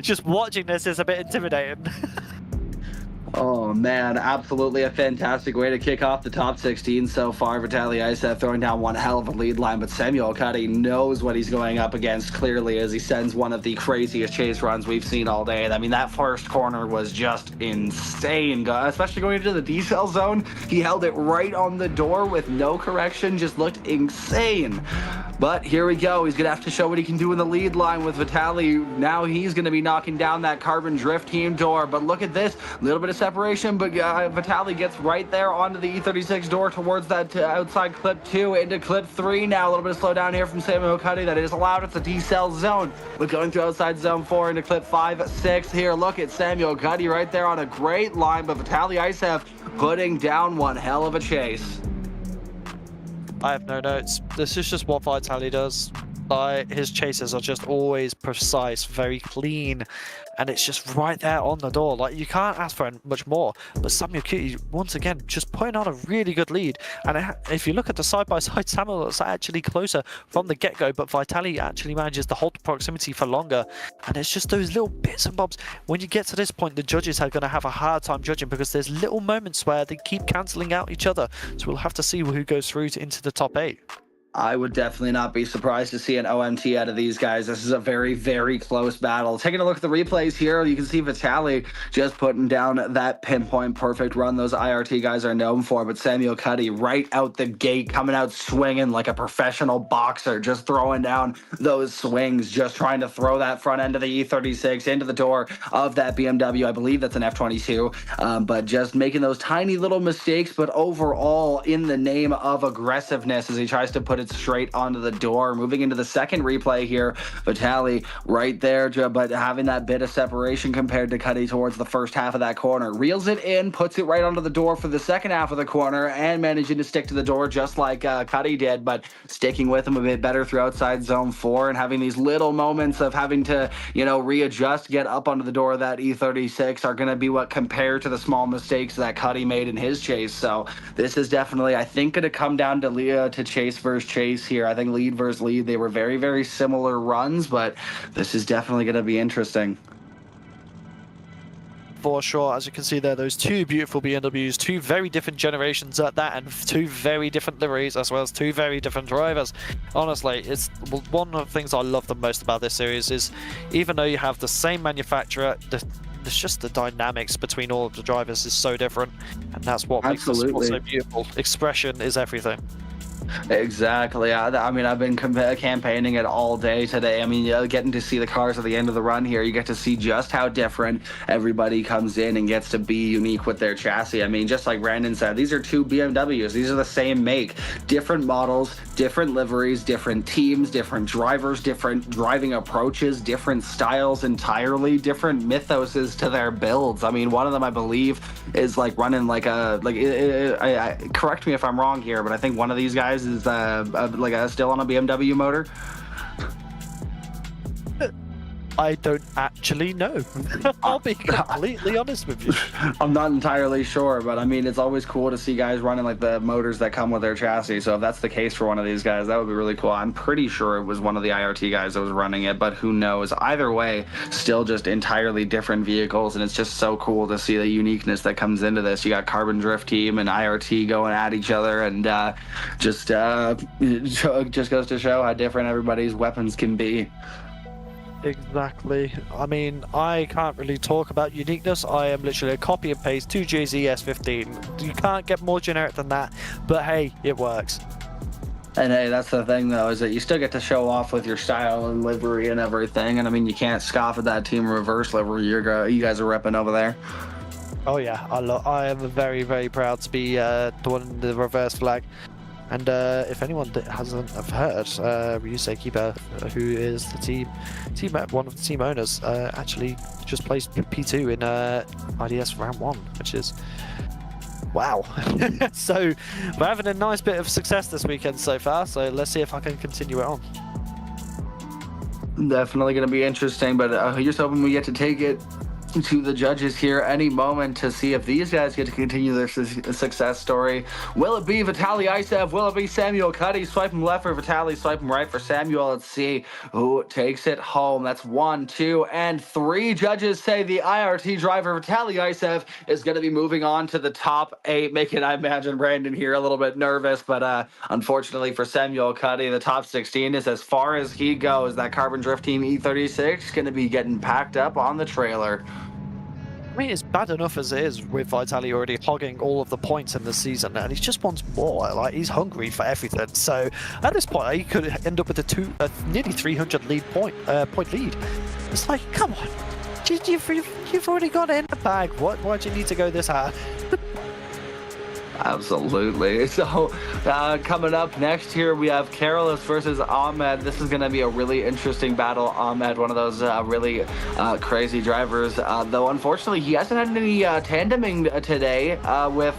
[SPEAKER 2] Just watching this is a bit intimidating.
[SPEAKER 1] Oh man, absolutely a fantastic way to kick off the top 16 so far. Vitaly Izaev throwing down one hell of a lead line, but Samuel Cuddy knows what he's going up against clearly as he sends one of the craziest chase runs we've seen all day. I mean, that first corner was just insane, especially going into the decel zone. He held it right on the door with no correction, just looked insane. But here we go. He's gonna have to show what he can do in the lead line with Vitaly. Now he's gonna be knocking down that Carbon Drift Team door, but look at this, a little bit of separation, but Vitaly gets right there onto the E36 door towards that outside clip 2 into clip 3 now. A little bit of slowdown here from Samuel Cuddy. That is allowed. It's a decel zone. But going through outside zone 4 into clip 5, 6 here. Look at Samuel Cuddy right there on a great line, but Vitaly Icev putting down one hell of a chase.
[SPEAKER 2] I have no notes. This is just what Vitaly does. His chases are just always precise, very clean, and it's just right there on the door. Like, you can't ask for much more. But Samuel Cuddy, once again, just putting on a really good lead. And if you look at the side-by-side, Samuel is actually closer from the get-go, but Vitaly actually manages to hold the proximity for longer. And it's just those little bits and bobs. When you get to this point, the judges are going to have a hard time judging because there's little moments where they keep cancelling out each other. So we'll have to see who goes through into the top 8.
[SPEAKER 1] I would definitely not be surprised to see an OMT out of these guys. This is a very, very close battle. Taking a look at the replays here, you can see Vitaly just putting down that pinpoint perfect run those IRT guys are known for, but Samuel Cuddy right out the gate, coming out swinging like a professional boxer, just throwing down those swings, just trying to throw that front end of the E36 into the door of that BMW. I believe that's an F22, but just making those tiny little mistakes, but overall in the name of aggressiveness as he tries to put it straight onto the door. Moving into the second replay here, Vitaly right there, but having that bit of separation compared to Cuddy towards the first half of that corner. Reels it in, puts it right onto the door for the second half of the corner, and managing to stick to the door just like Cuddy did, but sticking with him a bit better through outside zone 4 and having these little moments of having to, you know, readjust, get up onto the door of that E36 are going to be what compare to the small mistakes that Cuddy made in his chase. So this is definitely, I think, going to come down to chase versus chase here. I think lead versus lead, they were very, very similar runs, but this is definitely going to be interesting.
[SPEAKER 2] For sure, as you can see there, those two beautiful BMWs, two very different generations at that, and two very different liveries, as well as two very different drivers. Honestly, it's one of the things I love the most about this series is, even though you have the same manufacturer, it's just the dynamics between all of the drivers is so different, and that's what makes the sport so beautiful. Expression is everything.
[SPEAKER 1] Exactly. I mean, I've been campaigning it all day today. I mean, getting to see the cars at the end of the run here, you get to see just how different everybody comes in and gets to be unique with their chassis. I mean, just like Brandon said, these are two BMWs. These are the same make. Different models, different liveries, different teams, different drivers, different driving approaches, different styles entirely, different mythoses to their builds. I mean, one of them, I believe, is like running like a, correct me if I'm wrong here, but I think one of these guys is still on a BMW motor.
[SPEAKER 2] I don't actually know. I'll be completely honest with you.
[SPEAKER 1] I'm not entirely sure, but I mean, it's always cool to see guys running like the motors that come with their chassis. So if that's the case for one of these guys, that would be really cool. I'm pretty sure it was one of the IRT guys that was running it, but who knows? Either way, still just entirely different vehicles, and it's just so cool to see the uniqueness that comes into this. You got Carbon Drift Team and IRT going at each other, and just goes to show how different everybody's weapons can be.
[SPEAKER 2] Exactly. I mean, I can't really talk about uniqueness. I am literally a copy and paste 2JZ S15. You can't get more generic than that, but hey, it works.
[SPEAKER 1] And hey, that's the thing though, is that you still get to show off with your style and livery and everything. And I mean, you can't scoff at that Team Reverse livery you guys are repping over there.
[SPEAKER 2] Oh yeah, I am very, very proud to be the one in the reverse flag. And if anyone that hasn't heard, Ryusei Kiba, who is one of the team owners, actually just placed P2 in IDS round 1, which is wow. So we're having a nice bit of success this weekend so far. So let's see if I can continue it on.
[SPEAKER 1] Definitely going to be interesting, but just hoping we get to take it to the judges here any moment to see if these guys get to continue their success story. Will it be Vitaly Icev? Will it be Samuel Cuddy? Swipe him left for Vitaly, swipe him right for Samuel. Let's see who takes it home. That's 1, 2, and 3 judges say the IRT driver Vitaly Icev is going to be moving on to the top 8, making, I imagine, Brandon here a little bit nervous, but unfortunately for Samuel Cuddy, the top 16 is as far as he goes. That Carbon Drift Team E36 going to be getting packed up on the trailer.
[SPEAKER 2] I mean, it's bad enough as it is with Vitaly already hogging all of the points in the season, and he just wants more. Like, he's hungry for everything. So at this point, he could end up with a nearly 300 point lead. It's like, come on, You've already got it in the bag. Why do you need to go this hard?
[SPEAKER 1] Absolutely. So coming up next here, we have Carolus versus Ahmed. This is going to be a really interesting battle. Ahmed, one of those really crazy drivers, though unfortunately he hasn't had any tandeming today with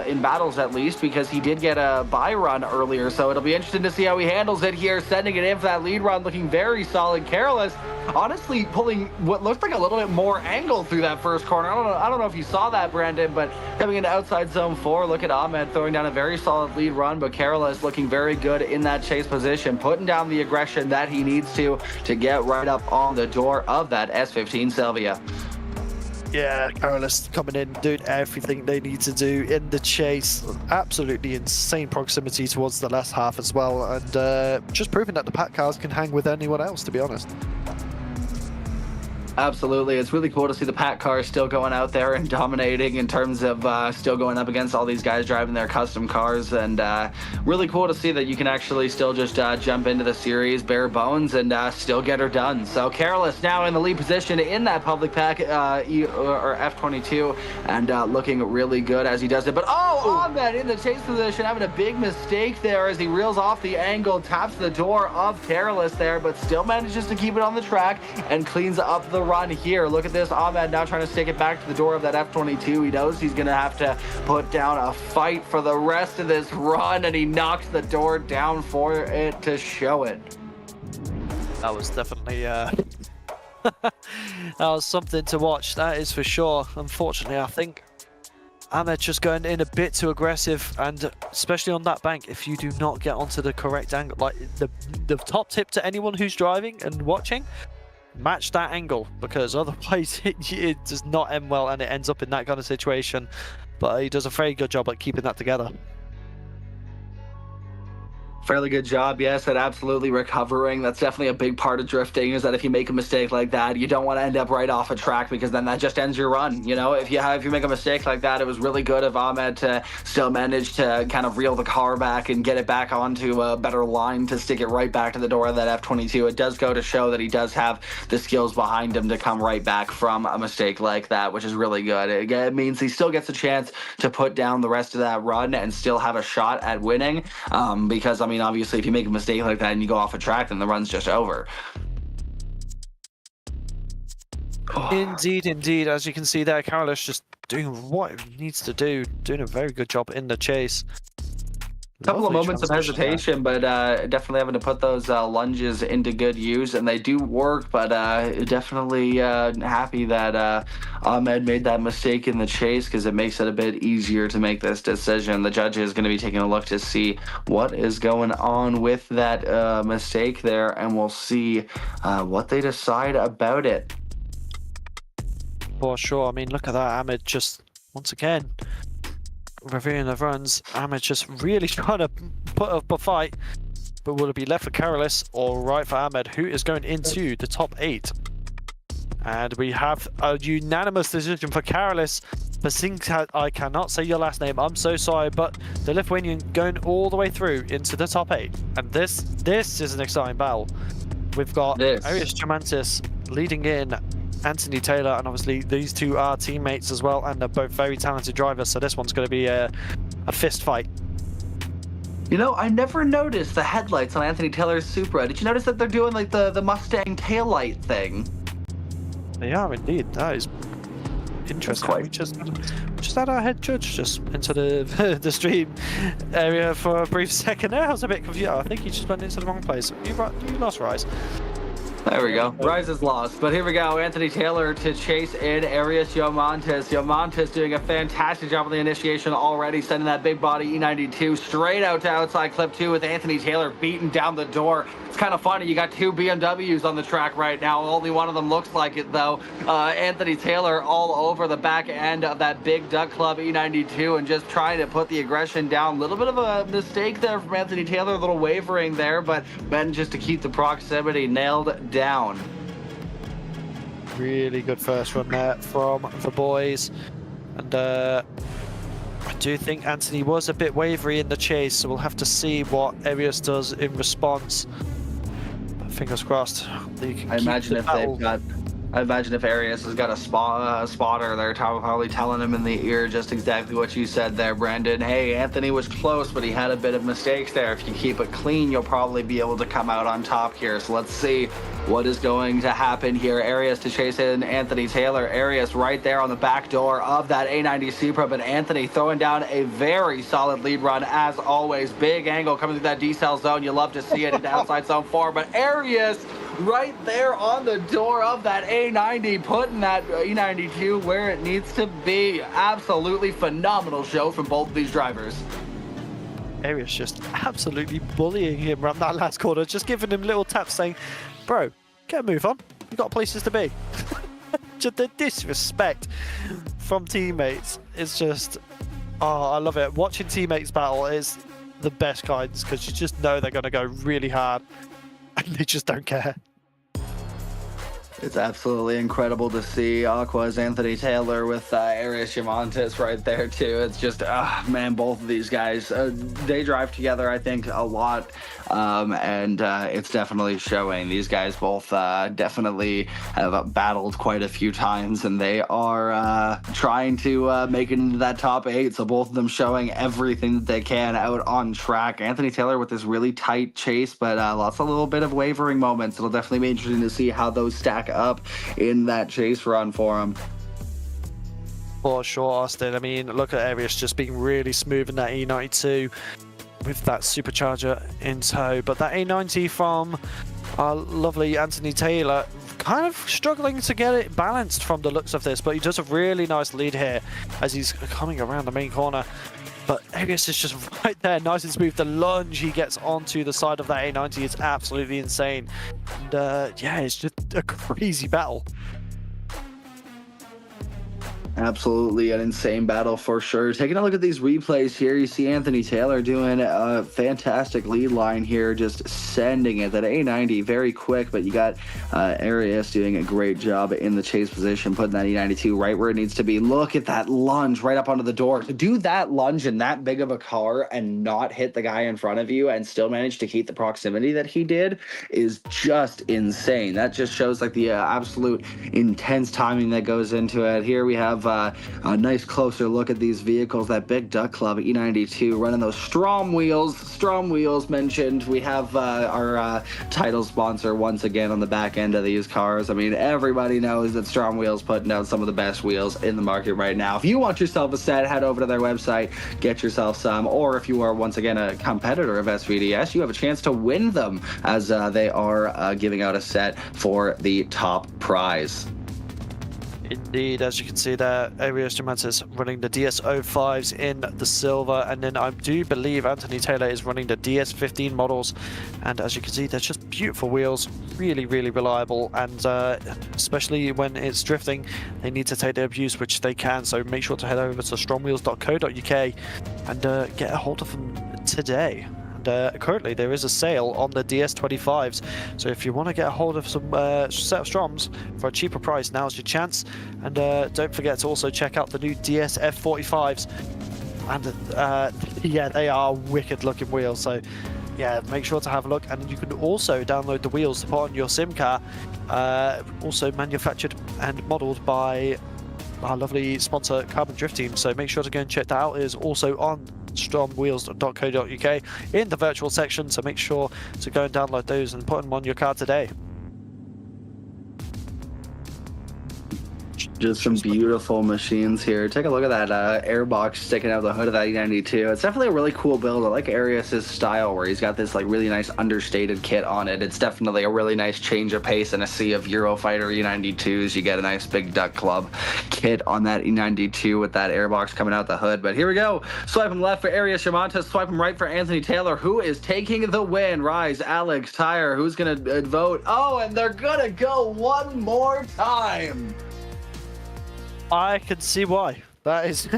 [SPEAKER 1] in battles, at least, because he did get a bye run earlier. So it'll be interesting to see how he handles it here, sending it in for that lead run, looking very solid. Carolus honestly pulling what looked like a little bit more angle through that first corner. I don't know if you saw that, Brandon, but coming into outside zone 4, look at Ahmed throwing down a very solid lead run, but Carolus looking very good in that chase position, putting down the aggression that he needs to get right up on the door of that S15 Sylvia.
[SPEAKER 2] Yeah, Carolus coming in, doing everything they need to do in the chase. Absolutely insane proximity towards the last half as well, and just proving that the pack cars can hang with anyone else, to be honest.
[SPEAKER 1] Absolutely. It's really cool to see the pack cars still going out there and dominating in terms of still going up against all these guys driving their custom cars, and really cool to see that you can actually still just jump into the series bare bones and still get her done. So Carolus now in the lead position in that public pack or F22, and looking really good as he does it. But Ahmed in the chase position having a big mistake there as he reels off the angle, taps the door of Carolus there, but still manages to keep it on the track and cleans up the run here. Look at this, Ahmed now trying to stick it back to the door of that F22. He knows he's going to have to put down a fight for the rest of this run, and he knocks the door down for it to show it.
[SPEAKER 2] That was definitely that was something to watch, that is for sure. Unfortunately, I think Ahmed just going in a bit too aggressive, and especially on that bank, if you do not get onto the correct angle, like the top tip to anyone who's driving and watching, match that angle, because otherwise it does not end well and it ends up in that kind of situation. But he does a very good job at keeping that together.
[SPEAKER 1] Fairly good job, yes, at absolutely recovering. That's definitely a big part of drifting, is that if you make a mistake like that, you don't want to end up right off a track, because then that just ends your run. You know, if you make a mistake like that, it was really good of Ahmed to still manage to kind of reel the car back and get it back onto a better line to stick it right back to the door of that F22. It does go to show that he does have the skills behind him to come right back from a mistake like that, which is really good. It means he still gets a chance to put down the rest of that run and still have a shot at winning, because, I mean, obviously, if you make a mistake like that and you go off a track, then the run's just over.
[SPEAKER 2] Indeed, indeed. As you can see there, Carolus just doing what he needs to do, doing a very good job in the chase.
[SPEAKER 1] A couple of moments of hesitation, but definitely having to put those lunges into good use, and they do work, but definitely happy that Ahmed made that mistake in the chase, because it makes it a bit easier to make this decision. The judge is going to be taking a look to see what is going on with that mistake there, and we'll see what they decide about it.
[SPEAKER 2] For sure. I mean, look at that. Ahmed just, once again, reviewing the runs. Ahmed just really trying to put up a fight, but will it be left for Carolus or right for Ahmed, who is going into the top 8? And we have a unanimous decision for Carolus. Bazingus, I cannot say your last name, I'm so sorry, but the Lithuanian going all the way through into the top 8. And this is an exciting battle. We've got Arius Shamantis leading in Anthony Taylor, and obviously these two are teammates as well, and they're both very talented drivers, so this one's going to be a fist fight.
[SPEAKER 1] You know, I never noticed the headlights on Anthony Taylor's Supra. Did you notice that they're doing like the Mustang taillight thing?
[SPEAKER 2] They are indeed. That is interesting. We just had our head judge just into the stream area for a brief second there. I was a bit confused. I think he just went into the wrong place. You lost Rise.
[SPEAKER 1] There we go. Rise is lost. But here we go. Anthony Taylor to chase in Arius Shamantis. Shamantis doing a fantastic job on the initiation already, sending that big body E92 straight out to outside clip 2 with Anthony Taylor beating down the door. It's kind of funny. You got two BMWs on the track right now. Only one of them looks like it, though. Anthony Taylor all over the back end of that big Duck Club E92 and just trying to put the aggression down. A little bit of a mistake there from Anthony Taylor, a little wavering there, but manages to keep the proximity nailed down.
[SPEAKER 2] Really good first run there from the boys. And I do think Anthony was a bit wavery in the chase, so we'll have to see what Arius does in response. But fingers crossed.
[SPEAKER 1] I imagine if they've got I imagine if Arius has got a spotter, they're probably telling him in the ear just exactly what you said there, Brendan. Hey, Anthony was close, but he had a bit of mistakes there. If you keep it clean, you'll probably be able to come out on top here. So let's see what is going to happen here. Arius to chase in Anthony Taylor. Arius right there on the back door of that A90 Supra, but Anthony throwing down a very solid lead run as always. Big angle coming through that decel zone. You love to see it in outside zone 4, but Arius right there on the door of that A90, putting that E92 where it needs to be. Absolutely phenomenal show from both of these drivers.
[SPEAKER 2] Arius just absolutely bullying him around that last corner, just giving him little taps saying, bro, get a move on. You've got places to be. Just the disrespect from teammates is just, oh, I love it. Watching teammates battle is the best kinds because you just know they're going to go really hard and they just don't care.
[SPEAKER 1] It's absolutely incredible to see Aqua's Anthony Taylor with Arius Shamantis right there too. It's just, man, both of these guys, they drive together, I think, a lot, and it's definitely showing. These guys both definitely have battled quite a few times, and they are trying to make it into that top 8, so both of them showing everything that they can out on track. Anthony Taylor with this really tight chase, but lots of little bit of wavering moments. It'll definitely be interesting to see how those stack up in that chase run for him.
[SPEAKER 2] For sure, Austin. I mean, look at Arius just being really smooth in that E92 with that supercharger in tow. But that A90 from our lovely Anthony Taylor kind of struggling to get it balanced from the looks of this, but he does a really nice lead here as he's coming around the main corner. But Arius is just right there, nice and smooth. The lunge he gets onto the side of that A90 is absolutely insane. And yeah, it's just a crazy battle.
[SPEAKER 1] Absolutely an insane battle for sure. Taking a look at these replays here, you see Anthony Taylor doing a fantastic lead line here, just sending it. That A90 very quick, but you got Arius doing a great job in the chase position, putting that E92 right where it needs to be. Look at that lunge right up onto the door. To do that lunge in that big of a car and not hit the guy in front of you and still manage to keep the proximity that he did is just insane. That just shows like the absolute intense timing that goes into it. Here we have a nice closer look at these vehicles. That big Duck Club E92 running those STRO M Wheels. STRO M Wheels mentioned. We have our title sponsor once again on the back end of these cars. I mean, everybody knows that STRO M Wheels putting out some of the best wheels in the market right now. If you want yourself a set, head over to their website, get yourself some. Or if you are once again a competitor of SVDS, you have a chance to win them as they are giving out a set for the top prize.
[SPEAKER 2] Indeed, as you can see there, Arius Shamantis running the DS05s in the silver, and then I do believe Anthony Taylor is running the DS15 models. And as you can see, they're just beautiful wheels, really, really reliable, and especially when it's drifting, they need to take their abuse, which they can. So make sure to head over to stromwheels.co.uk and get a hold of them today. Currently there is a sale on the DS25s, so if you want to get a hold of some set of Stroms for a cheaper price, now's your chance. And don't forget to also check out the new DSF45s, and yeah, they are wicked looking wheels, so yeah, make sure to have a look. And you can also download the wheels to put on your sim car, also manufactured and modelled by our lovely sponsor Carbon Drift Team, so make sure to go and check that out. It is also on stromwheels.co.uk in the virtual section, so make sure to go and download those and put them on your car today.
[SPEAKER 1] Just some beautiful machines here. Take a look at that airbox sticking out the hood of that E92. It's definitely a really cool build. I like Arius's style where he's got this like really nice understated kit on it. It's definitely a really nice change of pace in a sea of Eurofighter E92s. You get a nice big Duck Club kit on that E92 with that airbox coming out the hood. But here we go. Swipe him left for Arius Shamantis. Swipe him right for Anthony Taylor, who is taking the win. Rise, Alex, Tyre, who's going to vote? Oh, and they're going to go one more time.
[SPEAKER 2] I can see why. That is,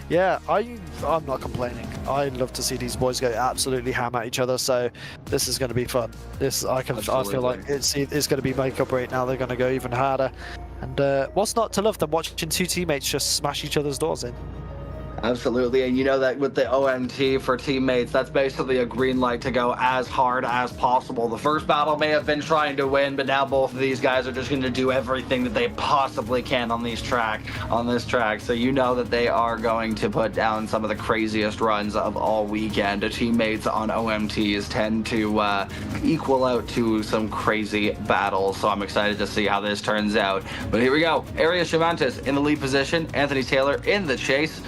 [SPEAKER 2] yeah, I'm not complaining. I love to see these boys go absolutely ham at each other. So this is going to be fun. I feel like it's going to be make or break now. They're going to go even harder. And what's not to love than watching two teammates just smash each other's doors in?
[SPEAKER 1] Absolutely, and you know that with the OMT for teammates, that's basically a green light to go as hard as possible. The first battle may have been trying to win, but now both of these guys are just going to do everything that they possibly can on this track. So you know that they are going to put down some of the craziest runs of all weekend. The teammates on OMTs tend to equal out to some crazy battles, so I'm excited to see how this turns out. But here we go. Area Shamantis in the lead position, Anthony Taylor in the chase.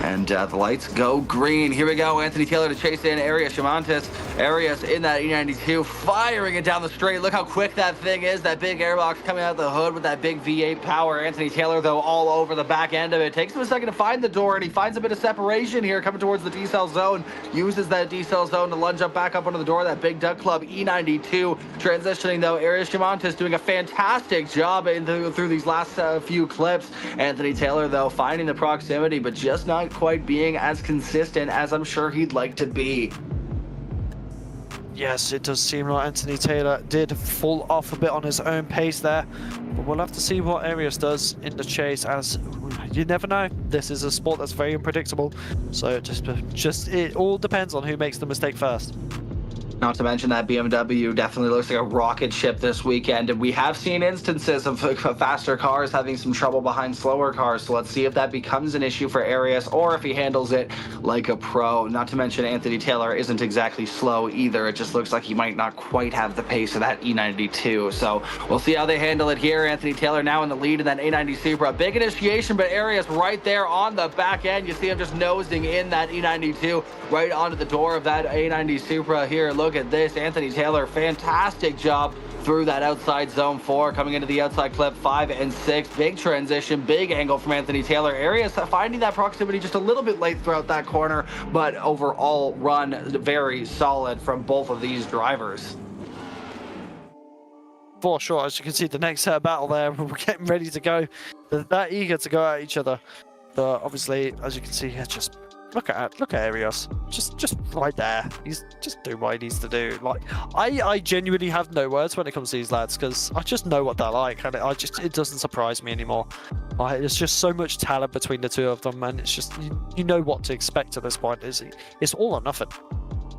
[SPEAKER 1] And the lights go green. Here we go. Anthony Taylor to chase in Arias Shamantis. Arias in that E92, firing it down the straight. Look how quick that thing is. That big airbox coming out the hood with that big V8 power. Anthony Taylor, though, all over the back end of it. Takes him a second to find the door, and he finds a bit of separation here coming towards the D-cell zone. Uses that D-cell zone to lunge up back up onto the door. That big Duck Club E92. Transitioning, though, Arias Shamantis doing a fantastic job through these last few clips. Anthony Taylor, though, finding the proximity, but just not quite being as consistent as I'm sure he'd like to be.
[SPEAKER 2] Yes, it does seem like Anthony Taylor did fall off a bit on his own pace there, but we'll have to see what Arias does in the chase, as you never know. This is a sport that's very unpredictable, so just it all depends on who makes the mistake first.
[SPEAKER 1] Not to mention that BMW definitely looks like a rocket ship this weekend, and we have seen instances of faster cars having some trouble behind slower cars, so let's see if that becomes an issue for Arias or if he handles it like a pro. Not to mention Anthony Taylor isn't exactly slow either. It just looks like he might not quite have the pace of that E92, so we'll see how they handle it here. Anthony Taylor now in the lead in that A90 Supra. Big initiation, but Arias right there on the back end. You see him just nosing in that E92 right onto the door of that A90 Supra here. Look at this. Anthony Taylor, fantastic job through that outside zone 4, coming into the outside clip 5 and 6. Big transition, big angle from Anthony Taylor. Arias finding that proximity just a little bit late throughout that corner, but overall run very solid from both of these drivers.
[SPEAKER 2] For sure, as you can see, the next battle there, we're getting ready to go. They're that eager to go at each other. But obviously, as you can see here, just look at Arias, just right there. He's just doing what he needs to do. Like, I genuinely have no words when it comes to these lads, because I just know what they're like, and it doesn't surprise me anymore. Like, there's just so much talent between the two of them, and it's just you know what to expect at this point. It's all or nothing.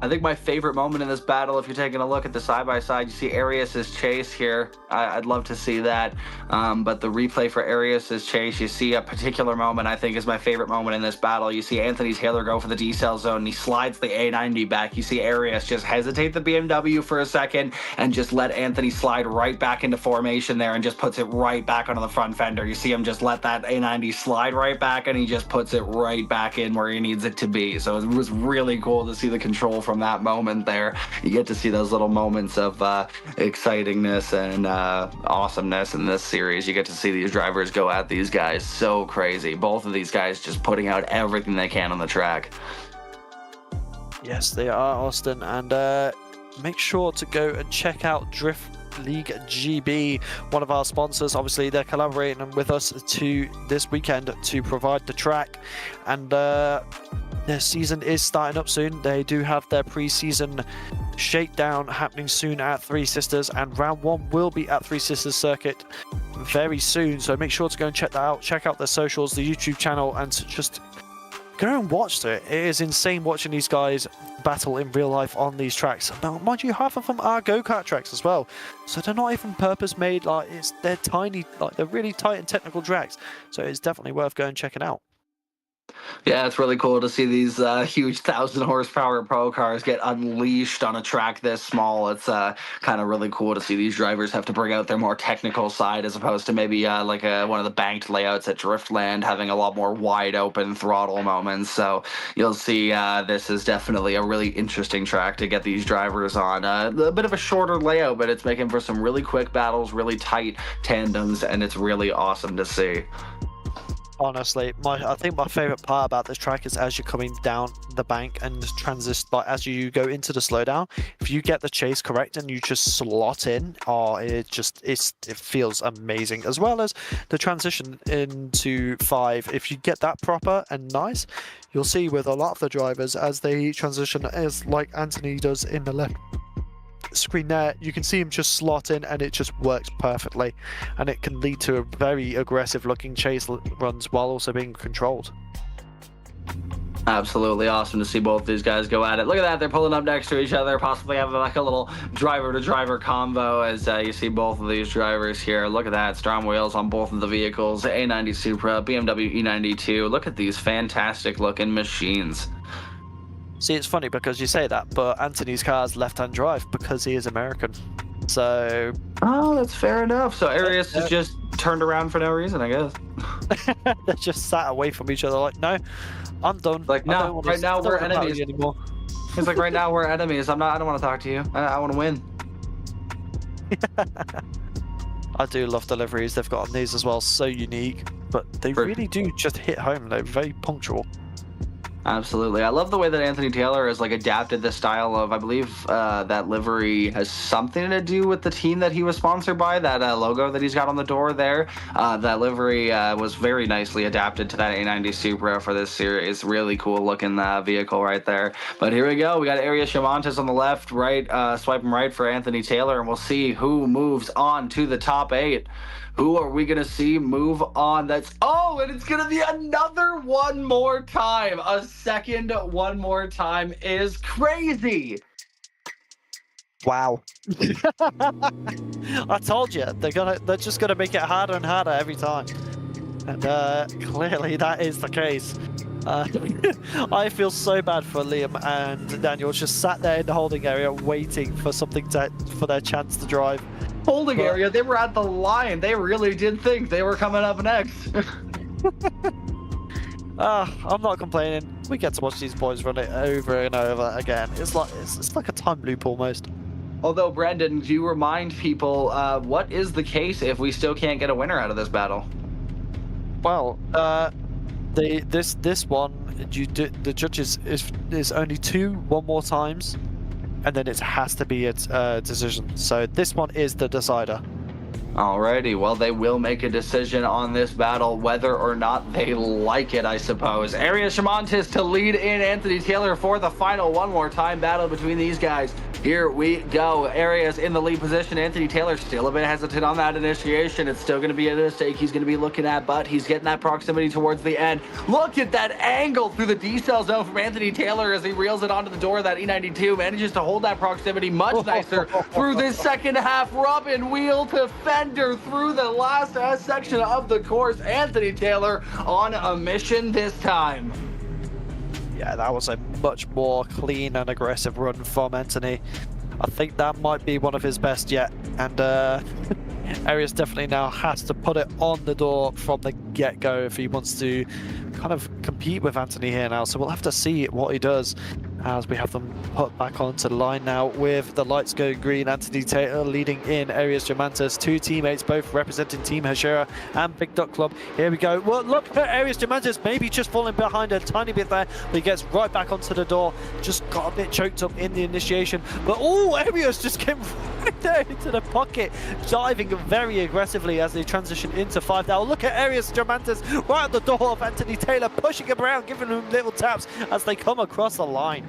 [SPEAKER 1] I think my favorite moment in this battle, if you're taking a look at the side-by-side, you see Arias' chase here. I'd love to see that. But the replay for Arias' chase, you see a particular moment I think is my favorite moment in this battle. You see Anthony Taylor go for the D-cell zone, and he slides the A90 back. You see Arias just hesitate the BMW for a second and just let Anthony slide right back into formation there and just puts it right back onto the front fender. You see him just let that A90 slide right back, and he just puts it right back in where he needs it to be. So it was really cool to see the control from that moment there. You get to see those little moments of excitingness and awesomeness in this series. You get to see these drivers go at these guys so crazy. Both of these guys just putting out everything they can on the track.
[SPEAKER 2] Yes, they are, Austin, and make sure to go and check out DLGB, one of our sponsors. Obviously, they're collaborating with us this weekend to provide the track, and their season is starting up soon. They do have their pre-season shakedown happening soon at Three Sisters, and round 1 will be at Three Sisters Circuit very soon, so make sure to go and check that out. Check out their socials, the YouTube channel, and just go and watch it. It is insane watching these guys battle in real life on these tracks. Now, mind you, half of them are go-kart tracks as well, so they're not even purpose-made. Like, they're tiny, like they're really tight and technical tracks, so it's definitely worth going and checking out.
[SPEAKER 1] Yeah, it's really cool to see these huge 1,000 horsepower pro cars get unleashed on a track this small. It's kind of really cool to see these drivers have to bring out their more technical side, as opposed to maybe like one of the banked layouts at Driftland having a lot more wide open throttle moments. So you'll see this is definitely a really interesting track to get these drivers on. A bit of a shorter layout, but it's making for some really quick battles, really tight tandems, and it's really awesome to see.
[SPEAKER 2] Honestly, I think my favorite part about this track is as you're coming down the bank and transition, like as you go into the slowdown, if you get the chase correct and you just slot in, it feels amazing. As well as the transition into 5, if you get that proper and nice, you'll see with a lot of the drivers as they transition, as like Anthony does in the left screen there, you can see him just slot in, and it just works perfectly, and it can lead to a very aggressive looking chase runs while also being controlled.
[SPEAKER 1] Absolutely awesome to see both these guys go at it. Look at that, they're pulling up next to each other, possibly having like a little driver-to-driver combo as you see both of these drivers here. Look at that, STRO M Wheels on both of the vehicles, A90 Supra, BMW E92. Look at these fantastic-looking machines.
[SPEAKER 2] See, it's funny because you say that, but Anthony's car is left-hand drive because he is American. So...
[SPEAKER 1] Oh, that's fair enough. So Arias is just turned around for no reason, I guess.
[SPEAKER 2] They just sat away from each other like, no, I'm done.
[SPEAKER 1] Like, no, right now we're enemies
[SPEAKER 2] anymore.
[SPEAKER 1] He's like, right now we're enemies. I don't want to talk to you. I want to win.
[SPEAKER 2] I do love deliveries they've got on these as well. So unique, but they really do just hit home. They're very punctual.
[SPEAKER 1] Absolutely. I love the way that Anthony Taylor has like adapted the style of, I believe that livery has something to do with the team that he was sponsored by, that logo that he's got on the door there. That livery was very nicely adapted to that A90 Supra for this series. Really cool looking vehicle right there. But here we go. We got area Shamantis on the left, right, swiping right for Anthony Taylor, and we'll see who moves on to the top 8. Who are we going to see move on? That's... Oh, and it's going to be another one more time. A second one more time is crazy.
[SPEAKER 2] Wow. I told you, they're just gonna make it harder and harder every time. And clearly that is the case. I feel so bad for Liam and Daniel, just sat there in the holding area waiting for for their chance to drive.
[SPEAKER 1] Holding area, they were at the line. They really did think they were coming up next.
[SPEAKER 2] I'm not complaining. We get to watch these boys run it over and over again. It's like a time loop almost.
[SPEAKER 1] Although, Brendan, do you remind people what is the case if we still can't get a winner out of this battle?
[SPEAKER 2] Well, this one, the judges is only 2 one more times, and then it has to be a decision. So this one is the decider.
[SPEAKER 1] Alrighty, well, they will make a decision on this battle, whether or not they like it, I suppose. Area Shamantis to lead in Anthony Taylor for the final one more time battle between these guys. Here we go. Arias in the lead position. Anthony Taylor still a bit hesitant on that initiation. It's still going to be a mistake he's going to be looking at, but he's getting that proximity towards the end. Look at that angle through the decel zone from Anthony Taylor as he reels it onto the door of that E92. Manages to hold that proximity much nicer through this second half. Rub and wheel to fender through the last section of the course. Anthony Taylor on a mission this time.
[SPEAKER 2] Yeah, that was a much more clean and aggressive run from Anthony. I think that might be one of his best yet. And Arias definitely now has to put it on the door from the get-go if he wants to kind of compete with Anthony here now. So we'll have to see what he does as we have them put back onto the line now with the lights going green. Anthony Taylor leading in Arias Shamantis, 2 teammates both representing Team Hashira and Big Duck Club. Here we go. Well, look at Arias Shamantis, maybe just falling behind a tiny bit there, but he gets right back onto the door. Just got a bit choked up in the initiation, but Arias just came right there into the pocket, diving very aggressively as they transition into 5 now. Look at Arias Shamantis right at the door of Anthony Taylor, pushing him around, giving him little taps as they come across the line.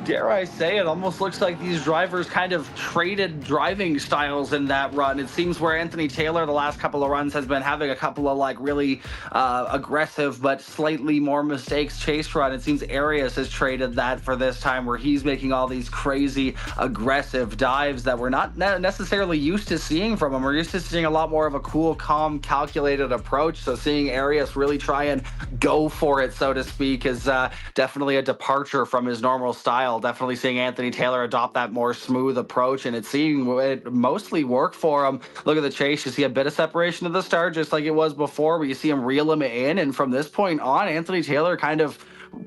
[SPEAKER 1] Dare I say, it almost looks like these drivers kind of traded driving styles in that run. It seems where Anthony Taylor the last couple of runs has been having a couple of like really aggressive but slightly more mistakes chase run. It seems Arias has traded that for this time, where he's making all these crazy aggressive dives that we're not necessarily used to seeing from him. We're used to seeing a lot more of a cool, calm, calculated approach. So seeing Arias really try and go for it, so to speak, is definitely a departure from his normal style. Definitely seeing Anthony Taylor adopt that more smooth approach, and it's seeing it mostly work for him. Look at the chase. You see a bit of separation at the start, just like it was before, but you see him reel him in, and from this point on, Anthony Taylor kind of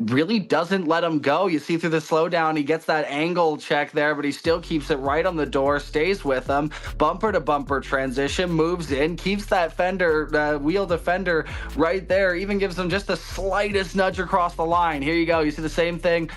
[SPEAKER 1] really doesn't let him go. You see through the slowdown, he gets that angle check there, but he still keeps it right on the door, stays with him. Bumper to bumper transition, moves in, keeps that fender, wheel defender right there, even gives him just the slightest nudge across the line. Here you go. You see the same thing,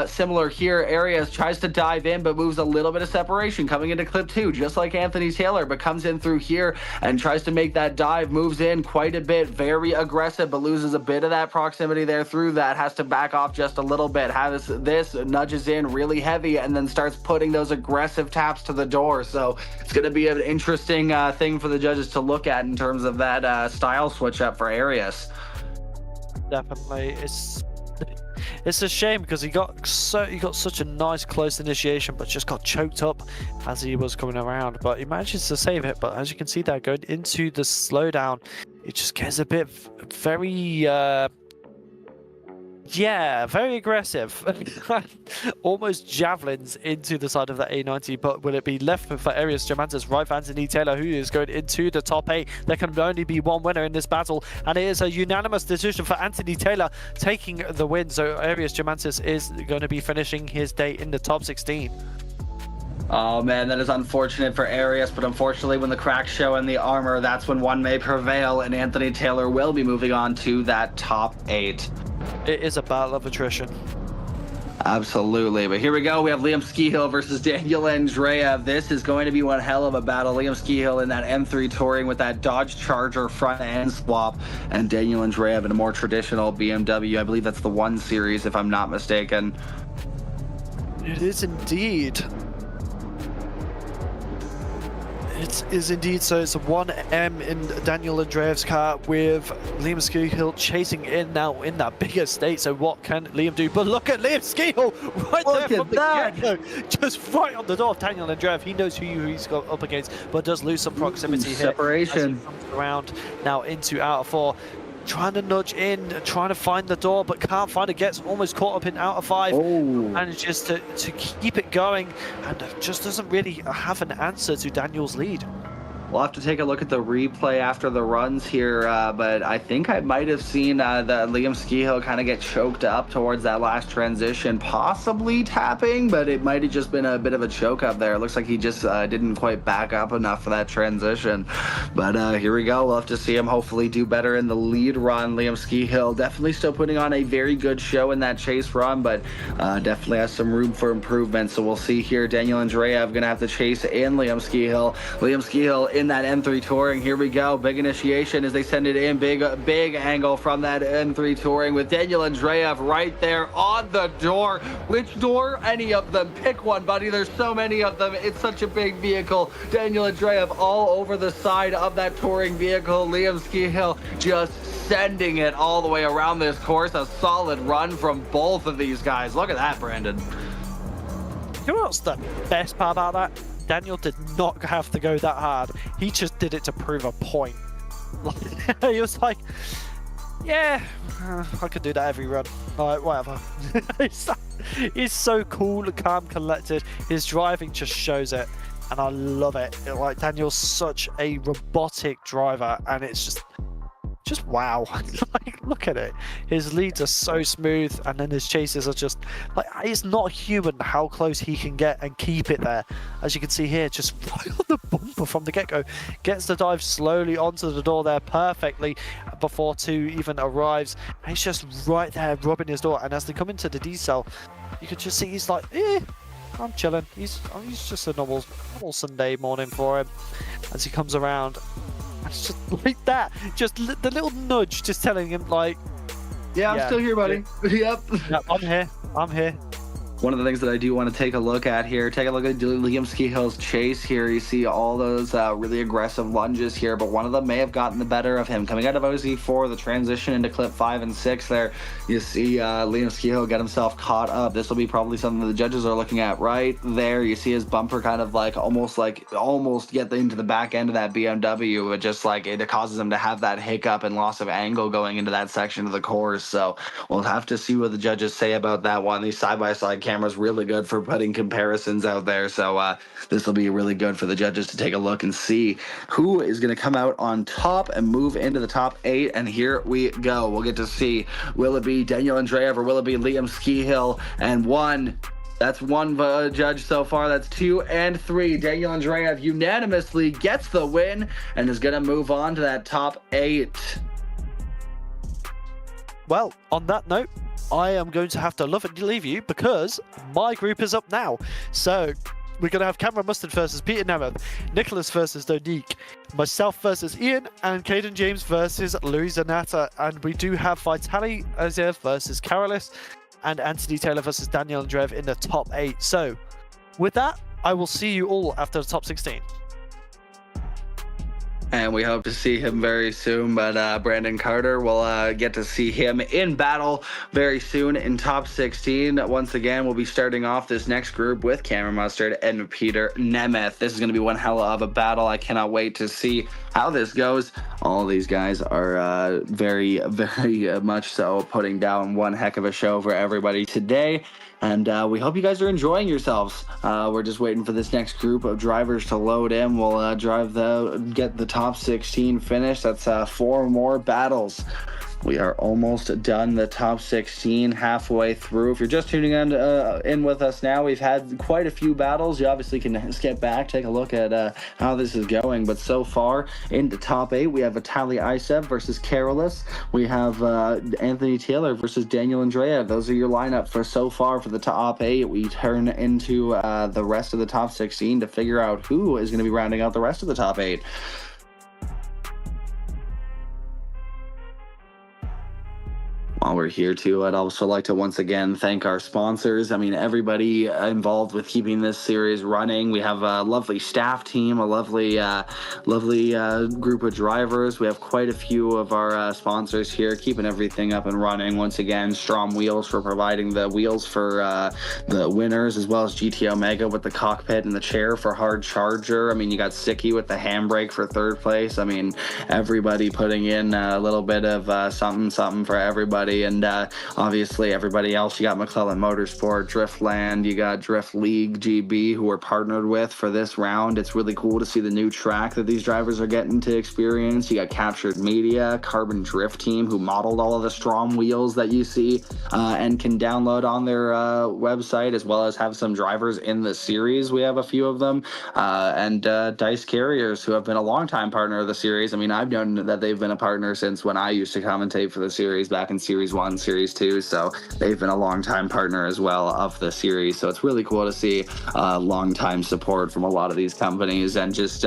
[SPEAKER 1] similar here. Arias tries to dive in, but moves a little bit of separation coming into clip 2, just like Anthony Taylor, but comes in through here and tries to make that dive, moves in quite a bit, very aggressive, but loses a bit of that proximity there through that, has to back off just a little bit, has this, nudges in really heavy, and then starts putting those aggressive taps to the door. So it's going to be an interesting thing for the judges to look at in terms of that style switch up for Arias.
[SPEAKER 2] Definitely. It's a shame because he got such a nice close initiation, but just got choked up as he was coming around. But he manages to save it. But as you can see there, going into the slowdown, it just gets a bit very very aggressive. Almost javelins into the side of that A90, but will it be left for Arius Shamantis, right for Anthony Taylor, who is going into the top 8. There can only be one winner in this battle, and it is a unanimous decision for Anthony Taylor taking the win. So Arius Shamantis is going to be finishing his day in the top 16.
[SPEAKER 1] Oh man, that is unfortunate for Arius, but unfortunately when the cracks show in the armor, that's when one may prevail, and Anthony Taylor will be moving on to that top 8.
[SPEAKER 2] It is a battle of attrition.
[SPEAKER 1] Absolutely, but here we go. We have Liam Skehill versus Daniel Andreev. This is going to be one hell of a battle. Liam Skehill in that M3 Touring with that Dodge Charger front end swap, and Daniel Andreev in a more traditional BMW. I believe that's the 1 Series, if I'm not mistaken.
[SPEAKER 2] It is indeed. It is indeed. So it's a 1M in Daniel Andreev's car with Liam Skehill chasing in now in that big estate. So what can Liam do? But look at Liam Skehill right there from the get-go. Just right on the door of Daniel Andreev. He knows who he's got up against, but does lose some proximity here.
[SPEAKER 1] Separation.
[SPEAKER 2] As he comes around now into outer 4. Trying to nudge in, trying to find the door, but can't find it. Gets almost caught up in outer 5. Manages to keep it going, and just doesn't really have an answer to Daniel's lead.
[SPEAKER 1] We'll have to take a look at the replay after the runs here, but I think I might have seen the Liam Skehill kind of get choked up towards that last transition, possibly tapping, but it might have just been a bit of a choke up there. It looks like he just didn't quite back up enough for that transition. But here we go. We'll have to see him hopefully do better in the lead run. Liam Skehill definitely still putting on a very good show in that chase run, but definitely has some room for improvement. So we'll see here. Daniel Andreev going to have to chase in Liam Skehill. Liam Skehill in that M3 Touring. Here we go. Big initiation as they send it in. Big angle from that M3 Touring with Daniel Andreev right there on the door. Which door? Any of them. Pick one, buddy. There's so many of them. It's such a big vehicle. Daniel Andreev all over the side of that touring vehicle. Liam Skehill just sending it all the way around this course. A solid run from both of these guys. Look at that, Brandon.
[SPEAKER 2] You know what's the best part about that? Daniel did not have to go that hard. He just did it to prove a point. He was like, yeah, I could do that every run. Alright, whatever. He's so cool, calm, collected. His driving just shows it, and I love it. Like, Daniel's such a robotic driver, and it's just wow. Like, look at it. His leads are so smooth, and then his chases are just like, it's not human how close he can get and keep it there. As you can see here, just right on the bumper from the get-go. Gets the dive slowly onto the door there perfectly before 2 even arrives. And he's just right there rubbing his door. And as they come into the D-cell, you can just see he's like, I'm chilling. He's just a normal Sunday morning for him. As he comes around, it's just like that. Just the little nudge, just telling him like,
[SPEAKER 1] yeah, I'm still here, buddy. Yep.
[SPEAKER 2] I'm here.
[SPEAKER 1] One of the things that I do want to take a look at here, take a look at Liam Skehill's chase here. You see all those really aggressive lunges here, but one of them may have gotten the better of him. Coming out of OZ4, the transition into clip 5 and 6 there, you see Liam Skehill get himself caught up. This will be probably something that the judges are looking at right there. You see his bumper kind of like almost get into the back end of that BMW. It just like it causes him to have that hiccup and loss of angle going into that section of the course. So we'll have to see what the judges say about that one. These side-by-side camera's really good for putting comparisons out there, so this will be really good for the judges to take a look and see who is going to come out on top and move into the top 8. And here we go. We'll get to see, will it be Daniel Andreev or will it be Liam Skehill? And that's one judge so far. That's 2 and 3. Daniel Andreev unanimously gets the win and is going to move on to that top 8.
[SPEAKER 2] Well, on that note, I am going to have to leave you because my group is up now. So we're going to have Cameron Mustard versus Peter Nemeth, Nicholas versus Donique, myself versus Ian, and Caden James versus Louis Zanata. And we do have Vitaly Aziev versus Carolis and Anthony Taylor versus Daniel Andreev in the top 8. So with that, I will see you all after the top 16.
[SPEAKER 1] And we hope to see him very soon. But Brandon Carter will get to see him in battle very soon in top 16. Once again, we'll be starting off this next group with Cameron Mustard and Peter Nemeth. This is going to be one hell of a battle. I cannot wait to see how this goes. All these guys are very, very much so putting down one heck of a show for everybody today. And we hope you guys are enjoying yourselves. We're just waiting for this next group of drivers to load in. We'll get the top 16 finished. That's 4 more battles. We are almost done the top 16, halfway through. If you're just tuning in with us now, we've had quite a few battles. You obviously can skip back, take a look at how this is going. But so far, in the top 8, we have Vitaly Isev versus Carolus. We have Anthony Taylor versus Daniel Andreev. Those are your lineup for so far for the top 8. We turn into the rest of the top 16 to figure out who is going to be rounding out the rest of the top 8. While we're here too, I'd also like to once again thank our sponsors. I mean, everybody involved with keeping this series running. We have a lovely staff team, a lovely group of drivers. We have quite a few of our sponsors here keeping everything up and running. Once again, STRO M Wheels for providing the wheels for the winners, as well as GT Omega with the cockpit and the chair for hard charger. I mean, you got Sikky with the handbrake for 3rd place. I mean, everybody putting in a little bit of something for everybody. And obviously everybody else. You got Mclellan Motorsport, Driftland, you got Drift League GB, who we're partnered with for this round. It's really cool to see the new track that these drivers are getting to experience. You got Kaptured Media, Carbon Drift Team, who modeled all of the STRO M wheels that you see and can download on their website, as well as have some drivers in the series. We have a few of them. And Dyce Carriers, who have been a longtime partner of the series. I mean, I've known that they've been a partner since when I used to commentate for the series back in Series 1, Series 2, so they've been a long-time partner as well of the series. So it's really cool to see long-time support from a lot of these companies, and just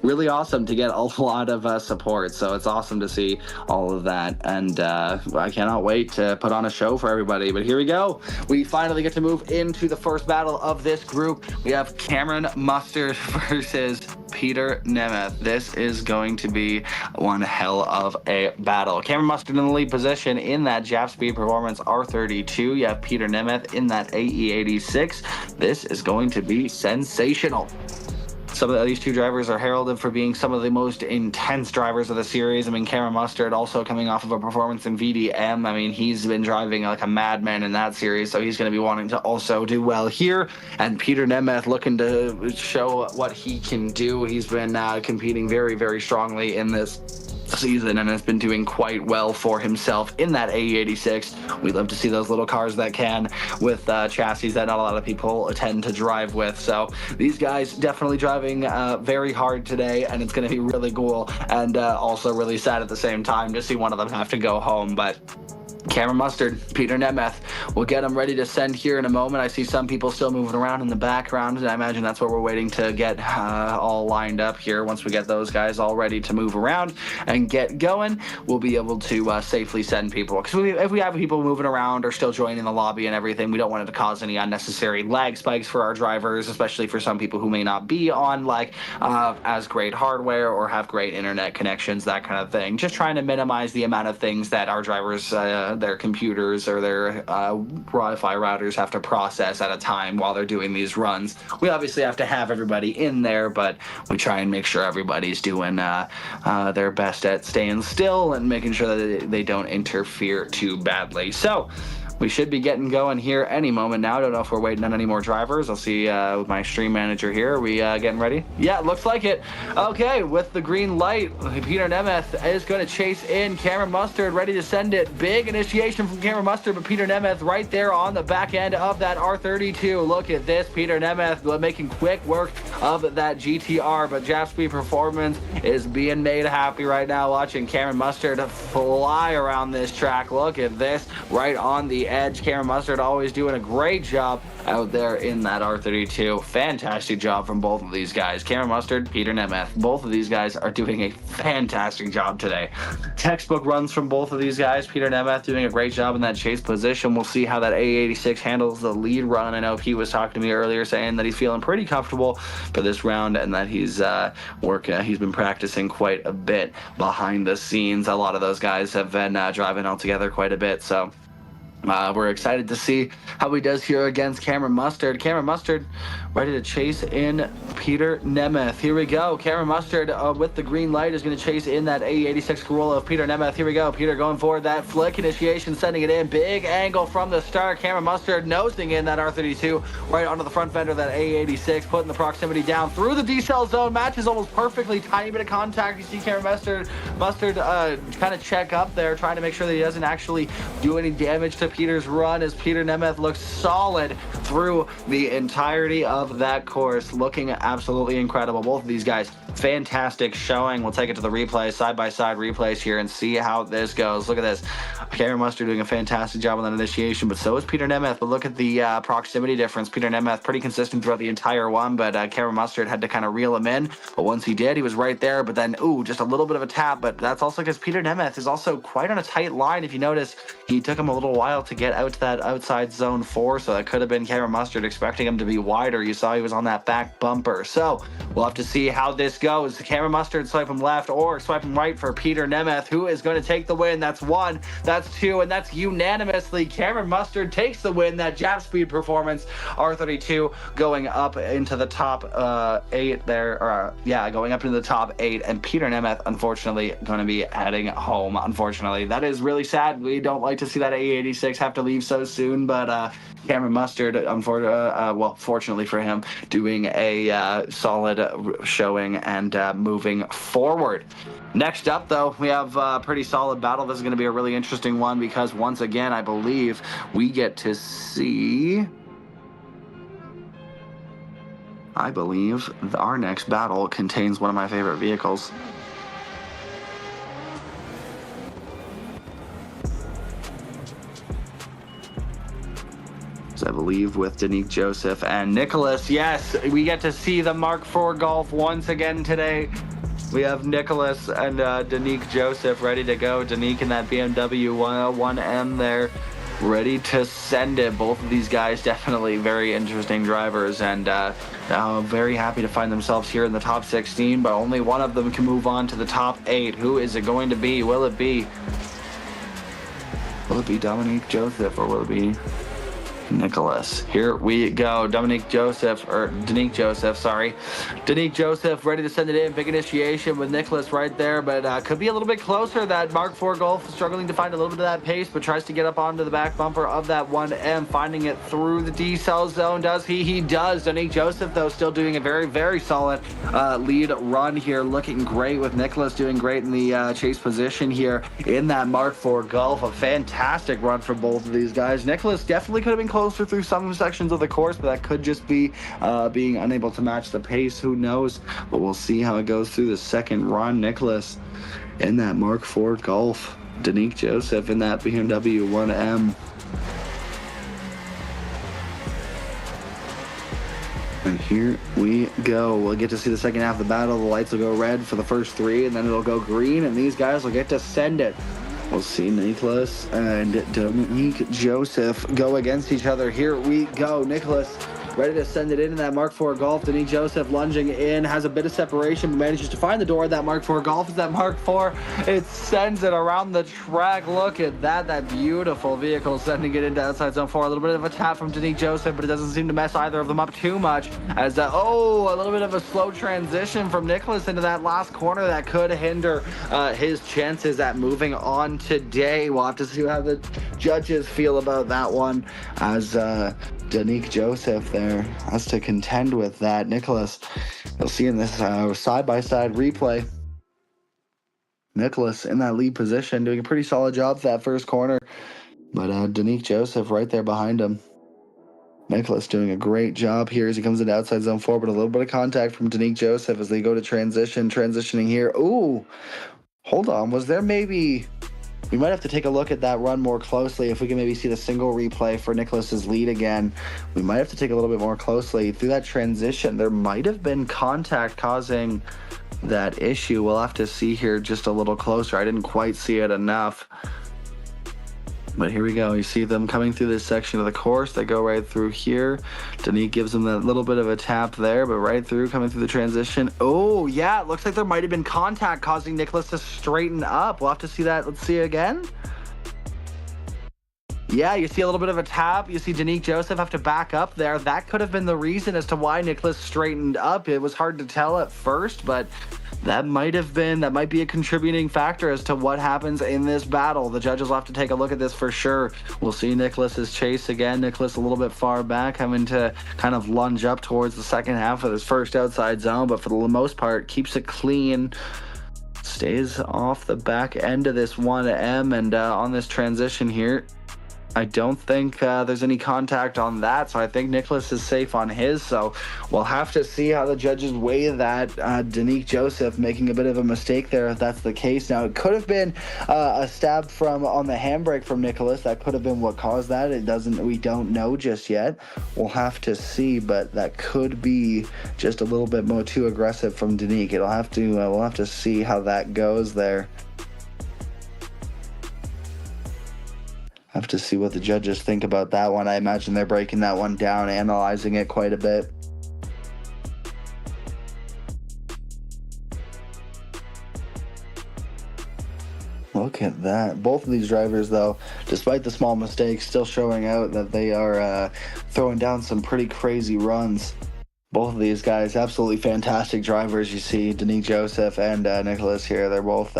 [SPEAKER 1] really awesome to get a lot of support. So it's awesome to see all of that, and I cannot wait to put on a show for everybody. But here we go. We finally get to move into the first battle of this group. We have Cameron Mustard versus Peter Nemeth. This is going to be one hell of a battle. Cameron Mustard in the lead position in that Jap Speed Performance R32. You have Peter Nemeth in that AE86. This is going to be sensational. Some of these two drivers are heralded for being some of the most intense drivers of the series. I mean, Cameron Mustard also coming off of a performance in VDM. I mean, he's been driving like a madman in that series, so he's going to be wanting to also do well here. And Peter Nemeth looking to show what he can do. He's been competing very, very strongly in this season and has been doing quite well for himself in that AE86. We love to see those little cars that can with chassis that not a lot of people tend to drive with. So these guys definitely driving very hard today, and it's going to be really cool and also really sad at the same time to see one of them have to go home. But Cameron Mustard, Peter Nemeth, we'll get them ready to send here in a moment. I see some people still moving around in the background, and I imagine that's what we're waiting to get all lined up here. Once we get those guys all ready to move around and get going, we'll be able to safely send people. Because if we have people moving around or still joining the lobby and everything, we don't want it to cause any unnecessary lag spikes for our drivers, especially for some people who may not be on like as great hardware or have great internet connections, that kind of thing. Just trying to minimize the amount of things that our drivers their computers or their Wi-Fi routers have to process at a time while they're doing these runs. We obviously have to have everybody in there, but we try and make sure everybody's doing their best at staying still and making sure that they don't interfere too badly. So we should be getting going here any moment now. I don't know if we're waiting on any more drivers. I'll see with my stream manager here. Are we getting ready? Yeah, looks like it. Okay, with the green light, Peter Nemeth is going to chase in Cameron Mustard, ready to send it. Big initiation from Cameron Mustard, but Peter Nemeth right there on the back end of that R32. Look at this, Peter Nemeth making quick work of that GTR, but Jap Speed Performance is being made happy right now watching Cameron Mustard fly around this track. Look at this, right on the edge. Cameron Mustard always doing a great job out there in that R32. Fantastic job from both of these guys. Cameron Mustard, Peter Nemeth. Both of these guys are doing a fantastic job today. Textbook runs from both of these guys. Peter Nemeth doing a great job in that chase position. We'll see how that A86 handles the lead run. I know Pete was talking to me earlier saying that he's feeling pretty comfortable for this round and that he's been practicing quite a bit behind the scenes. A lot of those guys have been driving all together quite a bit, so we're excited to see how he does here against Cameron Mustard. Cameron Mustard ready to chase in Peter Nemeth. Here we go. Cameron Mustard with the green light is going to chase in that A86 Corolla of Peter Nemeth. Here we go. Peter going forward. That flick initiation, sending it in. Big angle from the start. Cameron Mustard nosing in that R32 right onto the front fender of that A86, putting the proximity down through the decel zone. Matches almost perfectly. Tiny bit of contact. You see Cameron Mustard kind of check up there, trying to make sure that he doesn't actually do any damage to Peter's run, as Peter Nemeth looks solid through the entirety of that course, looking absolutely incredible. Both of these guys, fantastic showing. We'll take it to the replay, side-by-side replays here, and see how this goes. Look at this. Cameron Mustard doing a fantastic job on that initiation, but so is Peter Nemeth. But look at the proximity difference. Peter Nemeth pretty consistent throughout the entire one, but Cameron Mustard had to kind of reel him in. But once he did, he was right there. But then, just a little bit of a tap. But that's also because Peter Nemeth is also quite on a tight line. If you notice, he took him a little while to get out to that outside zone 4, so that could have been Cameron Mustard expecting him to be wider. You saw he was on that back bumper. So we'll have to see how this goes. Cameron Mustard swipe him left or swipe him right for Peter Nemeth, who is going to take the win. That's 1, that's 2, and that's unanimously Cameron Mustard takes the win. That Jap Speed Performance R32 going up into the top 8 there, or going up into the top 8, and Peter Nemeth unfortunately going to be heading home. Unfortunately, that is really sad. We don't like to see that A86 have to leave so soon, but Cameron Mustard, fortunately for him, doing a solid showing and moving forward. Next up, though, we have a pretty solid battle. This is going to be a really interesting one because, once again, I believe we get to see... I believe our next battle contains one of my favorite vehicles. I believe with Danique Joseph and Nicholas. Yes, we get to see the Mark IV Golf once again today. We have Nicholas and Danique Joseph ready to go. Danique in that BMW 101M there, ready to send it. Both of these guys definitely very interesting drivers, and very happy to find themselves here in the top 16, but only one of them can move on to the top 8. Who is it going to be? Will it be Danique Joseph, or will it be Nicholas? Here we go. Danique Joseph ready to send it in. Big initiation with Nicholas right there, but could be a little bit closer. That Mark IV Golf struggling to find a little bit of that pace, but tries to get up onto the back bumper of that 1M, finding it through the decel zone. Does he? He does. Danique Joseph, though, still doing a very, very solid lead run here, looking great, with Nicholas doing great in the chase position here in that Mark IV Golf. A fantastic run from both of these guys. Nicholas definitely could have been closer through some sections of the course, but that could just be being unable to match the pace. Who knows? But we'll see how it goes through the second run. Nicholas in that Mark IV Golf. Danique Joseph in that BMW 1M. And here we go. We'll get to see the second half of the battle. The lights will go red for the first 3, and then it'll go green, and these guys will get to send it. We'll see Nicholas and Danique Joseph go against each other. Here we go. Nicholas ready to send it in that Mark IV Golf. Danique Joseph lunging in, has a bit of separation, but manages to find the door of that Mark IV Golf. Is that Mark IV? It sends it around the track. Look at that. That beautiful vehicle sending it into outside zone 4. A little bit of a tap from Danique Joseph, but it doesn't seem to mess either of them up too much. As a little bit of a slow transition from Nicholas into that last corner that could hinder his chances at moving on today. We'll have to see how the judges feel about that one, as Danique Joseph there has to contend with that. Nicholas, you'll see in this side-by-side replay, Nicholas in that lead position doing a pretty solid job that first corner, but Danique Joseph right there behind him. Nicholas doing a great job here as he comes into outside zone 4, but a little bit of contact from Danique Joseph as they go to transitioning here. Ooh, hold on, was there maybe We might have to take a look at that run more closely. If we can maybe see the single replay for Nicholas's lead again, we might have to take a little bit more closely. Through that transition, there might have been contact causing that issue. We'll have to see here just a little closer. I didn't quite see it enough. But here we go. You see them coming through this section of the course. They go right through here. Danique gives them that little bit of a tap there, but right through, coming through the transition. Oh, yeah, it looks like there might have been contact causing Nicholas to straighten up. We'll have to see that. Let's see it again. Yeah, you see a little bit of a tap. You see Danique Joseph have to back up there. That could have been the reason as to why Nicholas straightened up. It was hard to tell at first, but that might be a contributing factor as to what happens in this battle. The judges will have to take a look at this for sure. We'll see Nicholas's chase again. Nicholas a little bit far back, having to kind of lunge up towards the second half of this first outside zone, but for the most part, keeps it clean. Stays off the back end of this 1M, and on this transition here, I don't think there's any contact on that, so I think Nicholas is safe on his. So we'll have to see how the judges weigh that. Danique Joseph making a bit of a mistake there if that's the case. Now, it could have been a stab on the handbrake from Nicholas. That could have been what caused that. We don't know just yet. We'll have to see, but that could be just a little bit more too aggressive from Danique. We'll have to see how that goes there. Have to see what the judges think about that one. I imagine they're breaking that one down, analyzing it quite a bit. Look at that. Both of these drivers, though, despite the small mistakes, still showing out that they are throwing down some pretty crazy runs. Both of these guys, absolutely fantastic drivers. You see Danique Joseph and Nicholas here. They're both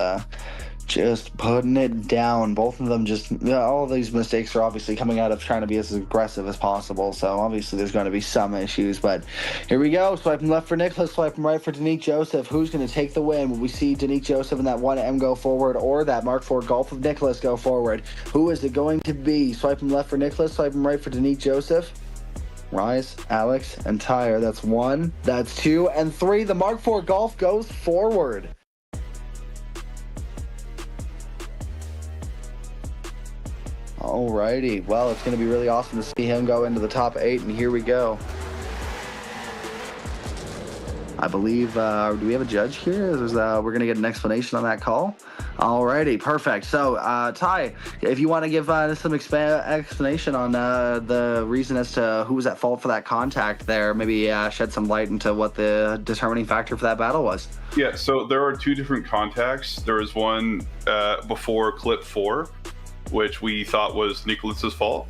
[SPEAKER 1] just putting it down. Both of them all of these mistakes are obviously coming out of trying to be as aggressive as possible. So obviously there's going to be some issues, but here we go. Swiping left for Nicholas, swiping right for Danique Joseph. Who's going to take the win? Will we see Danique Joseph in that 1M go forward, or that Mark IV Golf of Nicholas go forward? Who is it going to be? Swiping left for Nicholas, swiping right for Danique Joseph. Rise, Alex, and Tyre. That's 1, that's 2, and 3. The Mark IV Golf goes forward. Alrighty, well, it's going to be really awesome to see him go into the top 8, and here we go. I believe, do we have a judge here? We're going to get an explanation on that call. Alrighty, perfect. So, Ty, if you want to give some explanation on the reason as to who was at fault for that contact there, maybe shed some light into what the determining factor for that battle was.
[SPEAKER 8] Yeah, so there are 2 different contacts. There was one before clip 4, which we thought was Nicholas's fault.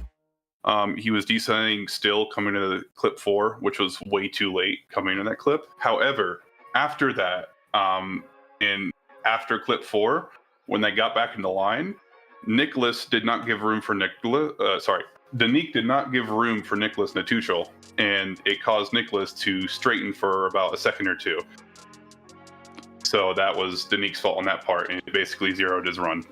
[SPEAKER 8] He was descending still coming into the clip 4, which was way too late coming into that clip. However, after that, after clip 4, when they got back in the line, Nicholas did not give room for Danique did not give room for Nicholas Natuchel, and it caused Nicholas to straighten for about a second or 2. So that was Danique's fault on that part, and it basically zeroed his run.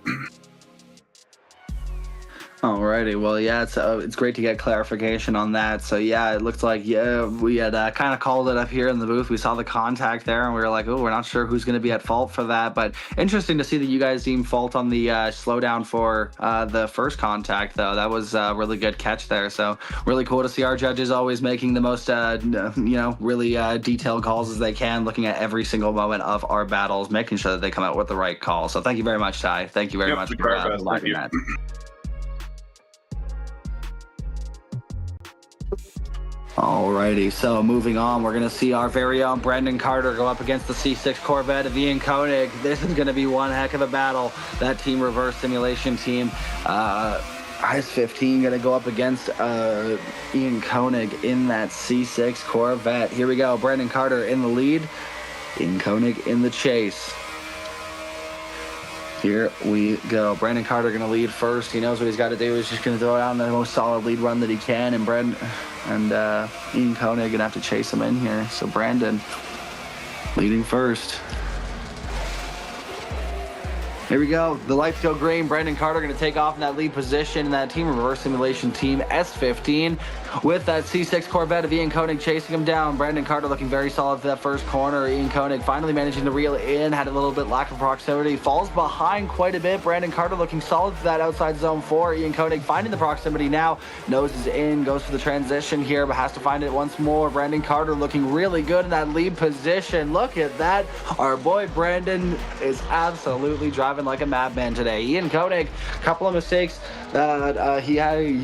[SPEAKER 1] Alrighty, well, yeah, it's great to get clarification on that. So yeah, it looks like we had kind of called it up here in the booth. We saw the contact there, and we were like, oh, we're not sure who's going to be at fault for that. But interesting to see that you guys deem fault on the slowdown for the first contact, though. That was a really good catch there. So really cool to see our judges always making the most, really detailed calls as they can, looking at every single moment of our battles, making sure that they come out with the right call. So thank you very much, Ty. Thank you very much for liking that. Alrighty, so moving on, we're going to see our very own Brendan Carter go up against the C6 Corvette of Ian Koig. This is going to be one heck of a battle. That team reverse simulation team, Ice 15 going to go up against Ian Koig in that C6 Corvette. Here we go, Brendan Carter in the lead, Ian Koig in the chase. Here we go. Brandon Carter going to lead first. He knows what he's got to do. He's just going to throw down the most solid lead run that he can. And Ian Koig going to have to chase him in here. So Brandon leading first. Here we go. The lights go green. Brandon Carter going to take off in that lead position in that team reverse simulation team S15 with that C6 Corvette of Ian Koenig chasing him down. Brandon Carter looking very solid for that first corner. Ian Koenig finally managing to reel in, had a little bit lack of proximity, falls behind quite a bit. Brandon Carter looking solid for that outside zone 4. Ian Koenig finding the proximity now, noses in, goes for the transition here, but has to find it once more. Brandon Carter looking really good in that lead position. Look at that. Our boy Brandon is absolutely driving like a madman today. Ian Koenig, a couple of mistakes that he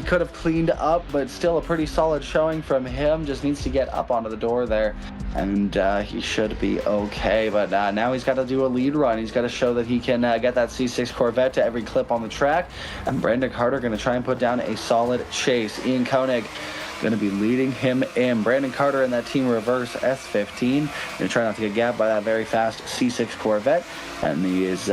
[SPEAKER 1] could have cleaned up, but still a pretty solid showing from him. Just needs to get up onto the door there, and he should be okay. But now he's got to do a lead run. He's got to show that he can get that C6 Corvette to every clip on the track, and Brandon Carter going to try and put down a solid chase. Ian Koenig going to be leading him in. Brandon Carter in that team reverse S15 going to try not to get gapped by that very fast C6 Corvette, and he is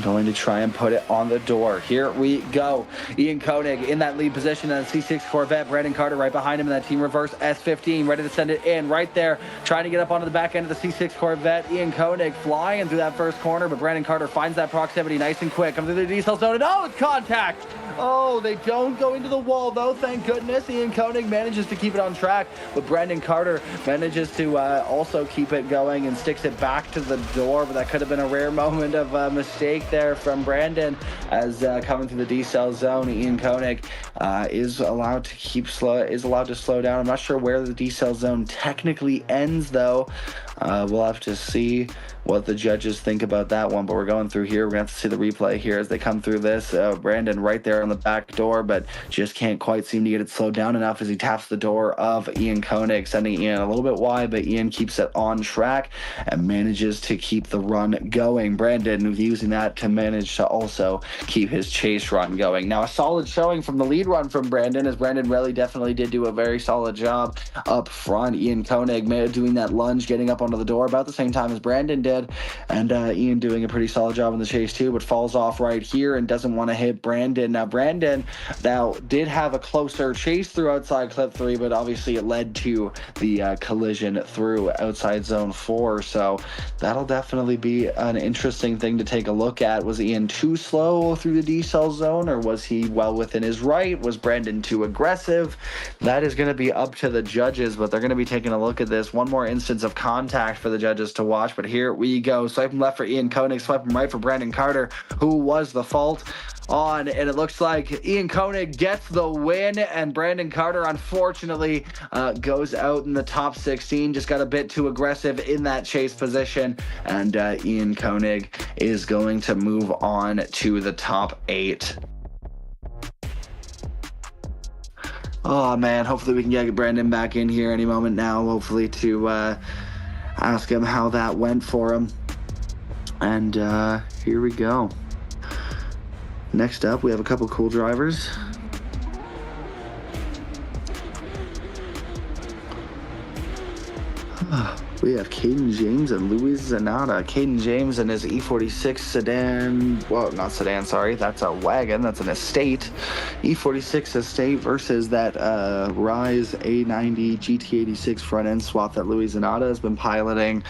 [SPEAKER 1] going to try and put it on the door. Here we go. Ian Koenig in that lead position on C6 Corvette. Brandon Carter right behind him in that team reverse S15, ready to send it in right there, trying to get up onto the back end of the C6 Corvette. Ian Koenig flying through that first corner, but Brandon Carter finds that proximity nice and quick. Comes through the decel zone, and oh, it's contact. Oh, they don't go into the wall though, thank goodness. Ian Koenig manages to keep it on track, but Brandon Carter manages to also keep it going and sticks it back to the door, but that could have been a rare moment of mistake there from Brandon as coming through the decel zone. Ian Koenig is allowed to slow down. I'm not sure where the decel zone technically ends though. We'll have to see what the judges think about that one, but we're going through here. We're going to have to see the replay here as they come through this. Brandon right there on the back door, but just can't quite seem to get it slowed down enough as he taps the door of Ian Koenig, sending Ian a little bit wide, but Ian keeps it on track and manages to keep the run going. Brandon using that to manage to also keep his chase run going. Now, a solid showing from the lead run from Brandon, as Brandon really definitely did do a very solid job up front. Ian Koenig doing that lunge, getting up onto the door about the same time as Brandon did, and Ian doing a pretty solid job in the chase too, but falls off right here and doesn't want to hit Brandon. Now Brandon did have a closer chase through outside clip 3, but obviously it led to the collision through outside zone 4, so that'll definitely be an interesting thing to take a look at. Was Ian too slow through the decel zone, or was he well within his right? Was Brandon too aggressive? That is going to be up to the judges, but they're going to be taking a look at this. One more instance of contact for the judges to watch, but here we go. Swiping left for Ian Koenig, swiping right for Brandon Carter, who was the fault on, and it looks like Ian Koenig gets the win, and Brandon Carter unfortunately goes out in the top 16. Just got a bit too aggressive in that chase position, and Ian Koenig is going to move on to the top 8. Oh man, hopefully we can get Brandon back in here any moment now, hopefully to ask him how that went for him. And here we go. Next up, we have a couple cool drivers. We have Caden James and Luis Zanata. Caden James and his E46 sedan, well, not sedan, sorry, that's a wagon, that's an estate. E46 estate versus that Rise A90 GT86 front end swap that Luis Zanata has been piloting.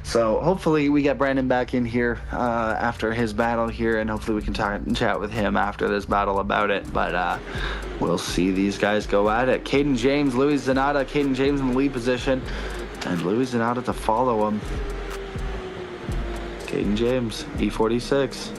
[SPEAKER 1] So hopefully we get Brandon back in here after his battle here, and hopefully we can talk and chat with him after this battle about it. But we'll see these guys go at it. Caden James, Luis Zanata. Caden James in the lead position, and Luis Zanata to follow him. Caden James, E46.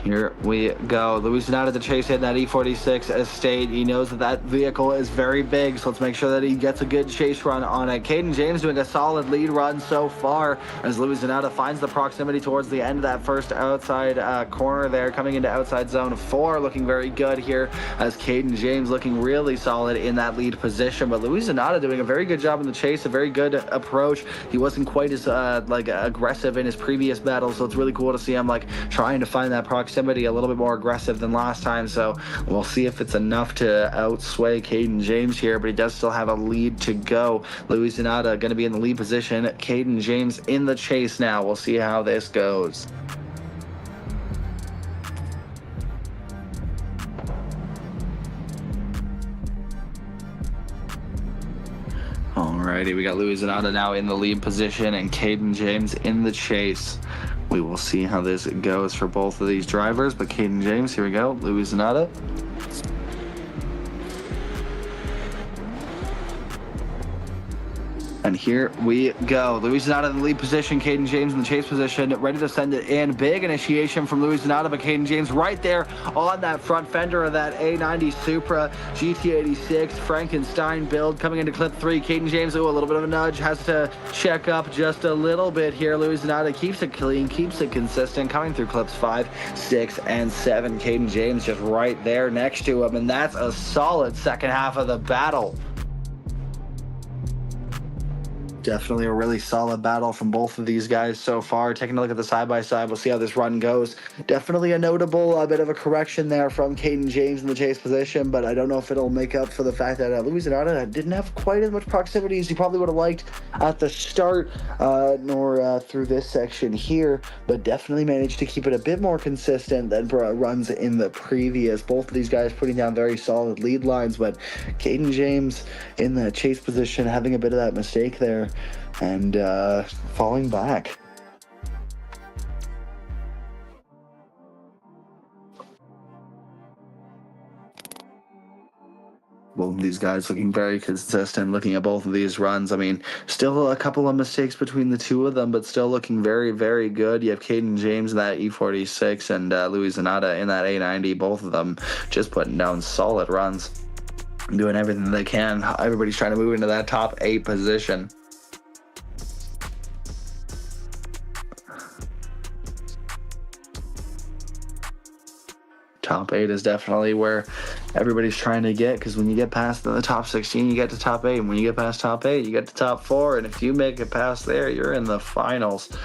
[SPEAKER 1] Here we go. Luis Zanata to chase in that E46 estate. He knows that that vehicle is very big, so let's make sure that he gets a good chase run on it. Caden James doing a solid lead run so far as Luis Zanata finds the proximity towards the end of that first outside corner there, coming into outside zone 4. Looking very good here as Caden James looking really solid in that lead position. But Luis Zanata doing a very good job in the chase, a very good approach. He wasn't quite as aggressive in his previous battles, so it's really cool to see him trying to find that proximity a little bit more aggressive than last time. So we'll see if it's enough to outsway Caden James here, but he does still have a lead to go. Luis Zanata going to be in the lead position. Caden James in the chase now. We'll see how this goes. Alrighty, we got Louis Zanata now in the lead position and Caden James in the chase. We will see how this goes for both of these drivers, but Caden James, here we go, Louis Zanata. And here we go. Louis Zanata in the lead position, Caden James in the chase position, ready to send it in. Big initiation from Louis Zanata, but Caden James right there on that front fender of that A90 Supra GT86 Frankenstein build coming into clip 3. Caden James, ooh, a little bit of a nudge, has to check up just a little bit here. Louis Zanata keeps it clean, keeps it consistent, coming through clips 5, 6, and 7. Caden James just right there next to him, and that's a solid second half of the battle. Definitely a really solid battle from both of these guys so far. Taking a look at the side-by-side, we'll see how this run goes. Definitely a notable bit of a correction there from Caden James in the chase position, but I don't know if it'll make up for the fact that Louis Zanata didn't have quite as much proximity as he probably would have liked at the start, nor through this section here, but definitely managed to keep it a bit more consistent than runs in the previous. Both of these guys putting down very solid lead lines, but Caden James in that chase position having a bit of that mistake there and falling back. Both of these guys looking very consistent, looking at both of these runs. I mean, still a couple of mistakes between the two of them, but still looking very, very good. You have Caden James in that E46 and Louis Zanata in that A90, both of them just putting down solid runs, doing everything they can. Everybody's trying to move into that top 8 position. Top 8 is definitely where everybody's trying to get, because when you get past the top 16, you get to top 8. And when you get past top 8, you get to top 4. And if you make it past there, you're in the finals.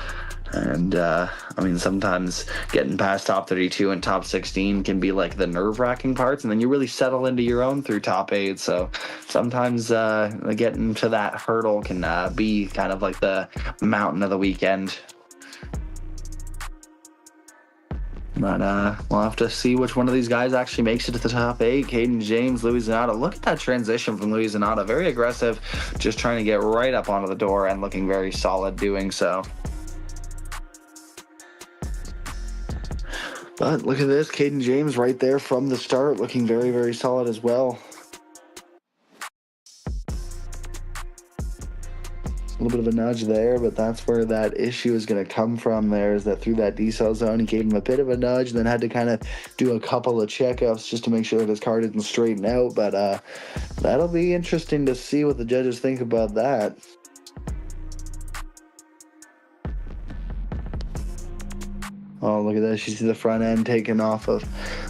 [SPEAKER 1] And, I mean, sometimes getting past top 32 and top 16 can be like the nerve-wracking parts, and then you really settle into your own through top 8. So sometimes getting to that hurdle can be kind of like the mountain of the weekend. But we'll have to see which one of these guys actually makes it to the top 8. Caden James, Louis Zanata. Look at that transition from Louis Zanata. Very aggressive, just trying to get right up onto the door and looking very solid doing so. But look at this, Caden James right there from the start, looking very, very solid as well. A little bit of a nudge there, but that's where that issue is going to come from there, is that through that decel zone, he gave him a bit of a nudge, then had to kind of do a couple of checkups just to make sure that his car didn't straighten out. But that'll be interesting to see what the judges think about that. Oh, look at this. You see the front end taken off of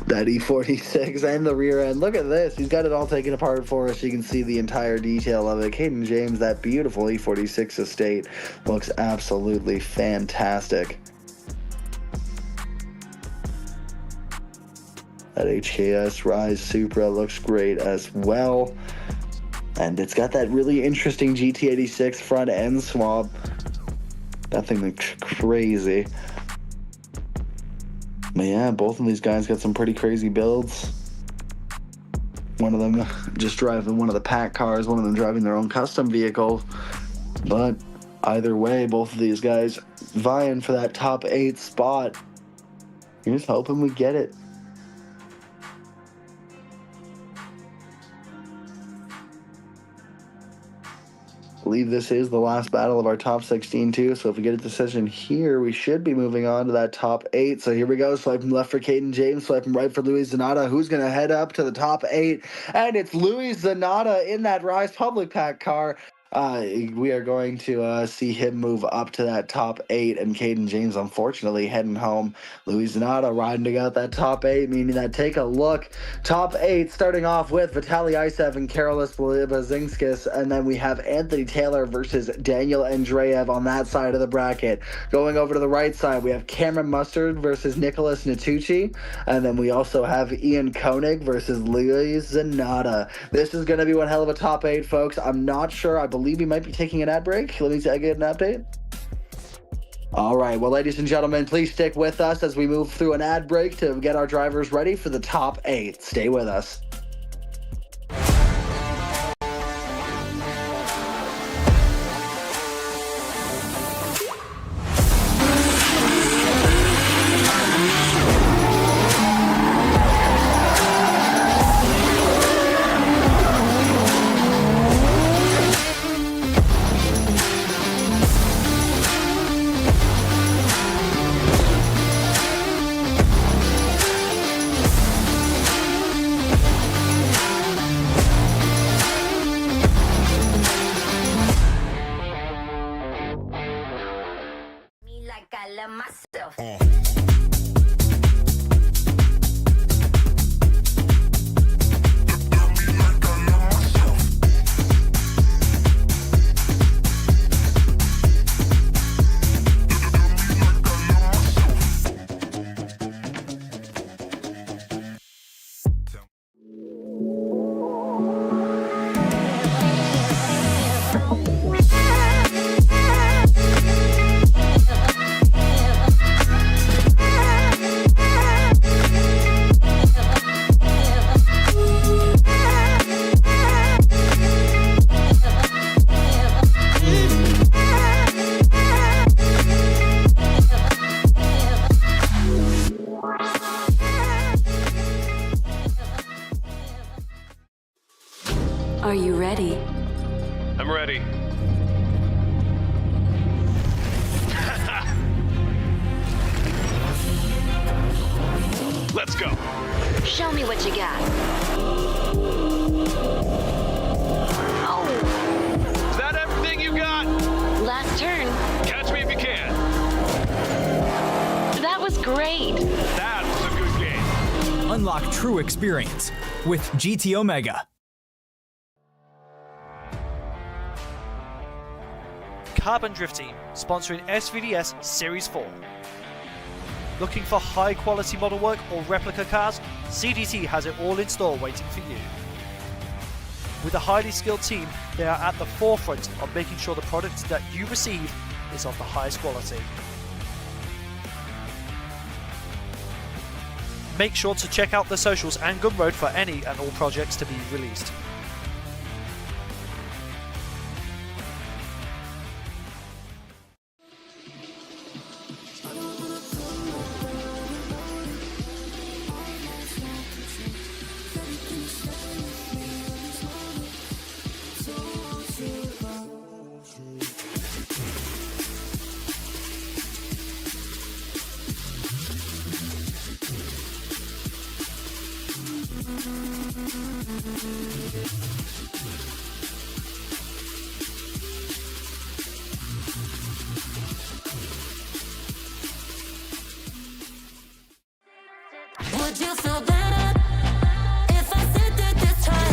[SPEAKER 1] that E46 and the rear end. Look at this. He's got it all taken apart for us. You can see the entire detail of it. Caden James, that beautiful E46 estate, looks absolutely fantastic. That HKS Rise Supra looks great as well. And it's got that really interesting GT86 front end swap. That thing looks crazy. But yeah, both of these guys got some pretty crazy builds. One of them just driving one of the pack cars, one of them driving their own custom vehicle. But either way, both of these guys vying for that top 8 spot. Here's hoping we get it. I believe this is the last battle of our top 16 too, so if we get a decision here, we should be moving on to that top 8. So here we go, swiping left for Caden James, swiping right for Louis Zanata. Who's going to head up to the top 8? And it's Louis Zanata in that Rise Public Pack car. We are going to see him move up to that top 8, and Caden James unfortunately heading home. Louis Zanata riding out that top 8, meaning that, take a look, top 8 starting off with Vitaly Isev and Karolis Bazingus, and then we have Anthony Taylor versus Daniel Andrev on that side of the bracket. Going over to the right side, we have Cameron Mustard versus Nicholas Natucci, and then we also have Ian Koenig versus Louis Zanata. This is going to be one hell of a top 8, folks. I'm not sure. I believe we might be taking an ad break. Let me get an update. All right, well, ladies and gentlemen, please stick with us as we move through an ad break to get our drivers ready for the top 8. Stay with us.
[SPEAKER 3] myself.
[SPEAKER 9] Are you ready?
[SPEAKER 5] I'm ready. Let's go.
[SPEAKER 4] Show me what you got. Oh,
[SPEAKER 5] Is that everything you got?
[SPEAKER 4] last turn.
[SPEAKER 5] Catch me if you can.
[SPEAKER 4] That was great.
[SPEAKER 5] That was a good game.
[SPEAKER 6] Unlock true experience with GT Omega.
[SPEAKER 2] Carbon Drift Team, sponsoring SVDS Series 4. Looking for high quality model work or replica cars? CDT has it all in store waiting for you. With a highly skilled team, they are at the forefront of making sure the product that you receive is of the highest quality. Make sure to check out the socials and Gumroad for any and all projects to be released.
[SPEAKER 3] Would you feel better if I said that this time?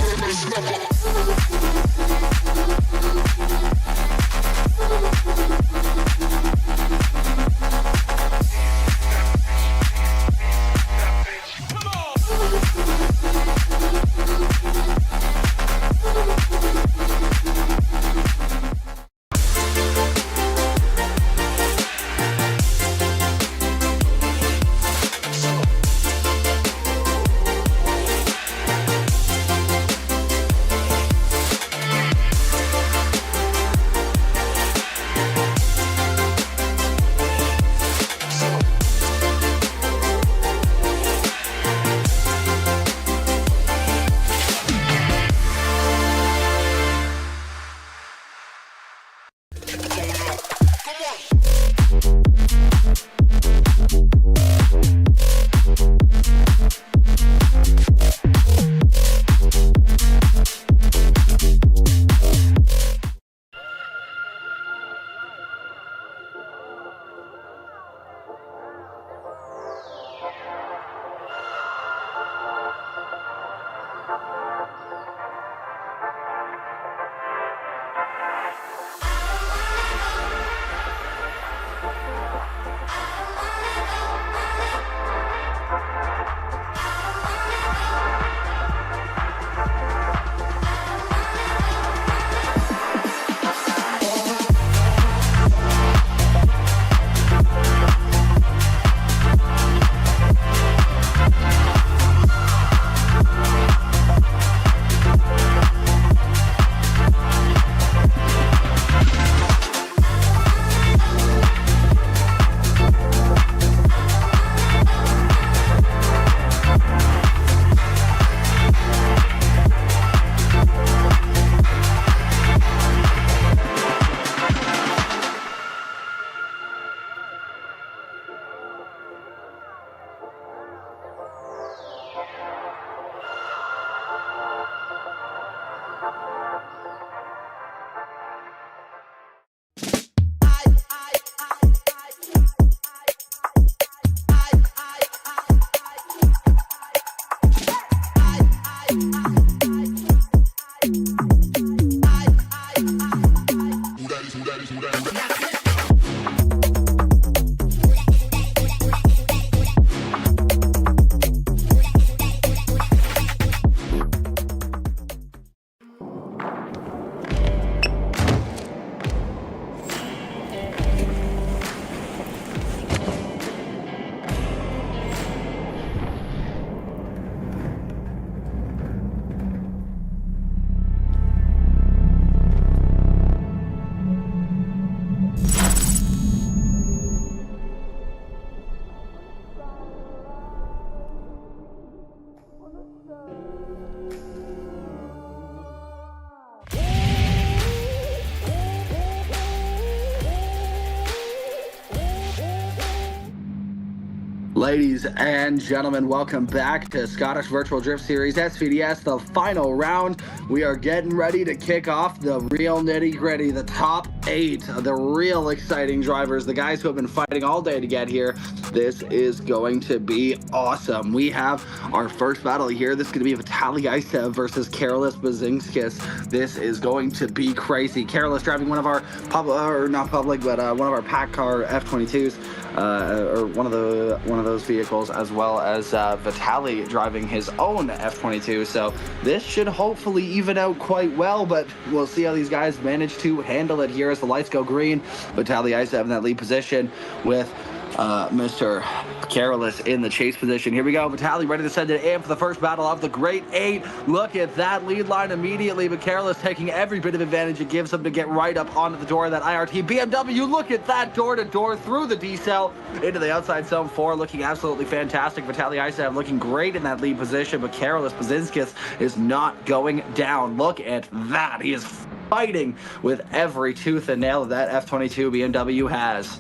[SPEAKER 1] Ladies and gentlemen, welcome back to Scottish Virtual Drift Series SVDS, the final round. We are getting ready to kick off the real nitty-gritty, the top 8, the real exciting drivers, the guys who have been fighting all day to get here. This is going to be awesome. We have our first battle here. This is going to be Vitaly Isev versus Carolus Bazingus. This is going to be crazy. Carolus driving one of our one of our pack car F22s. Or one of those vehicles, as well as Vitaly driving his own F22. So this should hopefully even out quite well, but we'll see how these guys manage to handle it here as the lights go green. Vitaly Isev in that lead position with Mr. Carolus in the chase position. Here we go. Vitaly ready to send it in for the first battle of the Great 8. Look at that lead line immediately, but Carolus taking every bit of advantage it gives him to get right up onto the door of that IRT BMW. Look at that, door-to-door through the D-cell into the outside zone 4, looking absolutely fantastic. Vitaly Isev looking great in that lead position, but Carolus Bazingus is not going down. Look at that. He is fighting with every tooth and nail that F22 BMW has.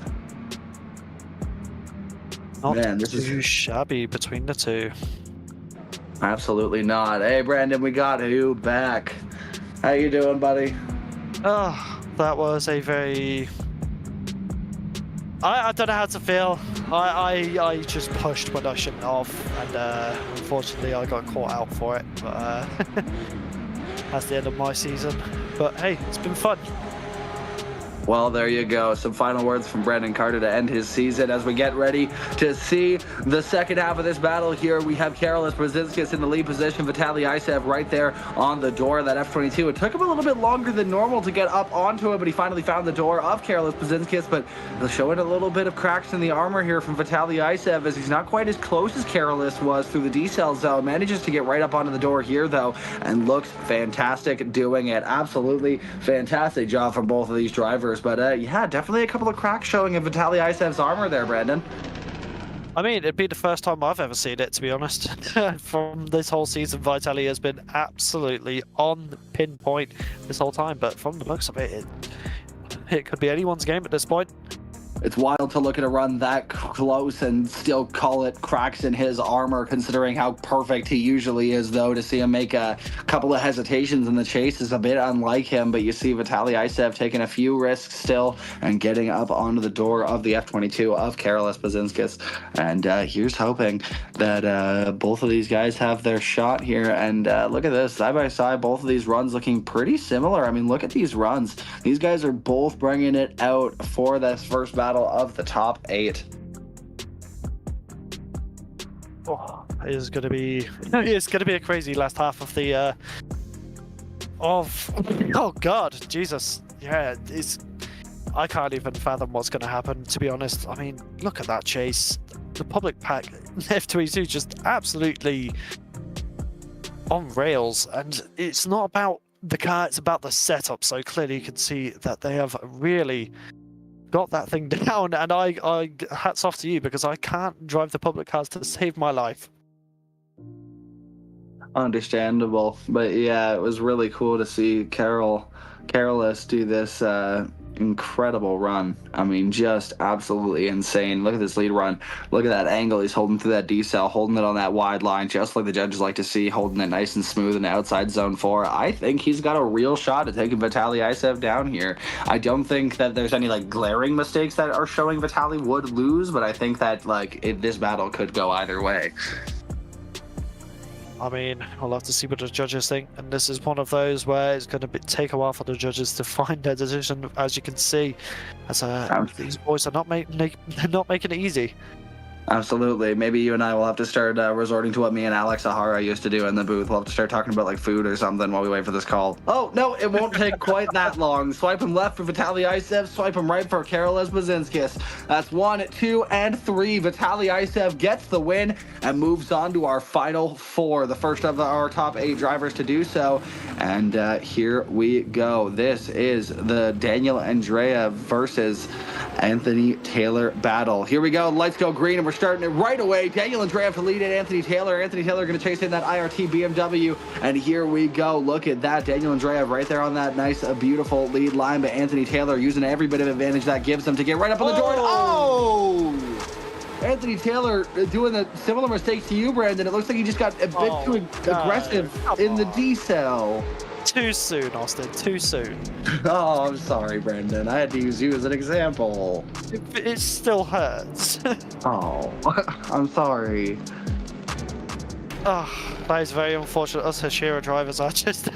[SPEAKER 2] Not
[SPEAKER 1] Man, this
[SPEAKER 2] too
[SPEAKER 1] is
[SPEAKER 2] shabby between the two.
[SPEAKER 1] absolutely not. Hey, Brandon, we got you back. How you doing, buddy?
[SPEAKER 2] Oh, that was a very... I don't know how to feel. I just pushed when I shouldn't have, and unfortunately I got caught out for it. But that's the end of my season. But hey, it's been fun.
[SPEAKER 1] Well, there you go. Some final words from Brandon Carter to end his season as we get ready to see the second half of this battle here. We have Carolus Bazingus in the lead position, Vitaly Isev right there on the door of that F22. It took him a little bit longer than normal to get up onto it, but he finally found the door of Carolus Bazingus, but showing a little bit of cracks in the armor here from Vitaly Isev as he's not quite as close as Carolus was through the D-cell zone. Manages to get right up onto the door here, though, and looks fantastic doing it. Absolutely fantastic job from both of these drivers. But yeah, definitely a couple of cracks showing in Vitaly Isev's armor there, Brandon.
[SPEAKER 2] I mean, it'd be the first time I've ever seen it, to be honest. From this whole season, Vitaly has been absolutely on the pinpoint this whole time. But from the looks of it, it could be anyone's game at this point.
[SPEAKER 1] It's wild to look at a run that close and still call it cracks in his armor, considering how perfect he usually is, though. To see him make a couple of hesitations in the chase is a bit unlike him, but you see Vitaly Isev taking a few risks still and getting up onto the door of the F22 of Carolus Bazingus. And here's hoping that both of these guys have their shot here. And look at this, side by side, both of these runs looking pretty similar. I mean, look at these runs. These guys are both bringing it out for this first battle of the top 8.
[SPEAKER 2] Oh, it's gonna be a crazy last half of the oh god, Jesus. Yeah, I can't even fathom what's gonna happen, to be honest. I mean, look at that chase. The public pack F22 just absolutely on rails, and it's not about the car, it's about the setup. So clearly you can see that they have really got that thing down, and I hats off to you, because I can't drive the public cars to save my life.
[SPEAKER 1] Understandable, but yeah, it was really cool to see Carolus do this incredible run. I mean, just absolutely insane. Look at this lead run. Look at that angle he's holding through that D-cell, holding it on that wide line, just like the judges like to see, holding it nice and smooth in the outside zone 4. I think he's got a real shot at taking Vitaly Isev down here. I don't think that there's any like glaring mistakes that are showing Vitaly would lose, but I think that this battle could go either way.
[SPEAKER 2] I mean, I'll have to see what the judges think, and this is one of those where it's going to take a while for the judges to find their decision, as you can see, as these boys are not making it easy.
[SPEAKER 1] Absolutely. Maybe you and I will have to start resorting to what me and Alex Ahara used to do in the booth. We'll have to start talking about like food or something while we wait for this call. Oh, no, it won't take quite that long. Swipe him left for Vitaly Isev. Swipe him right for Carolus Bazingus. That's 1, 2, and 3. Vitaly Isev gets the win and moves on to our final 4. The first of our top 8 drivers to do so. And here we go. This is the Daniel Andrev versus Anthony Taylor battle. Here we go. Lights go green, and we're starting it right away. Daniel Andrev to lead in Anthony Taylor. Anthony Taylor going to chase in that IRT BMW, and here we go. Look at that. Daniel Andrev right there on that nice, beautiful lead line, but Anthony Taylor using every bit of advantage that gives him to get right up on the door. And, Anthony Taylor doing a similar mistake to you, Brandon. It looks like he just got a bit too aggressive in the D-cell.
[SPEAKER 2] Too soon, Austin. Too soon.
[SPEAKER 1] Oh, I'm sorry, Brandon. I had to use you as an example.
[SPEAKER 2] It still hurts.
[SPEAKER 1] Oh, I'm sorry.
[SPEAKER 2] Oh, that is very unfortunate. Us Hashira drivers are just,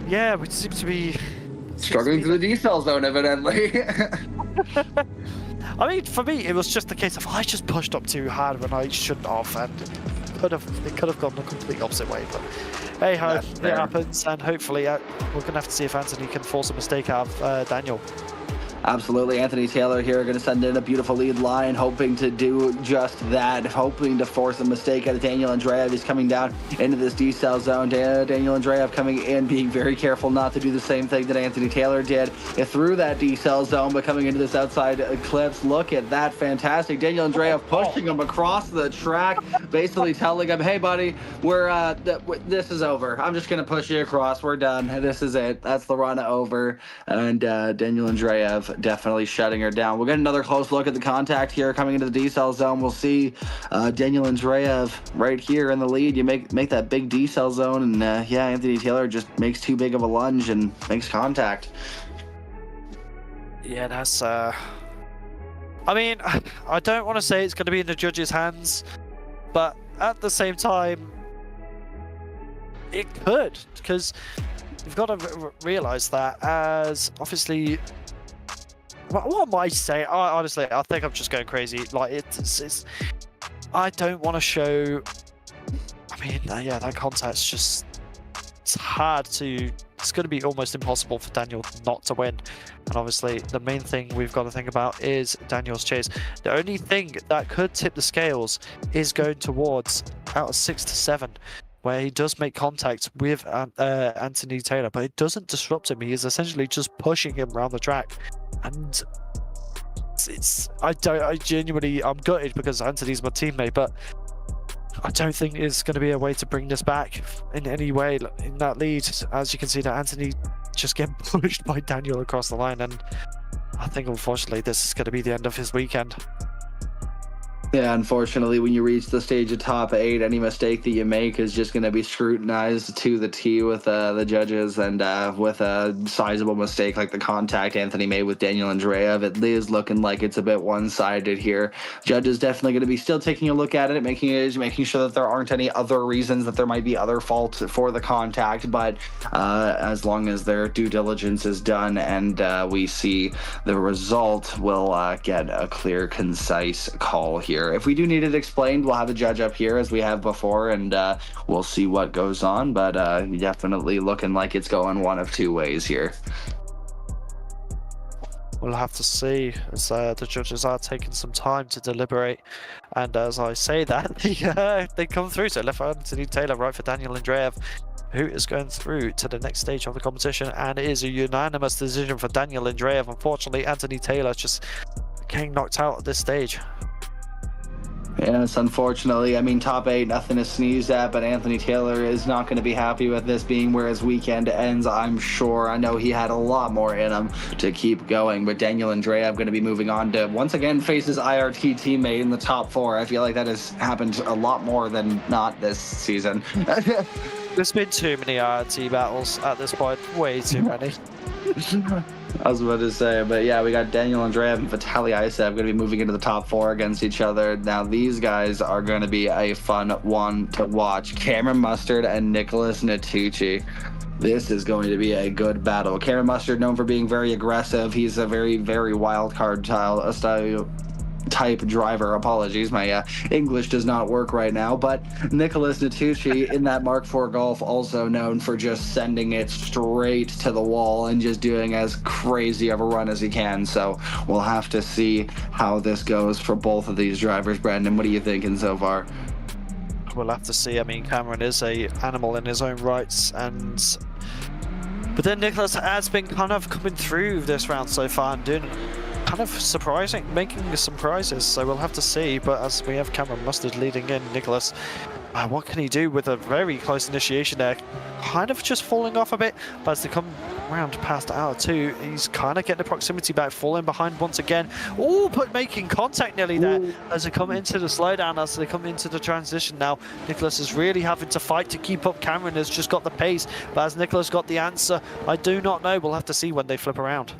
[SPEAKER 2] yeah, we seem to be
[SPEAKER 1] Struggling through the D-cell zone, evidently.
[SPEAKER 2] I mean, for me, it was just the case of I just pushed up too hard when I shouldn't have, and it could have gone the complete opposite way. But hey ho, it happens, and hopefully we're gonna have to see if Anthony can force a mistake out of Daniel.
[SPEAKER 1] Absolutely. Anthony Taylor here going to send in a beautiful lead line, hoping to do just that, hoping to force a mistake out of Daniel Andreev. He's coming down into this D-cell zone. Daniel Andreev coming in, being very careful not to do the same thing that Anthony Taylor did through that D-cell zone, but coming into this outside clips. Look at that. Fantastic. Daniel Andreev pushing him across the track, basically telling him, hey, buddy, this is over. I'm just going to push you across. We're done. This is it. That's the run over. And Daniel Andreev definitely shutting her down. We'll get another close look at the contact here coming into the D-cell zone. We'll see Daniel Andreev right here in the lead. You make that big D-cell zone, and yeah, Anthony Taylor just makes too big of a lunge and makes contact.
[SPEAKER 2] Yeah, that's I mean, I don't want to say it's going to be in the judges' hands, but at the same time, it could, because you've got to realize that as obviously. What am I saying? Honestly, I think I'm just going crazy. Like, it's I don't want to show. I mean, yeah, that contact's just. It's hard to. It's going to be almost impossible for Daniel not to win. And obviously, the main thing we've got to think about is Daniel's chase. The only thing that could tip the scales is going towards out of 6 to 7. Where he does make contact with Anthony Taylor, but it doesn't disrupt him. He is essentially just pushing him around the track. And I'm gutted because Anthony's my teammate, but I don't think there's going to be a way to bring this back in any way in that lead. As you can see, that Anthony just getting pushed by Daniel across the line, and I think unfortunately this is going to be the end of his weekend.
[SPEAKER 1] Yeah, unfortunately, when you reach the stage of top 8, any mistake that you make is just going to be scrutinized to the T with the judges, and with a sizable mistake like the contact Anthony made with Daniel Andreev, it is looking like it's a bit one-sided here. Judges definitely going to be still taking a look at it, making sure that there aren't any other reasons that there might be other faults for the contact, but as long as their due diligence is done and we see the result, we'll get a clear, concise call here. If we do need it explained, we'll have a judge up here as we have before, and we'll see what goes on, but definitely looking like it's going one of two ways here.
[SPEAKER 2] We'll have to see, as the judges are taking some time to deliberate, and as I say that, they come through. So left for Anthony Taylor, right for Daniel Andreev, who is going through to the next stage of the competition, and it is a unanimous decision for Daniel Andreev. Unfortunately, Anthony Taylor just getting knocked out at this stage.
[SPEAKER 1] Yes, unfortunately. I mean, top 8, nothing to sneeze at, but Anthony Taylor is not going to be happy with this being where his weekend ends, I'm sure. I know he had a lot more in him to keep going, but Daniel Andreev going to be moving on to once again face his IRT teammate in the top 4. I feel like that has happened a lot more than not this season.
[SPEAKER 2] There's been too many IRT battles at this point, way too many.
[SPEAKER 1] I was about to say, but yeah, we got Daniel Andreev and Vitaly Isev going to be moving into the top 4 against each other. Now, these guys are going to be a fun one to watch. Cameron Mustard and Nicholas Natucci. This is going to be a good battle. Cameron Mustard, known for being very aggressive. He's a very, very wild card style type driver. Apologies, my English does not work right now, but Nicholas Natucci in that Mark IV Golf, also known for just sending it straight to the wall and just doing as crazy of a run as he can. So we'll have to see how this goes for both of these drivers. Brandon, what are you thinking so far?
[SPEAKER 2] We'll have to see. I mean, Cameron is a animal in his own rights, but then Nicholas has been kind of coming through this round so far and doing kind of surprising, making surprises, so we'll have to see. But as we have Cameron Mustard leading in, Nicholas, what can he do with a very close initiation there? Kind of just falling off a bit, but as they come round past hour 2. He's kind of getting the proximity back, falling behind once again. Oh, but making contact nearly there as they come into the slowdown, as they come into the transition now. Nicholas is really having to fight to keep up. Cameron has just got the pace, but has Nicholas got the answer? I do not know. We'll have to see when they flip around.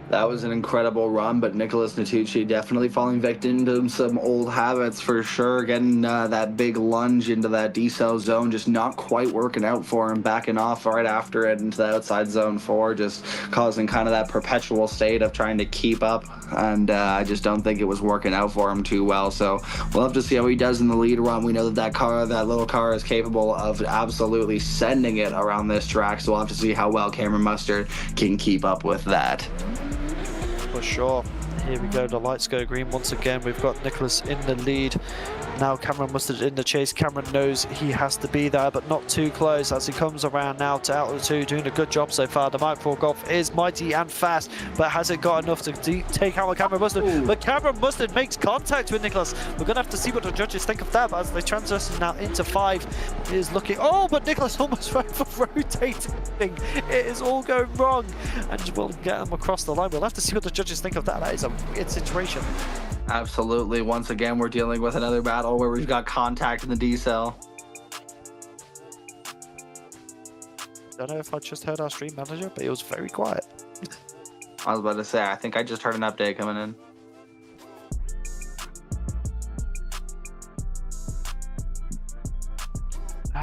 [SPEAKER 1] That was an incredible run, but Nicholas Natucci definitely falling victim to some old habits for sure. Getting that big lunge into that decel zone, just not quite working out for him. Backing off right after it into the outside zone 4, just causing kind of that perpetual state of trying to keep up. And I just don't think it was working out for him too well. So we'll have to see how he does in the lead run. We know that that little car is capable of absolutely sending it around this track. So we'll have to see how well Cameron Mustard can keep up with that.
[SPEAKER 2] For sure. Here we go, the lights go green once again. We've got Nicholas in the lead. Now Cameron Mustard in the chase. Cameron knows he has to be there, but not too close as he comes around now to Outlet 2, doing a good job so far. The Mike 4 Golf is mighty and fast, but has it got enough to take out Cameron Mustard? But Cameron Mustard makes contact with Nicholas. We're going to have to see what the judges think of that, but as they transition now into 5, it is looking... Oh, but Nicholas almost rotating. It is all going wrong, and we'll get them across the line. We'll have to see what the judges think of that. That is a weird situation.
[SPEAKER 1] Absolutely. Once again, we're dealing with another battle where we've got contact in the decel.
[SPEAKER 2] Don't know if I just heard our stream manager, but it was very quiet.
[SPEAKER 1] I was about to say, I think I just heard an update coming in.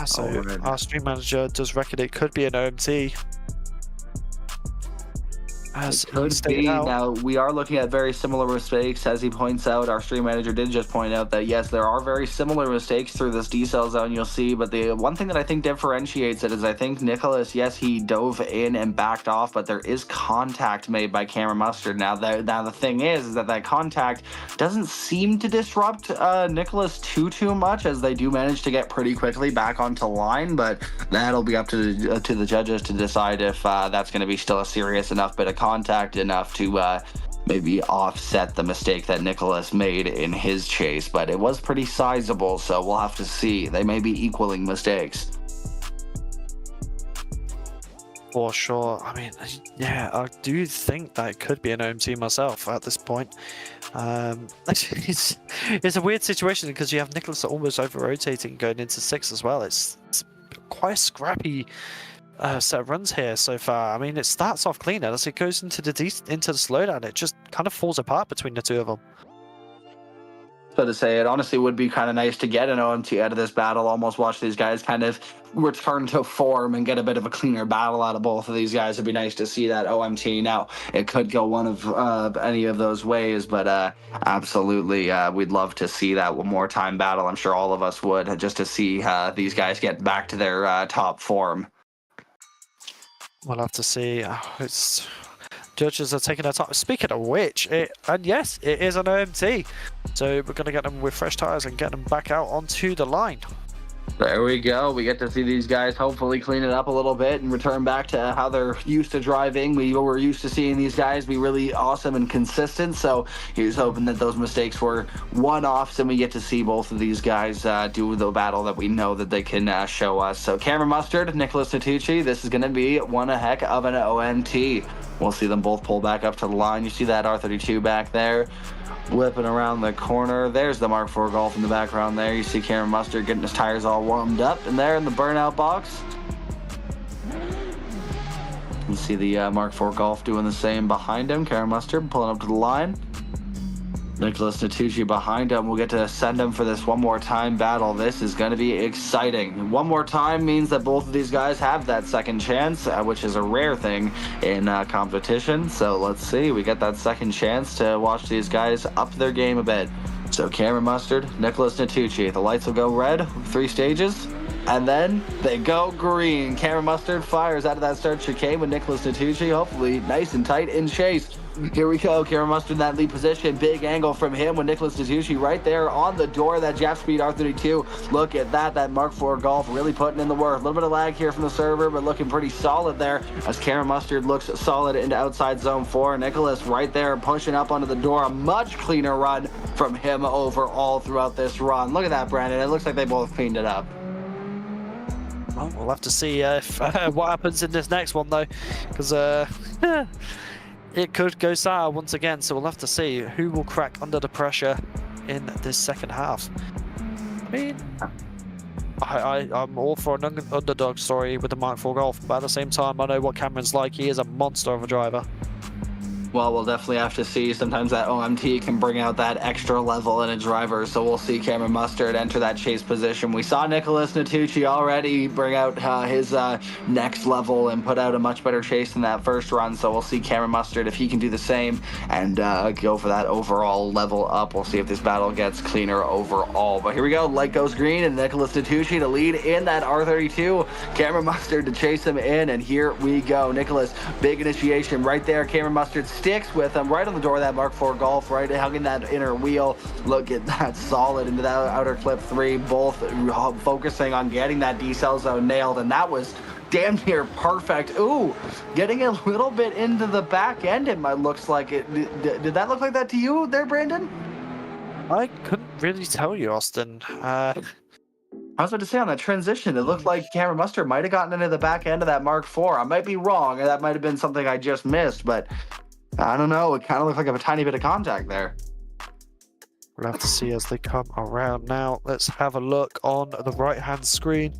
[SPEAKER 2] So our stream manager does reckon it could be an OMT. As
[SPEAKER 1] it could be. Now, we are looking at very similar mistakes, as he points out. Our stream manager did just point out that, yes, there are very similar mistakes through this decel zone, you'll see, but the one thing that I think differentiates it is I think Nicholas, yes, he dove in and backed off, but there is contact made by Cameron Mustard. Now the thing is that contact doesn't seem to disrupt Nicholas too much, as they do manage to get pretty quickly back onto line, but that'll be up to the judges to decide if that's going to be still a serious enough bit of contact enough to maybe offset the mistake that Nicholas made in his chase, but it was pretty sizable, so we'll have to see. They may be equaling mistakes.
[SPEAKER 2] For sure. I mean, yeah, I do think that it could be an OMT myself at this point. It's a weird situation because you have Nicholas almost over-rotating going into 6 as well. It's quite a scrappy set of runs here so far. I mean, it starts off clean, and as it goes into the slowdown, it just kind of falls apart between the two of them.
[SPEAKER 1] So to say, it honestly would be kind of nice to get an OMT out of this battle, almost watch these guys kind of return to form and get a bit of a cleaner battle out of both of these guys. It'd be nice to see that OMT. Now, it could go one of any of those ways, but absolutely, we'd love to see that one more time battle. I'm sure all of us would, just to see these guys get back to their top form.
[SPEAKER 2] We'll have to see. Judges are taking their time. Speaking of which, and yes, it is an OMT. So we're going to get them with fresh tires and get them back out onto the line.
[SPEAKER 1] There we go. We get to see these guys hopefully clean it up a little bit and return back to how they're used to driving. We were used to seeing these guys be really awesome and consistent, so he's hoping that those mistakes were one-offs and we get to see both of these guys do the battle that we know that they can show us. So Cameron Mustard, Nicholas Natucci, this is going to be one heck of an OMT. We'll see them both pull back up to the line. You see that R32 back there whipping around the corner. There's the Mark IV Golf in the background there. You see Cameron Mustard getting his tires all warmed up in there in the burnout box. You see the Mark IV Golf doing the same behind him. Cameron Mustard pulling up to the line. Nicholas Natucci behind him. We'll get to send him for this one more time battle. This is going to be exciting. One more time means that both of these guys have that second chance, which is a rare thing in competition. So let's see. We get that second chance to watch these guys up their game a bit. So Cameron Mustard, Nicholas Natucci. The lights will go red, 3 stages, and then they go green. Cameron Mustard fires out of that start chicane with Nicholas Natucci, hopefully nice and tight in chase. Here we go, Cameron Mustard in that lead position. Big angle from him with Nicholas Natucci right there on the door. That Jap Speed R32. Look at that Mark IV Golf really putting in the work. A little bit of lag here from the server, but looking pretty solid there as Cameron Mustard looks solid into outside zone 4. Nicholas right there pushing up onto the door. A much cleaner run from him overall throughout this run. Look at that, Brandon. It looks like they both cleaned it up.
[SPEAKER 2] Well, we'll have to see if what happens in this next one though, because it could go sour once again. So we'll have to see who will crack under the pressure in this second half. I mean, I'm all for an underdog story with the Mark IV Golf, but at the same time, I know what Cameron's like. He is a monster of a driver.
[SPEAKER 1] Well, we'll definitely have to see. Sometimes that OMT can bring out that extra level in a driver, so we'll see Cameron Mustard enter that chase position. We saw Nicholas Natucci already bring out his next level and put out a much better chase in that first run, so we'll see Cameron Mustard if he can do the same and go for that overall level up. We'll see if this battle gets cleaner overall. But here we go. Light goes green, and Nicholas Natucci to lead in that R32. Cameron Mustard to chase him in, and here we go. Nicholas, big initiation right there. Cameron Mustard sticks with him right on the door of that Mark IV Golf, right hugging that inner wheel. Look at that, solid into that outer clip 3, both focusing on getting that decel zone nailed, and that was damn near perfect. Ooh, getting a little bit into the back end, it might looks like it. Did that look like that to you there, Brandon?
[SPEAKER 2] I couldn't really tell you, Austin.
[SPEAKER 1] I was about to say on that transition, it looked like Cameron Mustard might have gotten into the back end of that Mark IV. I might be wrong, that might have been something I just missed, but I don't know. It kind of looked like a tiny bit of contact there.
[SPEAKER 2] We'll have to see as they come around now. Let's have a look on the right-hand screen.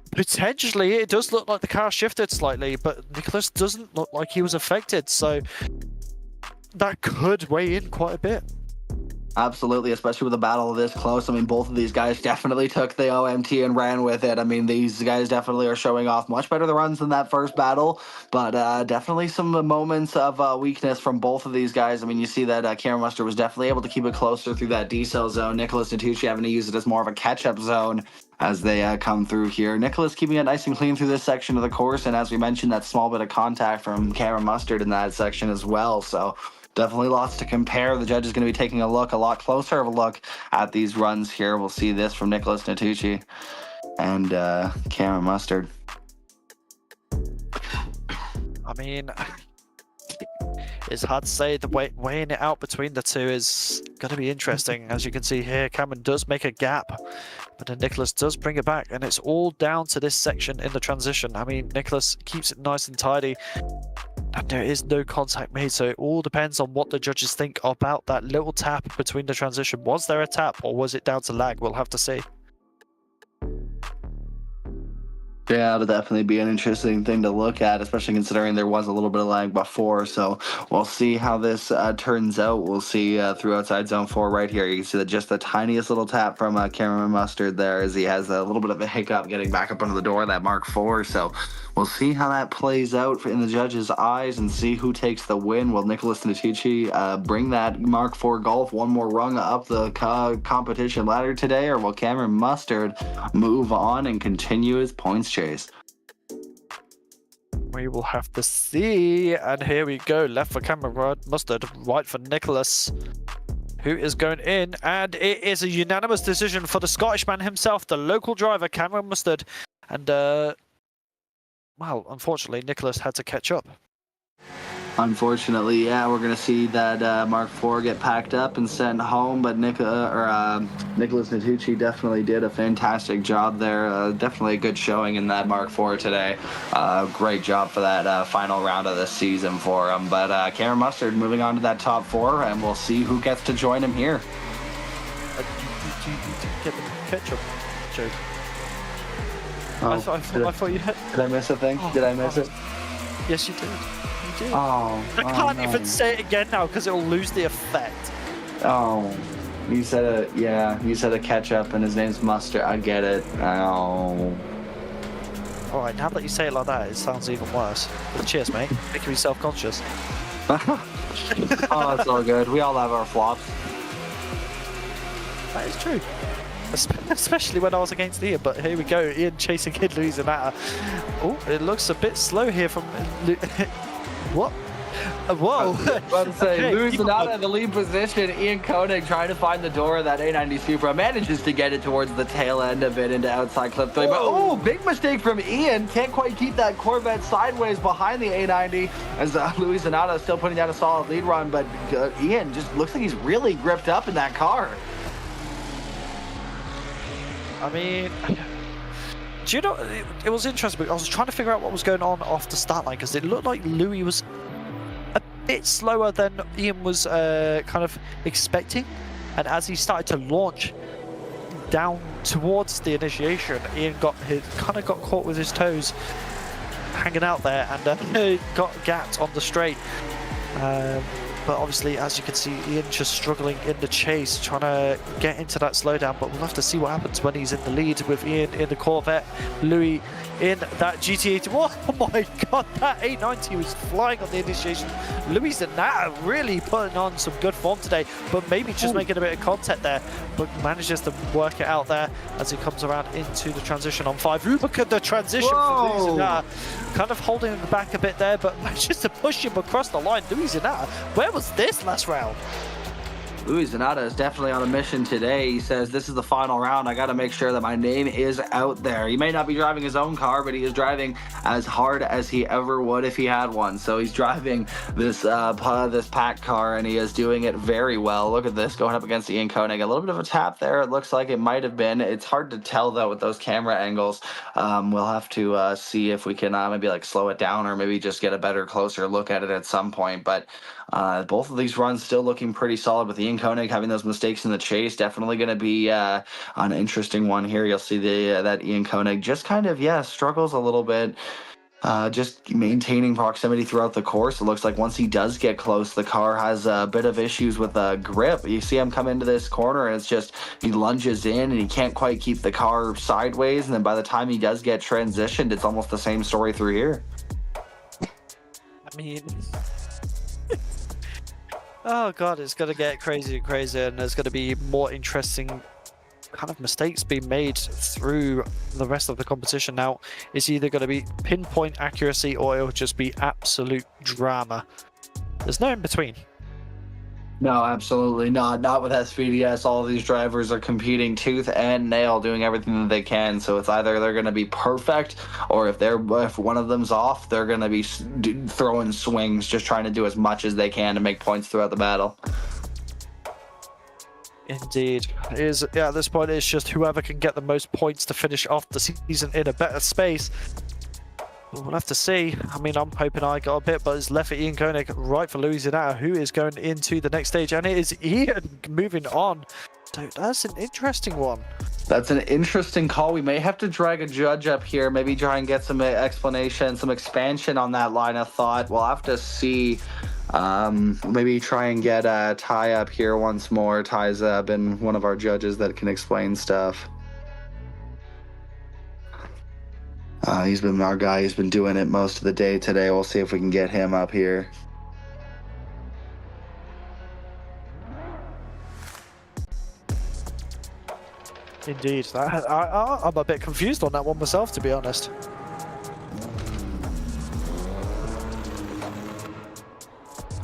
[SPEAKER 2] Potentially, it does look like the car shifted slightly, but Nicholas doesn't look like he was affected, so that could weigh in quite a bit.
[SPEAKER 1] Absolutely, especially with a battle this close. I mean, both of these guys definitely took the OMT and ran with it. I mean, these guys definitely are showing off much better the runs than that first battle, but definitely some moments of weakness from both of these guys. I mean, you see that Cameron Mustard was definitely able to keep it closer through that decel zone. Nicholas Natucci having to use it as more of a catch-up zone as they come through here. Nicholas keeping it nice and clean through this section of the course, and as we mentioned, that small bit of contact from Cameron Mustard in that section as well. So definitely lots to compare. The judge is going to be taking a lot closer of a look at these runs here. We'll see this from Nicholas Natucci and Cameron Mustard.
[SPEAKER 2] I mean, it's hard to say. The weighing it out between the two is going to be interesting. As you can see here, Cameron does make a gap, but then Nicholas does bring it back, and it's all down to this section in the transition. I mean, Nicholas keeps it nice and tidy, and there is no contact made, so it all depends on what the judges think about that little tap between the transition. Was there a tap, or was it down to lag? We'll have to see.
[SPEAKER 1] Yeah, it'll definitely be an interesting thing to look at, especially considering there was a little bit of lag before. So we'll see how this turns out. We'll see through outside zone 4 right here. You can see that just the tiniest little tap from Cameron Mustard there as he has a little bit of a hiccup getting back up under the door of that Mark IV. So we'll see how that plays out in the judges' eyes and see who takes the win. Will Nicholas Natucci bring that Mark IV Golf one more rung up the competition ladder today, or will Cameron Mustard move on and continue his points chase?
[SPEAKER 2] We will have to see. And here we go. Left for Cameron Mustard, right for Nicholas, who is going in. And it is a unanimous decision for the Scottish man himself, the local driver, Cameron Mustard. And, well, unfortunately, Nicholas had to catch up.
[SPEAKER 1] Unfortunately, yeah, we're going to see that Mark IV get packed up and sent home, but Nicholas Natucci definitely did a fantastic job there. Definitely a good showing in that Mark IV today. Great job for that final round of the season for him. But Cameron Mustard moving on to that top 4, and we'll see who gets to join him here.
[SPEAKER 2] You get the ketchup joke.
[SPEAKER 1] Oh,
[SPEAKER 2] I thought you had...
[SPEAKER 1] Did I miss a thing? Did I miss it?
[SPEAKER 2] Yes, you did.
[SPEAKER 1] Oh,
[SPEAKER 2] I can't
[SPEAKER 1] no.
[SPEAKER 2] even say it again now because it will lose the effect.
[SPEAKER 1] Oh, you said you said a ketchup and his name's Mustard. I get it. Oh.
[SPEAKER 2] Alright, now that you say it like that, it sounds even worse. But cheers, mate. Making me self-conscious.
[SPEAKER 1] Oh, it's all good. We all have our flops.
[SPEAKER 2] That is true. Especially when I was against Ian, but here we go. Ian chasing Kid Louisiana. Oh, it looks a bit slow here from... What? Whoa!
[SPEAKER 1] About to say, Louisiana in the lead position. Ian Koig trying to find the door of that A90 Supra, manages to get it towards the tail end of it into outside clip 3. But oh, big mistake from Ian. Can't quite keep that Corvette sideways behind the A90 as Louisiana is still putting down a solid lead run. But Ian just looks like he's really gripped up in that car.
[SPEAKER 2] I mean, Do you know, it was interesting, but I was trying to figure out what was going on off the start line, because it looked like Louis was a bit slower than Ian was kind of expecting. And as he started to launch down towards the initiation, Ian kind of got caught with his toes hanging out there, and got gapped on the straight. But obviously, as you can see, Ian just struggling in the chase, trying to get into that slowdown. But we'll have to see what happens when he's in the lead with Ian in the Corvette, Louis in that GT80. Oh my God, that 890 was flying on the initiation. Louis and Nat really putting on some good form today, but maybe just making a bit of contact there, but manages to work it out there as he comes around into the transition on 5. Look at the transition for Louis and Nat, kind of holding him back a bit there, but manages to push him across the line. Louis and Nat, where was this last round?
[SPEAKER 1] Louis Zanata is definitely on a mission today. He says, this is the final round. I got to make sure that my name is out there. He may not be driving his own car, but he is driving as hard as he ever would if he had one. So he's driving this this pack car, and he is doing it very well. Look at this, going up against Ian Koenig. A little bit of a tap there. It looks like it might have been. It's hard to tell, though, with those camera angles. We'll have to see if we can maybe like slow it down, or maybe just get a better, closer look at it at some point. But both of these runs still looking pretty solid, with Ian Koenig having those mistakes in the chase. Definitely going to be an interesting one here. You'll see that Ian Koenig just kind of, struggles a little bit, just maintaining proximity throughout the course. It looks like once he does get close, the car has a bit of issues with grip. You see him come into this corner, and it's just, he lunges in, and he can't quite keep the car sideways, and then by the time he does get transitioned, it's almost the same story through here.
[SPEAKER 2] I mean... Oh God, it's going to get crazier and crazier, and there's going to be more interesting kind of mistakes being made through the rest of the competition. Now, it's either going to be pinpoint accuracy, or it'll just be absolute drama. There's no in between.
[SPEAKER 1] No, absolutely not. Not with SVDS. All of these drivers are competing tooth and nail, doing everything that they can. So it's either they're going to be perfect, or if one of them's off, they're going to be throwing swings, just trying to do as much as they can to make points throughout the battle.
[SPEAKER 2] Indeed. At this point, it's just whoever can get the most points to finish off the season in a better space. We'll have to see. I mean, I'm hoping I got a bit, but it's left for Ian Koenig, right for Louis Zanata, who is going into the next stage, and it is Ian moving on. So that's an interesting one.
[SPEAKER 1] That's an interesting call. We may have to drag a judge up here, maybe try and get some explanation, some expansion on that line of thought. We'll have to see. Maybe try and get Ty up here once more. Ty's been one of our judges that can explain stuff. He's been our guy. He's been doing it most of the day today. We'll see if we can get him up here.
[SPEAKER 2] Indeed. I'm a bit confused on that one myself, to be honest.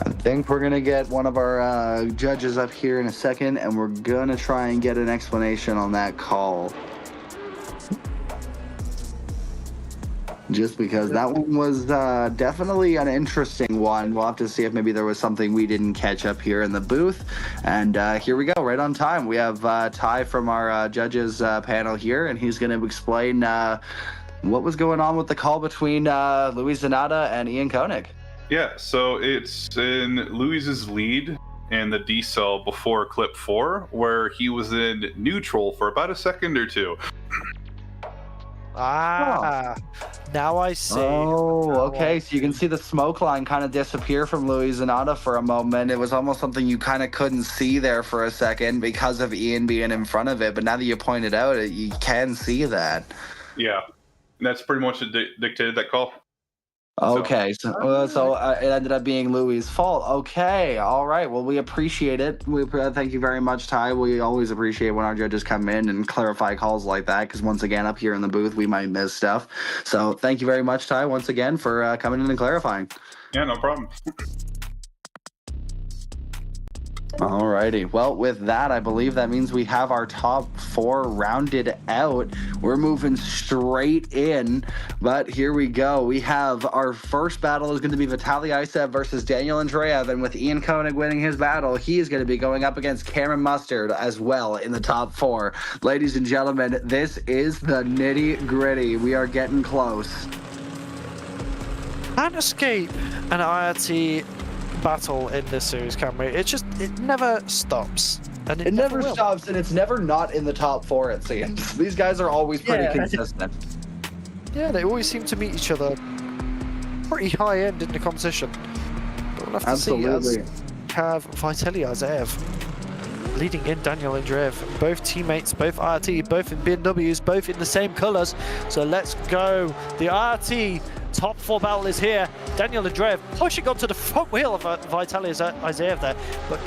[SPEAKER 1] I think we're going to get one of our judges up here in a second, and we're going to try and get an explanation on that call. Just because that one was definitely an interesting one. We'll have to see if maybe there was something we didn't catch up here in the booth. And here we go, right on time. We have Ty from our judges panel here, and he's going to explain what was going on with the call between Louis Zanata and Ian Koenig.
[SPEAKER 8] Yeah, so it's in Louis's lead in the D-cell before clip 4, where he was in neutral for about a second or two.
[SPEAKER 2] Now I see.
[SPEAKER 1] Oh, okay. So you can see the smoke line kind of disappear from Louis Zanata for a moment. It was almost something you kind of couldn't see there for a second because of Ian being in front of it. But now that you pointed out it, you can see that.
[SPEAKER 8] Yeah, and that's pretty much what dictated that call.
[SPEAKER 1] Okay, so it ended up being Louis' fault. Okay, all right. Well, we appreciate it. We thank you very much, Ty. We always appreciate when our judges come in and clarify calls like that, because once again, up here in the booth, we might miss stuff. So thank you very much, Ty, once again for coming in and clarifying.
[SPEAKER 8] Yeah, no problem.
[SPEAKER 1] Alrighty. Well, with that, I believe that means we have our top 4 rounded out. We're moving straight in, but here we go. We have our first battle is going to be Vitaly Isev versus Daniel Andrev, and with Ian Koenig winning his battle, he is going to be going up against Cameron Mustard as well in the top 4. Ladies and gentlemen, this is the nitty-gritty. We are getting close.
[SPEAKER 2] Can't escape an IRT battle in this series, can we? It never stops. And
[SPEAKER 1] It never
[SPEAKER 2] will.
[SPEAKER 1] stops, and it's never not in the top 4, it seems. These guys are always pretty consistent.
[SPEAKER 2] Yeah, they always seem to meet each other pretty high end in the competition. But we'll have to see as we have Vitaly Isev leading in Daniel Andrev. Both teammates, both IRT, both in BMWs, both in the same colours. So let's go. The IRT top 4 battle is here. Daniel Andrev pushing onto the front wheel of Vitaly Isev there. But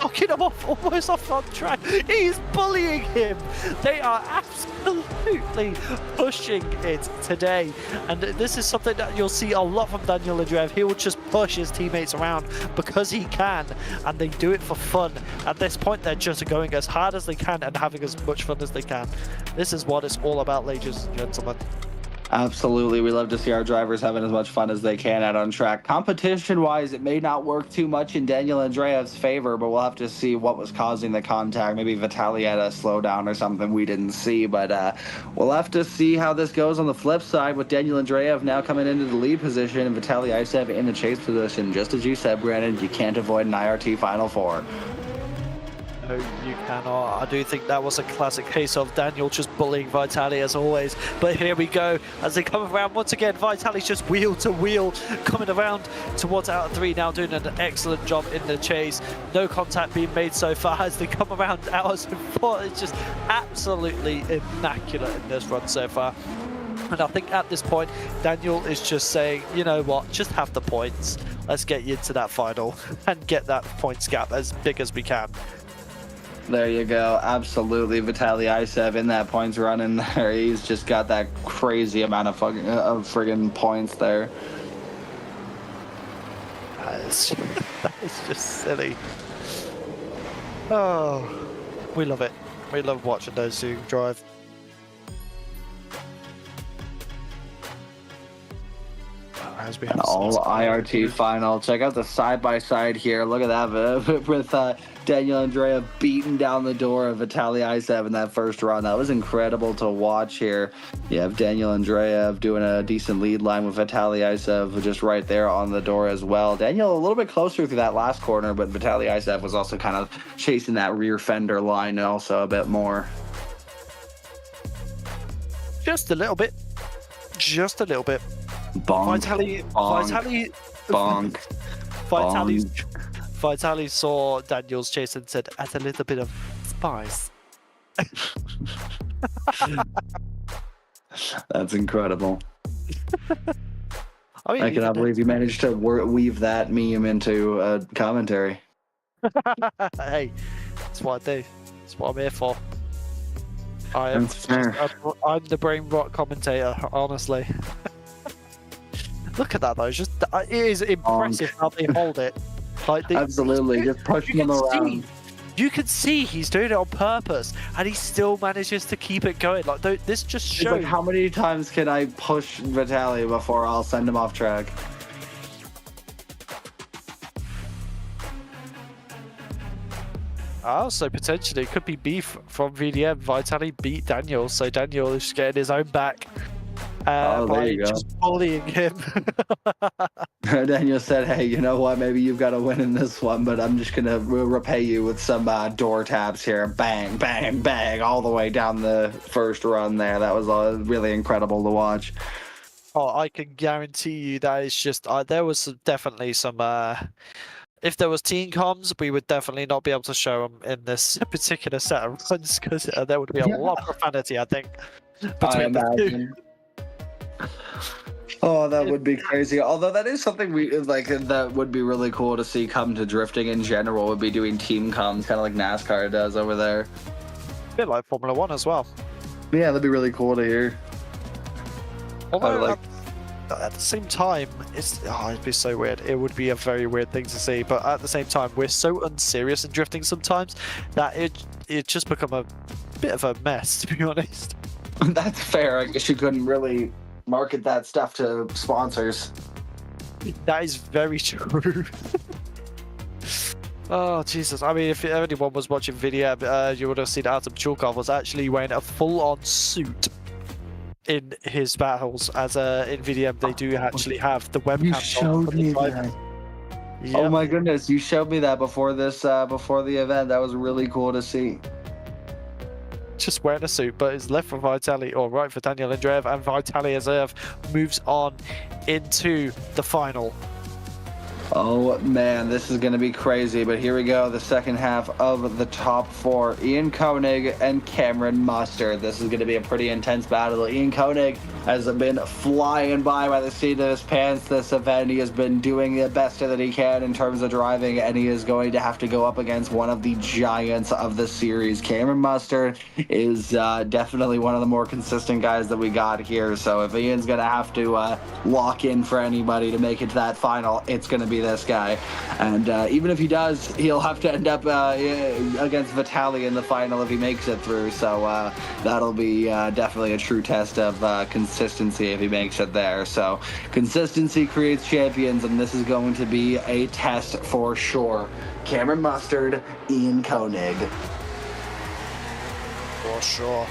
[SPEAKER 2] knocking him off almost off on track. He's bullying him. They are absolutely pushing it today. And this is something that you'll see a lot from Daniel Andrev. He will just push his teammates around because he can. And they do it for fun. At this point, they're just going as hard as they can and having as much fun as they can. This is what it's all about, ladies and gentlemen.
[SPEAKER 1] Absolutely. We love to see our drivers having as much fun as they can out on track. Competition-wise, it may not work too much in Daniel Andreev's favor, but we'll have to see what was causing the contact. Maybe Vitaly had a slowdown or something we didn't see, but we'll have to see how this goes on the flip side with Daniel Andreev now coming into the lead position and Vitaly Isev in the chase position. Just as you said, Brandon, you can't avoid an IRT Final Four.
[SPEAKER 2] No, you cannot. I do think that was a classic case of Daniel just bullying Vitaly as always. But here we go as they come around once again. Vitaly's just wheel to wheel coming around towards out of 3 now, doing an excellent job in the chase. No contact being made so far as they come around out of 4. It's just absolutely immaculate in this run so far. And I think at this point, Daniel is just saying, you know what, just have the points. Let's get you into that final and get that points gap as big as we can.
[SPEAKER 1] There you go. Absolutely. Vitaly Isev in that points run in there. He's just got that crazy amount of friggin' points there.
[SPEAKER 2] That is just silly. Oh, we love it. We love watching those two drive. As we have
[SPEAKER 1] all IRT final. Check out the side-by-side here. Look at that with Daniel Andreev beating down the door of Vitaly Isev in that first run. That was incredible to watch here. You have Daniel Andreev doing a decent lead line with Vitaly Isev just right there on the door as well. Daniel a little bit closer through that last corner, but Vitaly Isev was also kind of chasing that rear fender line also a bit more.
[SPEAKER 2] Just a little bit. Just a little bit.
[SPEAKER 1] Bonk.
[SPEAKER 2] Vitaly saw Daniel's chase and said, add a little bit of spice.
[SPEAKER 1] That's incredible.
[SPEAKER 2] I mean,
[SPEAKER 1] I cannot believe you managed to weave that meme into a commentary.
[SPEAKER 2] Hey, that's what I do. That's what I'm here for. I'm the brain rot commentator, honestly. Look at that though, just it is impressive how they hold it. Like
[SPEAKER 1] absolutely, just pushing them around.
[SPEAKER 2] You can see he's doing it on purpose, and he still manages to keep it going. Like this just shows.
[SPEAKER 1] Like, how many times can I push Vitaly before I'll send him off track?
[SPEAKER 2] So potentially it could be beef from VDM. Vitaly beat Daniel, so Daniel is just getting his own back.
[SPEAKER 1] There you go.
[SPEAKER 2] Just bullying him.
[SPEAKER 1] Daniel said, hey, you know what? Maybe you've got to win in this one, but I'm just going to repay you with some door taps here. Bang, bang, bang, all the way down the first run there. That was really incredible to watch.
[SPEAKER 2] Oh, I can guarantee you that it's just, there was definitely some, if there was team comms, we would definitely not be able to show them in this particular set of runs because there would be a lot of profanity, I think, between the two.
[SPEAKER 1] Oh, that would be crazy. Although that is something we like that would be really cool to see come to drifting in general. Would be doing team comms, kind of like NASCAR does over there.
[SPEAKER 2] A bit like Formula 1 as well.
[SPEAKER 1] Yeah, that'd be really cool to hear.
[SPEAKER 2] Although at the same time, it'd be so weird. It would be a very weird thing to see, but at the same time, we're so unserious in drifting sometimes that it just become a bit of a mess, to be honest.
[SPEAKER 1] That's fair. I guess you couldn't really market that stuff to sponsors.
[SPEAKER 2] That is very true. Oh, Jesus. I mean, if anyone was watching video, you would have seen Adam Chulkov was actually wearing a full-on suit in his battles. As in VDM, they do actually have the webcam.
[SPEAKER 1] You showed me that.
[SPEAKER 2] Yep.
[SPEAKER 1] Oh my goodness, you showed me that before this, before the event. That was really cool to see.
[SPEAKER 2] Just wearing a suit, but it's left for Vitaly, or right for Daniel Andrev, and Vitaly Azev moves on into the final.
[SPEAKER 1] Oh man, this is going to be crazy, but here we go, the second half of the top four. Ian Koenig and Cameron Mustard. This is going to be a pretty intense battle. Ian Koenig has been flying by the seat of his pants this event. He has been doing the best that he can in terms of driving, and he is going to have to go up against one of the giants of the series. Cameron Mustard is definitely one of the more consistent guys that we got here, so if Ian's going to have to lock in for anybody to make it to that final, it's going to be this guy. And even if he does, he'll have to end up against Vitaly in the final if he makes it through, so that'll be definitely a true test of consistency if he makes it there. So consistency creates champions, and this is going to be a test for sure. Cameron Mustard, Ian Koenig.
[SPEAKER 2] For sure.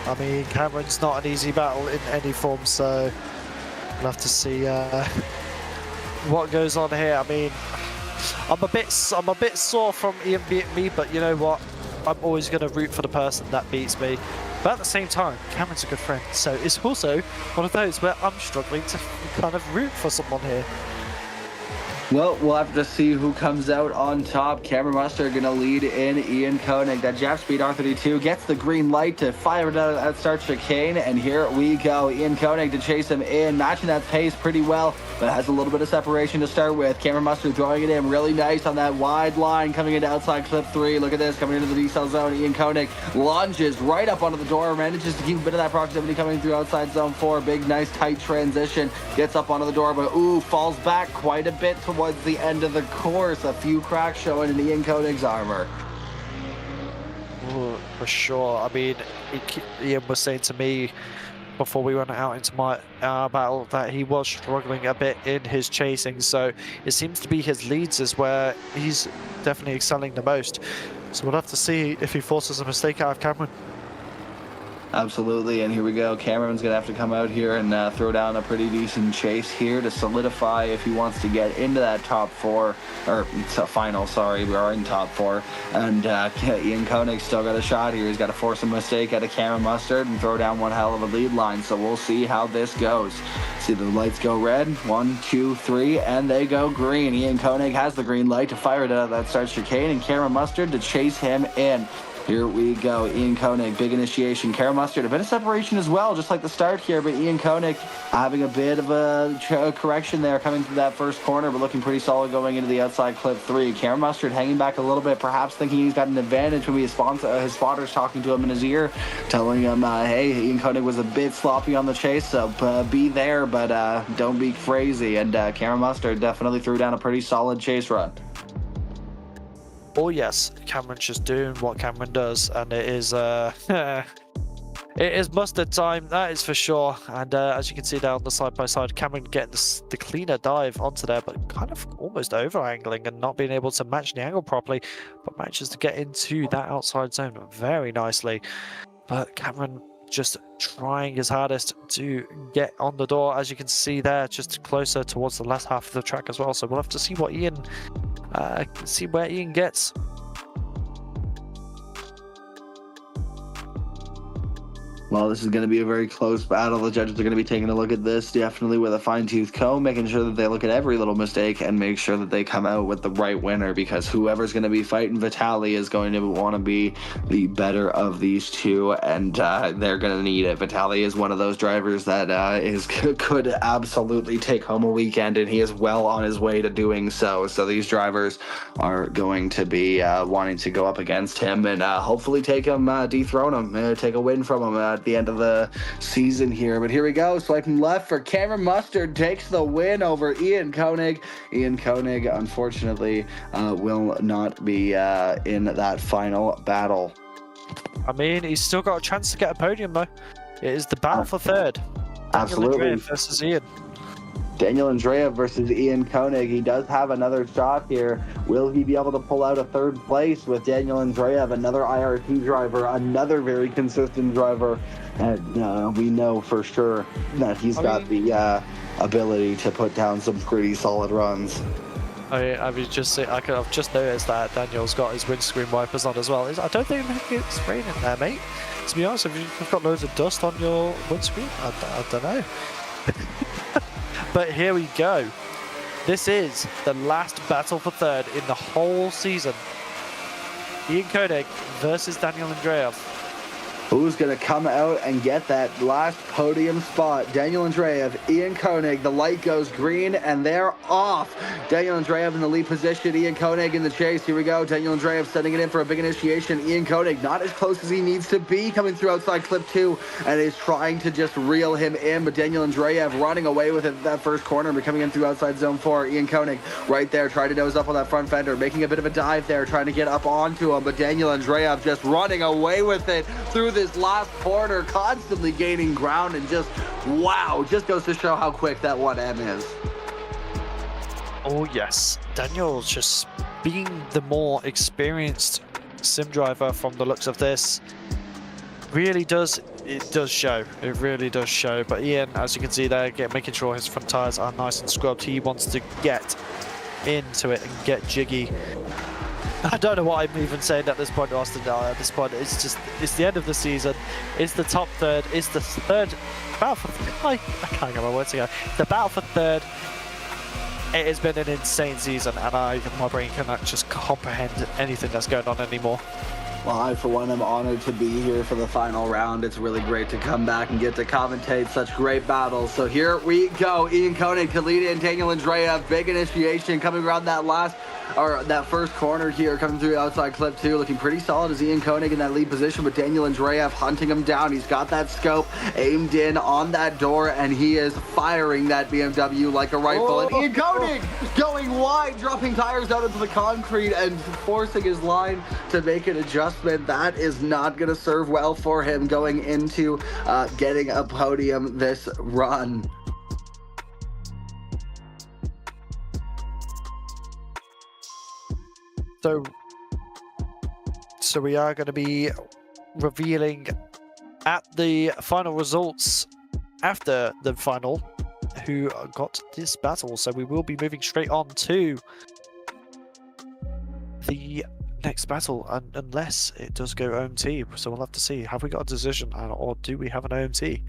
[SPEAKER 2] I mean, Cameron's not an easy battle in any form, so we'll have to see what goes on here. I mean, I'm a bit sore from Ian beating me, but you know what? I'm always going to root for the person that beats me. But at the same time, Cameron's a good friend, so it's also one of those where I'm struggling to kind of root for someone here.
[SPEAKER 1] Well, we'll have to see who comes out on top. Cameron Mustard going to lead in Ian Koenig. That Jap Speed R32 gets the green light to fire it out at start chicane, and here we go. Ian Koenig to chase him in, matching that pace pretty well, but has a little bit of separation to start with. Cameron Mustard throwing it in really nice on that wide line, coming into outside clip 3. Look at this, coming into the decel zone. Ian Koenig lunges right up onto the door, manages to keep a bit of that proximity coming through outside zone 4. Big, nice, tight transition. Gets up onto the door, but falls back quite a bit towards the end of the course. A few cracks showing in Ian Koenig's armor.
[SPEAKER 2] Ooh, for sure. I mean, Ian was saying to me before we went out into my battle that he was struggling a bit in his chasing, so it seems to be his leads is where he's definitely excelling the most. So we'll have to see if he forces a mistake out of Cameron.
[SPEAKER 1] Absolutely, and here we go. Cameron's going to have to come out here and throw down a pretty decent chase here to solidify if he wants to get into that top four, or final, sorry, we are in top four. And Ian Koenig's still got a shot here. He's got to force a mistake out of Cameron Mustard and throw down one hell of a lead line, so we'll see how this goes. See the lights go red, 1, 2, 3, and they go green. Ian Koenig has the green light to fire it out of that start chicane, and Cameron Mustard to chase him in. Here we go. Ian Koenig, big initiation. Cameron Mustard, a bit of separation as well, just like the start here, but Ian Koenig having a bit of a correction there coming through that first corner, but looking pretty solid going into the outside clip 3. Cameron Mustard hanging back a little bit, perhaps thinking he's got an advantage when his spotter's talking to him in his ear, telling him, hey, Ian Koenig was a bit sloppy on the chase, so be there, but don't be crazy. And Cameron Mustard definitely threw down a pretty solid chase run.
[SPEAKER 2] Oh yes, Cameron's just doing what Cameron does, and it is it is Mustard time, that is for sure. And as you can see down the side by side, Cameron getting the cleaner dive onto there, but kind of almost over angling and not being able to match the angle properly, but manages to get into that outside zone very nicely. But Cameron just trying his hardest to get on the door, as you can see there, just closer towards the last half of the track as well. So we'll have to see what Ian see where Ian gets.
[SPEAKER 1] Well, this is going to be a very close battle. The judges are going to be taking a look at this definitely with a fine-tooth comb, making sure that they look at every little mistake and make sure that they come out with the right winner, because whoever's going to be fighting Vitaly is going to want to be the better of these two, and they're going to need it. Vitaly is one of those drivers that could absolutely take home a weekend, and he is well on his way to doing so. So these drivers are going to be wanting to go up against him and hopefully take him, dethrone him, take a win from him, at the end of the season here. But here we go, swiping left for Cameron Mustard, takes the win over Ian Koig. Ian Koig, unfortunately, will not be in that final battle.
[SPEAKER 2] I mean, he's still got a chance to get a podium, though. It is the battle for third.
[SPEAKER 1] Absolutely.
[SPEAKER 2] Daniel Andrev versus Ian.
[SPEAKER 1] Daniel Andrev versus Ian Koig. He does have another shot here. Will he be able to pull out a third place with Daniel Andrev, another IRT driver, another very consistent driver? And we know for sure that he's got the ability to put down some pretty solid runs.
[SPEAKER 2] I've just noticed that Daniel's got his windscreen wipers on as well. I don't think it's raining there, mate. To be honest, if you've got loads of dust on your windscreen, I don't know. But here we go. This is the last battle for third in the whole season. Ian Koig versus Daniel Andrev.
[SPEAKER 1] Who's going to come out and get that last podium spot? Daniel Andrev, Ian Koig, the light goes green, and they're off. Daniel Andrev in the lead position, Ian Koig in the chase. Here we go, Daniel Andrev setting it in for a big initiation. Ian Koig not as close as he needs to be, coming through outside clip 2, and is trying to just reel him in, but Daniel Andrev running away with it that first corner, but coming in through outside zone 4. Ian Koig right there, trying to nose up on that front fender, making a bit of a dive there, trying to get up onto him, but Daniel Andrev just running away with it through this last corner, constantly gaining ground, and just wow, just goes to show how quick that 1M is.
[SPEAKER 2] Oh yes, Daniel's just being the more experienced sim driver from the looks of this. Really does, it does show, it really does show. But Ian, as you can see there, making sure his front tires are nice and scrubbed. He wants to get into it and get jiggy. I don't know what I'm even saying at this point, Austin. At this point, it's the end of the season. It's the top third. It's the third battle for. I can't get my words together. The battle for third. It has been an insane season, and my brain cannot just comprehend anything that's going on anymore.
[SPEAKER 1] Well, I, for one, am honored to be here for the final round. It's really great to come back and get to commentate such great battles. So here we go. Ian Koig to lead in Daniel Andrev. Big initiation coming around that first corner here, coming through outside clip 2, looking pretty solid as Ian Koig in that lead position, but Daniel Andrev hunting him down. He's got that scope aimed in on that door, and he is firing that BMW like a rifle. And Ian Koig going wide, dropping tires out into the concrete and forcing his line to make an adjustment. That is not going to serve well for him going into getting a podium this run.
[SPEAKER 2] So we are going to be revealing at the final results after the final who got this battle. So we will be moving straight on to the next battle, unless it does go OMT. So we'll have to see. Have we got a decision, or do we have an OMT?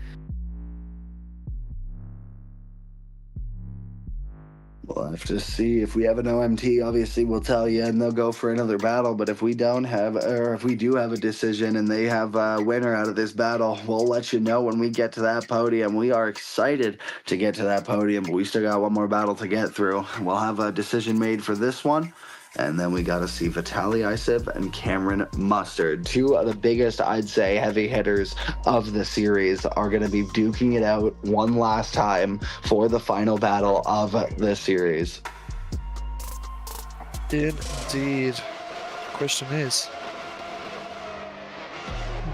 [SPEAKER 1] We'll have to see. If we have an OMT, obviously we'll tell you, and they'll go for another battle. But if we don't have, or if we do have a decision and they have a winner out of this battle, we'll let you know when we get to that podium. We are excited to get to that podium, but we still got one more battle to get through. We'll have a decision made for this one. And then we got to see Vitaly Isev and Cameron Mustard. Two of the biggest, I'd say, heavy hitters of the series are going to be duking it out one last time for the final battle of the series.
[SPEAKER 2] Indeed. Question is,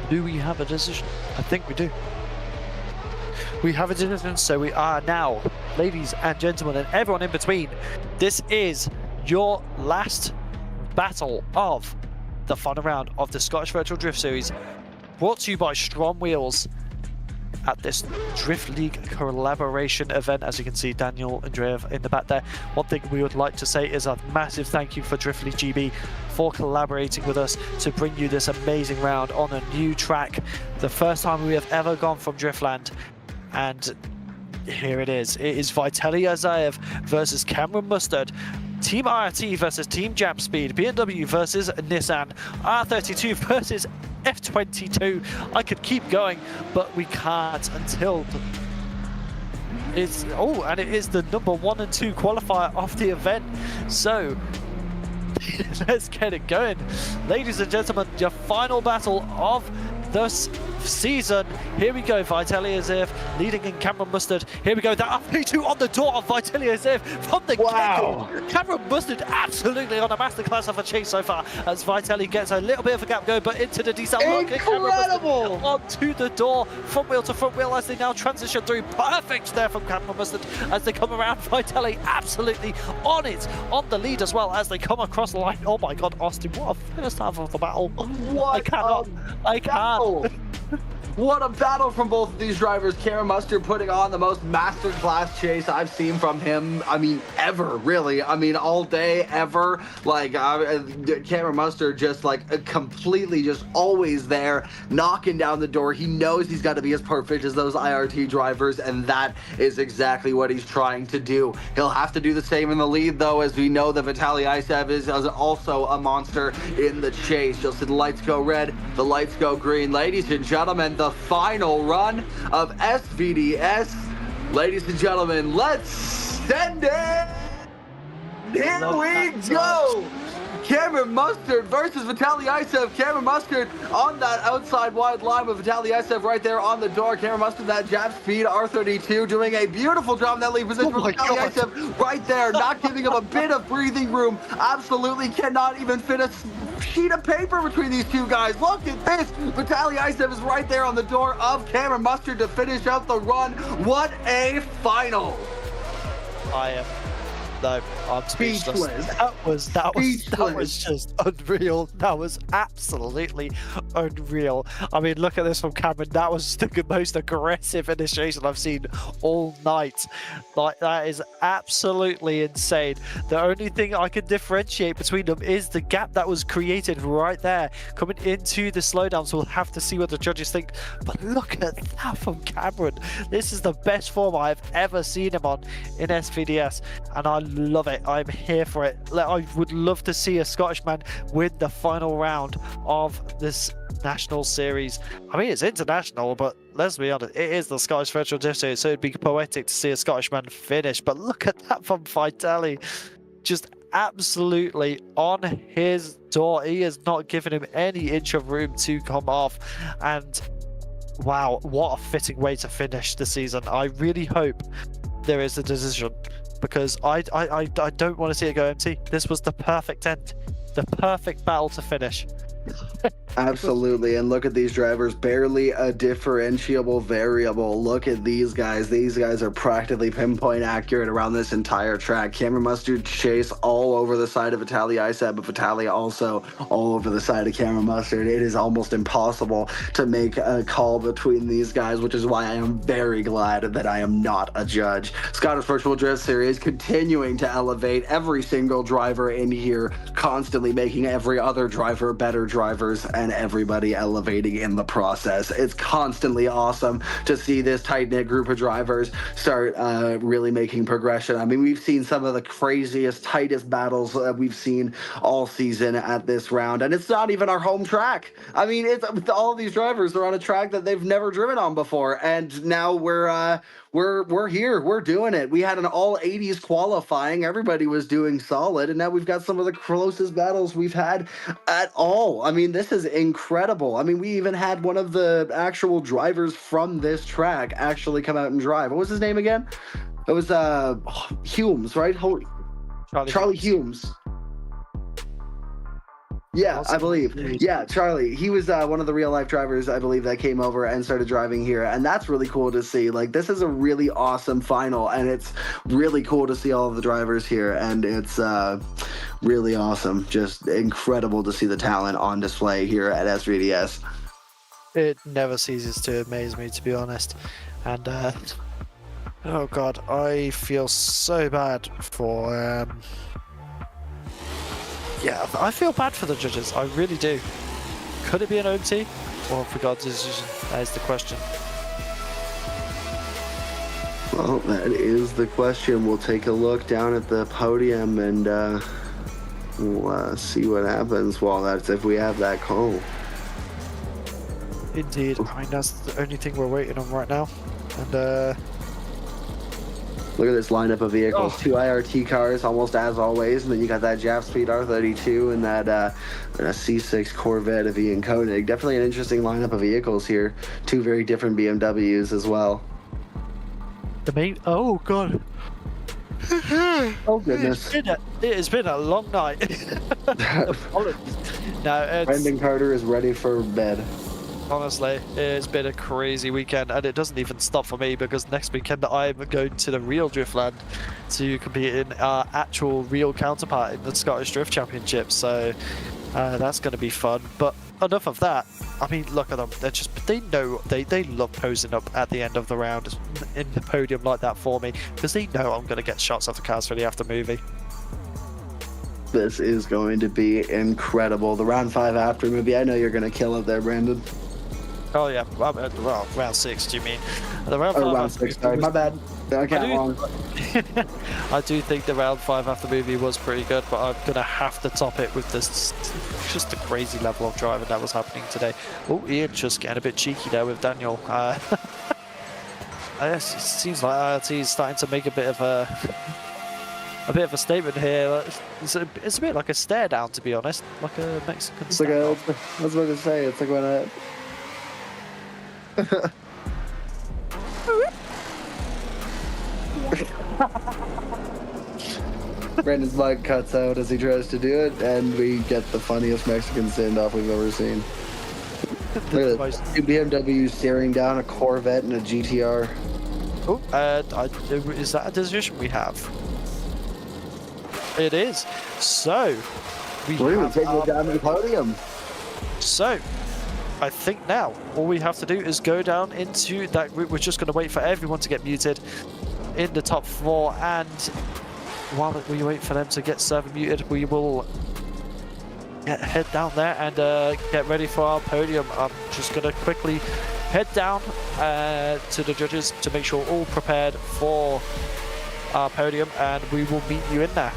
[SPEAKER 2] do we have a decision? I think we do. We have a decision, so we are now, ladies and gentlemen, and everyone in between, this is your last battle of the final round of the Scottish Virtual Drift Series, brought to you by STRO M Wheels at this Drift League collaboration event. As you can see, Daniel Andrev in the back there. One thing we would like to say is a massive thank you for Drift League GB for collaborating with us to bring you this amazing round on a new track. The first time we have ever gone from Driftland, and here it is. It is Vitaly Isev versus Cameron Mustard. Team RT versus Team Jam Speed, BMW versus Nissan, R32 versus F22. I could keep going, but we can't until it's and it is the number 1 and 2 qualifier of the event. So let's get it going, ladies and gentlemen. Your final battle of this season. Here we go, Vitaly Azeev leading in Cameron Mustard. Here we go, that P2 on the door of Vitaly Azeev from the get-go. Cameron Mustard absolutely on a masterclass of a chase so far as Vitaly gets a little bit of a gap go, but into the decent.
[SPEAKER 1] Incredible!
[SPEAKER 2] Onto the door, front wheel to front wheel as they now transition through. Perfect there from Cameron Mustard as they come around. Vitaly absolutely on it, on the lead as well as they come across the line. Oh my god, Austin, what a first half of the battle.
[SPEAKER 1] What
[SPEAKER 2] I can't.
[SPEAKER 1] What a battle from both of these drivers. Cameron Mustard putting on the most masterclass chase I've seen from him, I mean, ever, really. I mean, all day, ever. Like, Cameron Mustard just, like, completely just always there, knocking down the door. He knows he's got to be as perfect as those IRT drivers, and that is exactly what he's trying to do. He'll have to do the same in the lead, though, as we know that Vitaly Azeev is also a monster in the chase. You'll see the lights go red, the lights go green. Ladies and gentlemen, the final run of SVDS. Ladies and gentlemen, let's send it! Here we go! Cameron Mustard versus Vitaly Azeev. Cameron Mustard on that outside wide line with Vitaly Azeev right there on the door. Cameron Mustard, that jab speed, R32, doing a beautiful job in that lead position. Vitaly Azeev right there, not giving him a bit of breathing room. Absolutely cannot even fit a sheet of paper between these two guys. Look at this. Vitaly Azeev is right there on the door of Cameron Mustard to finish out the run. What a final.
[SPEAKER 2] No, I'm speechless. That was just unreal. That was absolutely unreal. I mean, look at this from Cameron. That was the most aggressive initiation I've seen all night. Like, that is absolutely insane. The only thing I can differentiate between them is the gap that was created right there coming into the slowdown. So we'll have to see what the judges think. But look at that from Cameron. This is the best form I've ever seen him on in SVDS, and I love it. I'm here for it. I would love to see a Scottish man win the final round of this national series. I mean, it's international, but let's be honest, it is the Scottish Virtual Drift Series, so it'd be poetic to see a Scottish man finish. But look at that from Vitaly, just absolutely on his door. He has not given him any inch of room to come off, and wow, what a fitting way to finish the season. I really hope there is a decision, because I don't want to see it go empty. This was the perfect end, the perfect battle to finish.
[SPEAKER 1] Absolutely, and look at these drivers, barely a differentiable variable. Look at these guys. These guys are practically pinpoint accurate around this entire track. Cameron Mustard chase all over the side of Vitaly Azeev, but Vitaly also all over the side of Cameron Mustard. It is almost impossible to make a call between these guys, which is why I am very glad that I am not a judge. Scottish Virtual Drift Series continuing to elevate every single driver in here, constantly making every other driver better drivers, and everybody elevating in the process. It's constantly awesome to see this tight-knit group of drivers start really making progression. I mean, we've seen some of the craziest, tightest battles we've seen all season at this round, and it's not even our home track. I mean, it's all of these drivers are on a track that they've never driven on before, and now we're here, we're doing it. We had an all 80s qualifying, everybody was doing solid, and now we've got some of the closest battles we've had at all. I mean, this is incredible. I mean, we even had one of the actual drivers from this track actually come out and drive. What was his name again? It was Humes, right? Charlie Humes. Yeah, I believe. Yeah, Charlie. He was one of the real life drivers, I believe, that came over and started driving here. And that's really cool to see. Like, this is a really awesome final, and it's really cool to see all of the drivers here. And it's really awesome. Just incredible to see the talent on display here at SVDS.
[SPEAKER 2] It never ceases to amaze me, to be honest. And, oh God, I feel so bad for... Yeah, I feel bad for the judges. I really do. Could it be an OT? Or have we got a decision? That is the question.
[SPEAKER 1] Well, that is the question. We'll take a look down at the podium and we'll see what happens. Well, that's if we have that call.
[SPEAKER 2] Indeed. I mean, that's the only thing we're waiting on right now. And
[SPEAKER 1] Look at this lineup of vehicles. 2 IRT cars, almost as always, and then you got that Jap Speed R32 and that a C6 Corvette of Ian Koenig. Definitely an interesting lineup of vehicles here. 2 very different BMWs as well.
[SPEAKER 2] The main. Oh god.
[SPEAKER 1] Oh goodness.
[SPEAKER 2] It has been a long night. Apologies. No, it's,
[SPEAKER 1] Brendan Carter is ready for bed.
[SPEAKER 2] honestly, it's been a crazy weekend, and it doesn't even stop for me because next weekend I'm going to the real Driftland to compete in our actual real counterpart in the Scottish Drift Championship. So that's going to be fun. But enough of that. I mean, look at them. They know they love posing up at the end of the round in the podium like that for me because they know I'm going to get shots of the cars for the after movie.
[SPEAKER 1] This is going to be incredible. The round 5 after movie. I know you're going to kill it there, Brandon.
[SPEAKER 2] Oh yeah, well, round 6. Do you mean the round 5?
[SPEAKER 1] Round 6. Sorry, my bad. I got wrong.
[SPEAKER 2] I do think the round 5 after movie was pretty good, but I'm gonna have to top it with this just the crazy level of driving that was happening today. Oh, Ian just getting a bit cheeky there with Daniel. Yes, it seems like IRT is starting to make a bit of a statement here. It's a bit like a stare down, to be honest, like a Mexican.
[SPEAKER 1] It's like I was about to say. It's like when I. Brandon's mic cuts out as he tries to do it, and we get the funniest Mexican standoff we've ever seen. Look at this. 2 BMWs staring down a Corvette and a GTR.
[SPEAKER 2] Oh, is that a decision we have? It is. So we have
[SPEAKER 1] taking it down to the podium.
[SPEAKER 2] So I think now all we have to do is go down into that group. We're just going to wait for everyone to get muted in the top 4, and while we wait for them to get server muted, we will head down there and get ready for our podium. I'm just going to quickly head down to the judges to make sure all prepared for our podium, and we will meet you in there.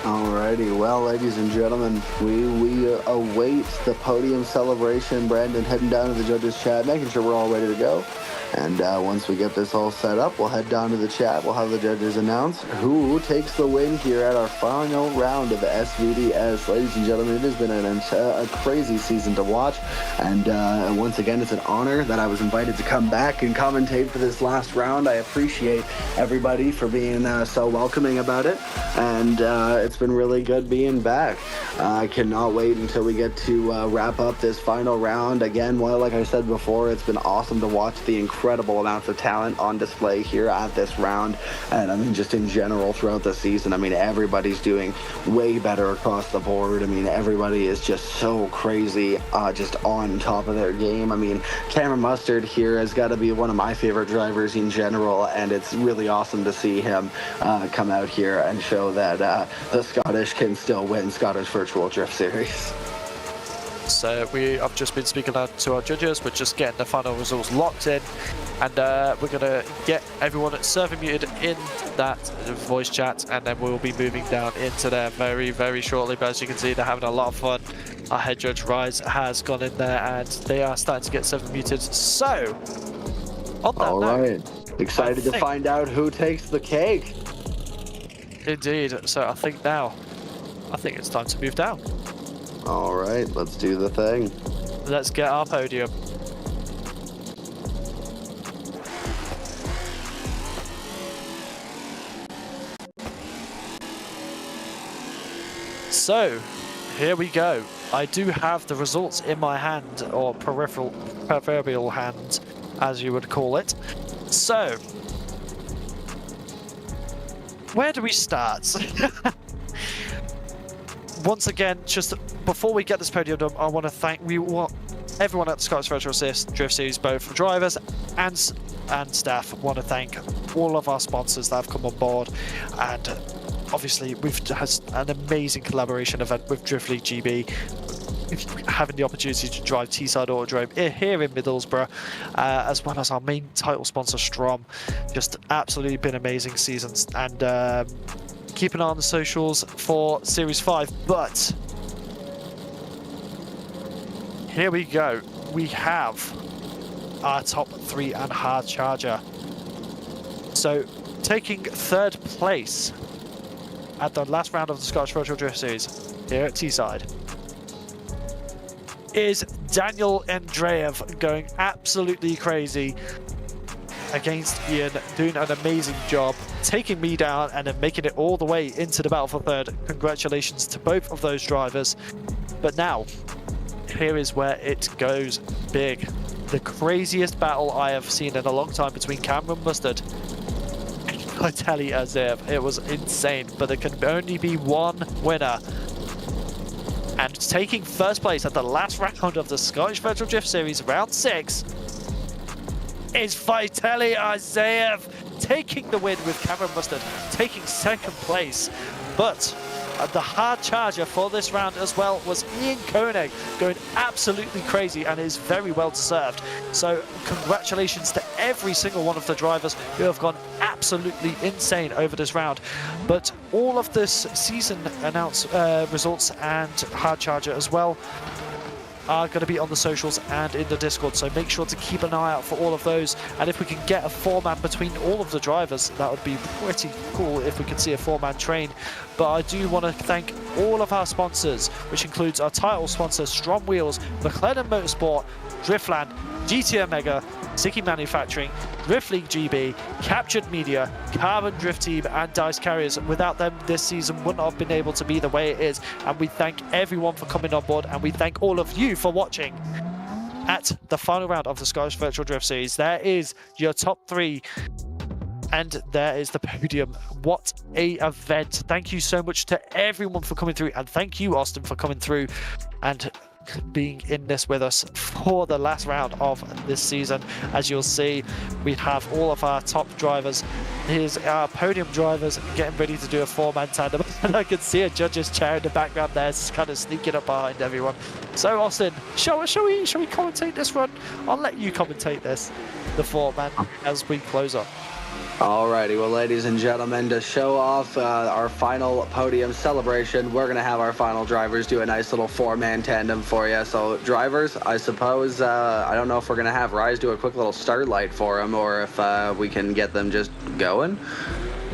[SPEAKER 1] Alrighty, well, ladies and gentlemen, we await the podium celebration. Brandon heading down to the judges' chat, making sure we're all ready to go. And once we get this all set up, we'll head down to the chat. We'll have the judges announce who takes the win here at our final round of the SVDS. Ladies and gentlemen, it has been a crazy season to watch. And once again, it's an honor that I was invited to come back and commentate for this last round. I appreciate everybody for being so welcoming about it. And it's been really good being back. I cannot wait until we get to wrap up this final round. Again, well, like I said before, it's been awesome to watch the incredible amounts of talent on display here at this round, and I mean just in general throughout the season. I mean, everybody's doing way better across the board. I mean, everybody is just so crazy, just on top of their game. I mean, Cameron Mustard here has got to be one of my favorite drivers in general, and it's really awesome to see him come out here and show that the Scottish can still win Scottish Virtual Drift Series.
[SPEAKER 2] So I've just been speaking out to our judges. We're just getting the final results locked in, and we're going to get everyone server muted in that voice chat, and then we'll be moving down into there very, very shortly. But as you can see, they're having a lot of fun. Our head judge, Rise, has gone in there, and they are starting to get server muted. So, on that note,
[SPEAKER 1] excited to find out who takes the cake.
[SPEAKER 2] Indeed. So I think it's time to move down.
[SPEAKER 1] All right, let's do the thing.
[SPEAKER 2] Let's get our podium. So, here we go. I do have the results in my hand, or proverbial hand, as you would call it. So, where do we start? Once again, just before we get this podium done, I want to thank everyone at the Scottish Virtual Drift Series, both drivers and staff. Want to thank all of our sponsors that have come on board, and obviously we've had an amazing collaboration event with DLGB. Having the opportunity to drive Teesside Autodrome here in Middlesbrough, as well as our main title sponsor STRO M. Just absolutely been amazing seasons, and keep an eye on the socials for Series 5, but here we go. We have our top 3 and hard charger. So taking 3rd place at the last round of the Scottish Virtual Drift Series here at Teesside is Daniel Andrev, going absolutely crazy against Ian, doing an amazing job, taking me down and then making it all the way into the battle for 3rd. Congratulations to both of those drivers. But now, here is where it goes big. The craziest battle I have seen in a long time between Cameron Mustard and Vitaly Azev. It was insane, but there can only be one winner. And taking 1st place at the last round of the Scottish Virtual Drift Series, round 6, is Vitaly Azev, taking the win with Cameron Mustard, taking 2nd place. But the hard charger for this round as well was Ian Koig, going absolutely crazy, and is very well deserved. So congratulations to every single one of the drivers who have gone absolutely insane over this round. But all of this season results and hard charger as well are going to be on the socials and in the Discord, so make sure to keep an eye out for all of those. And if we can get a 4-man between all of the drivers, that would be pretty cool if we could see a 4-man train. But I do want to thank all of our sponsors, which includes our title sponsor STRO M Wheels, Mclellan Motorsport, Driftland, GT Omega, Sikky Manufacturing, DLGB, Kaptured Media, Carbon Drift Team, and Dyce Carriers. Without them, this season wouldn't have been able to be the way it is. And we thank everyone for coming on board, and we thank all of you for watching at the final round of the Scottish Virtual Drift Series. There is your top 3, and there is the podium. What a event. Thank you so much to everyone for coming through, and thank you, Austin, for coming through and being in this with us for the last round of this season. As you'll see, we have all of our top drivers. Here's our podium drivers getting ready to do a 4-man tandem, and I can see a judge's chair in the background there, it's kind of sneaking up behind everyone. So Austin, shall we commentate this run? I'll let you commentate this, the 4-man, as we close up.
[SPEAKER 1] Alrighty, well, ladies and gentlemen, to show off our final podium celebration, we're going to have our final drivers do a nice little 4-man tandem for you. So, drivers, I suppose, I don't know if we're going to have Rise do a quick little start light for them, or if we can get them just going.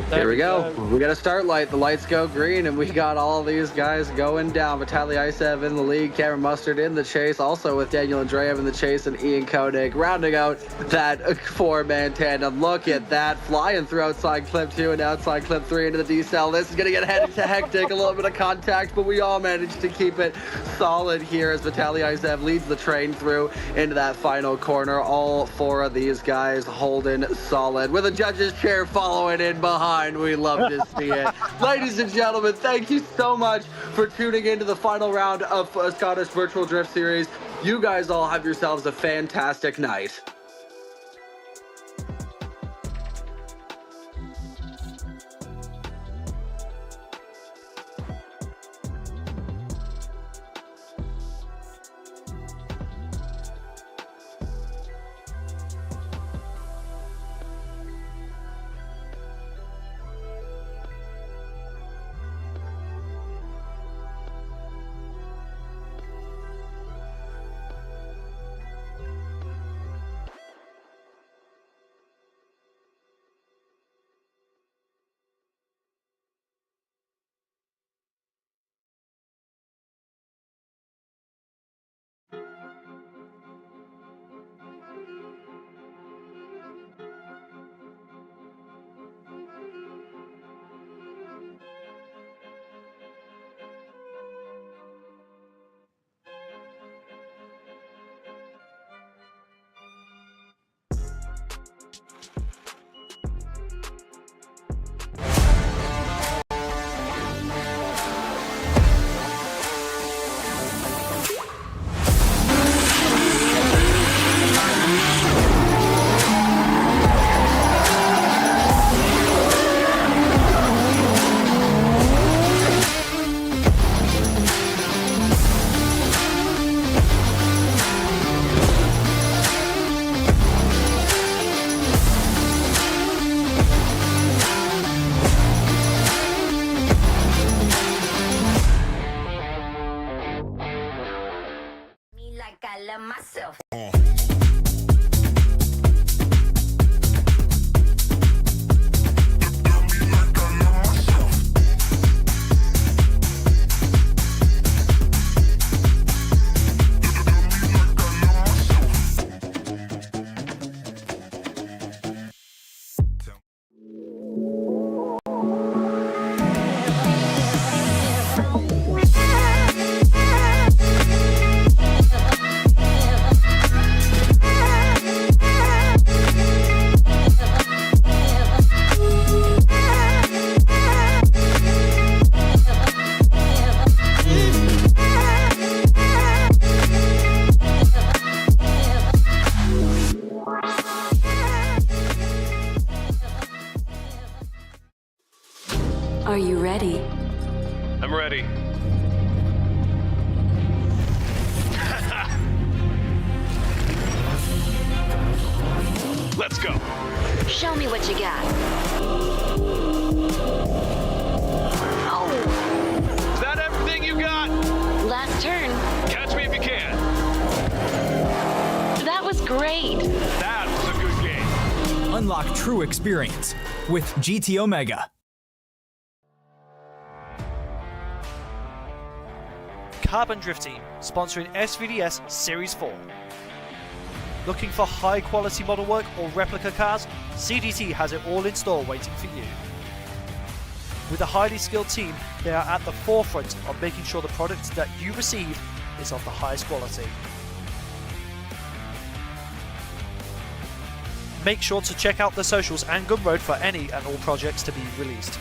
[SPEAKER 1] Here we go. We got a start light. The lights go green, and we got all these guys going down. Vitaly Azev in the lead, Cameron Mustard in the chase, also with Daniel Andrev in the chase, and Ian Koig rounding out that 4-man tandem. Look at that, flying through outside clip 2 and outside clip 3 into the decel. This is going to get hectic, a little bit of contact, but we all managed to keep it solid here as Vitaly Azev leads the train through into that final corner. All 4 of these guys holding solid, with a judge's chair following in behind. We love to see it. Ladies and gentlemen, thank you so much for tuning into the final round of Scottish Virtual Drift Series. You guys all have yourselves a fantastic night.
[SPEAKER 3] Me like I love myself. Are you ready?
[SPEAKER 5] I'm ready. Let's go.
[SPEAKER 4] Show me what you got. Oh,
[SPEAKER 5] Is that everything you got?
[SPEAKER 4] last turn.
[SPEAKER 5] Catch me if you can.
[SPEAKER 4] That was great.
[SPEAKER 5] That was a good game.
[SPEAKER 6] Unlock true experience with GT Omega.
[SPEAKER 2] Carbon Drift Team, sponsoring SVDS Series 4. Looking for high quality model work or replica cars? CDT has it all in store waiting for you. With a highly skilled team, they are at the forefront of making sure the product that you receive is of the highest quality. Make sure to check out the socials and Gumroad for any and all projects to be released.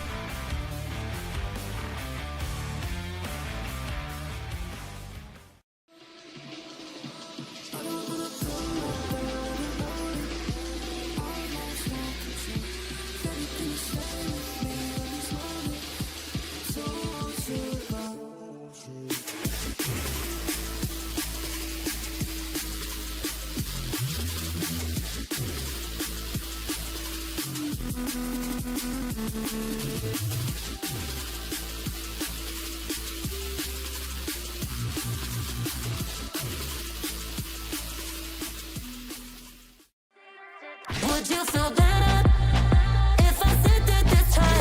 [SPEAKER 3] Would you feel better if I said that this time?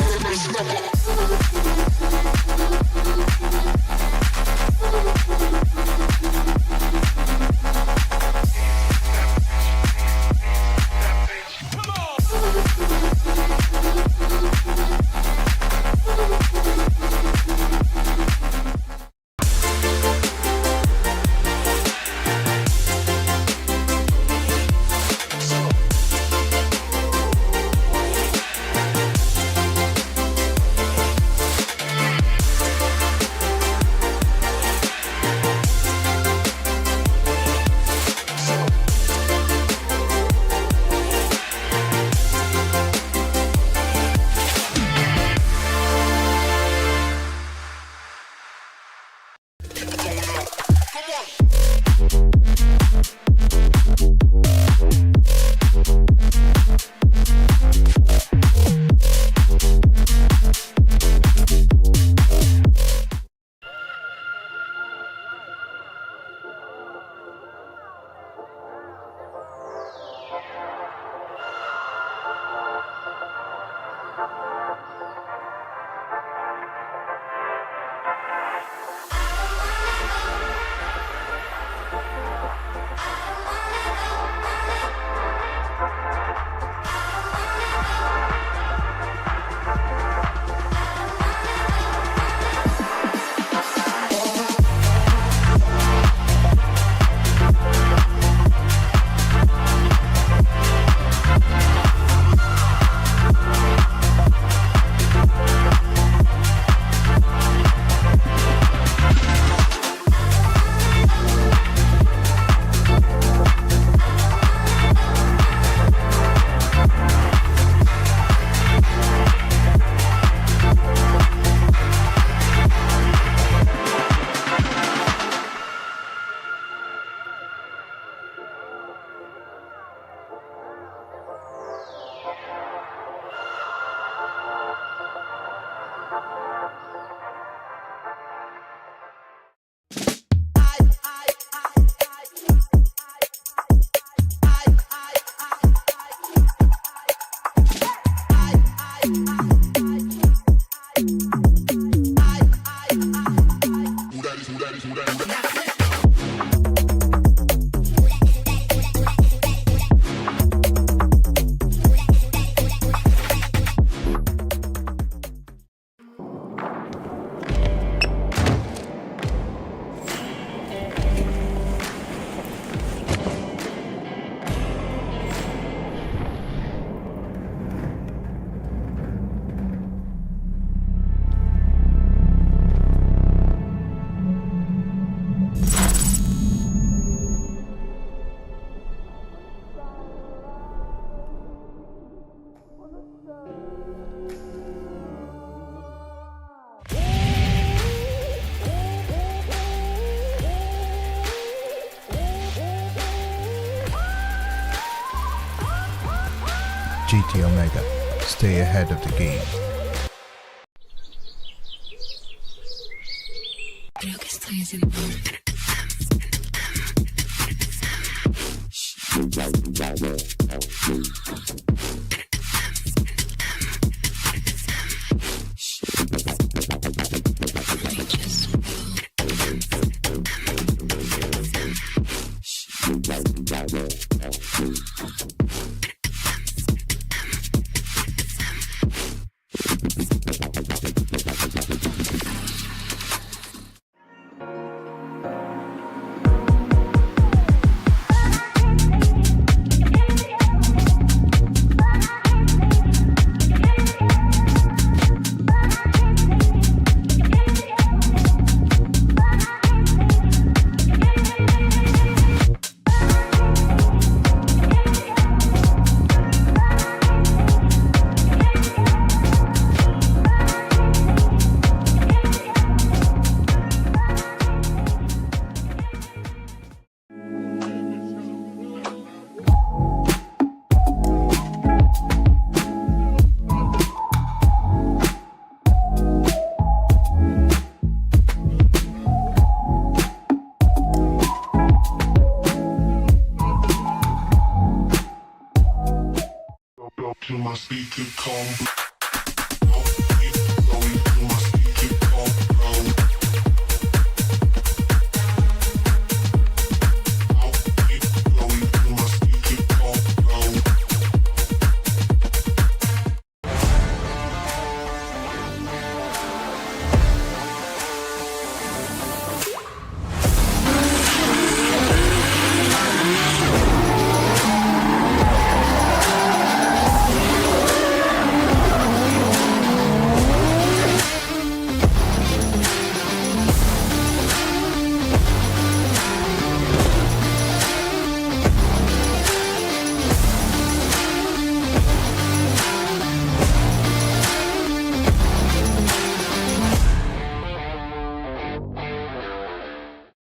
[SPEAKER 7] Omega. Stay ahead of the game.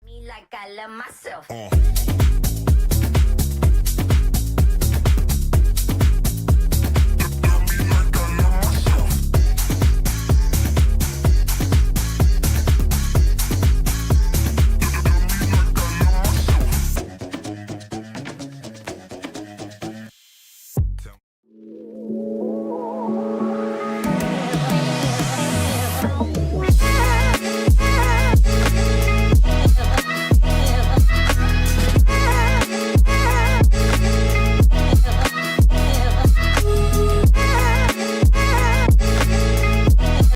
[SPEAKER 3] Me like I love myself.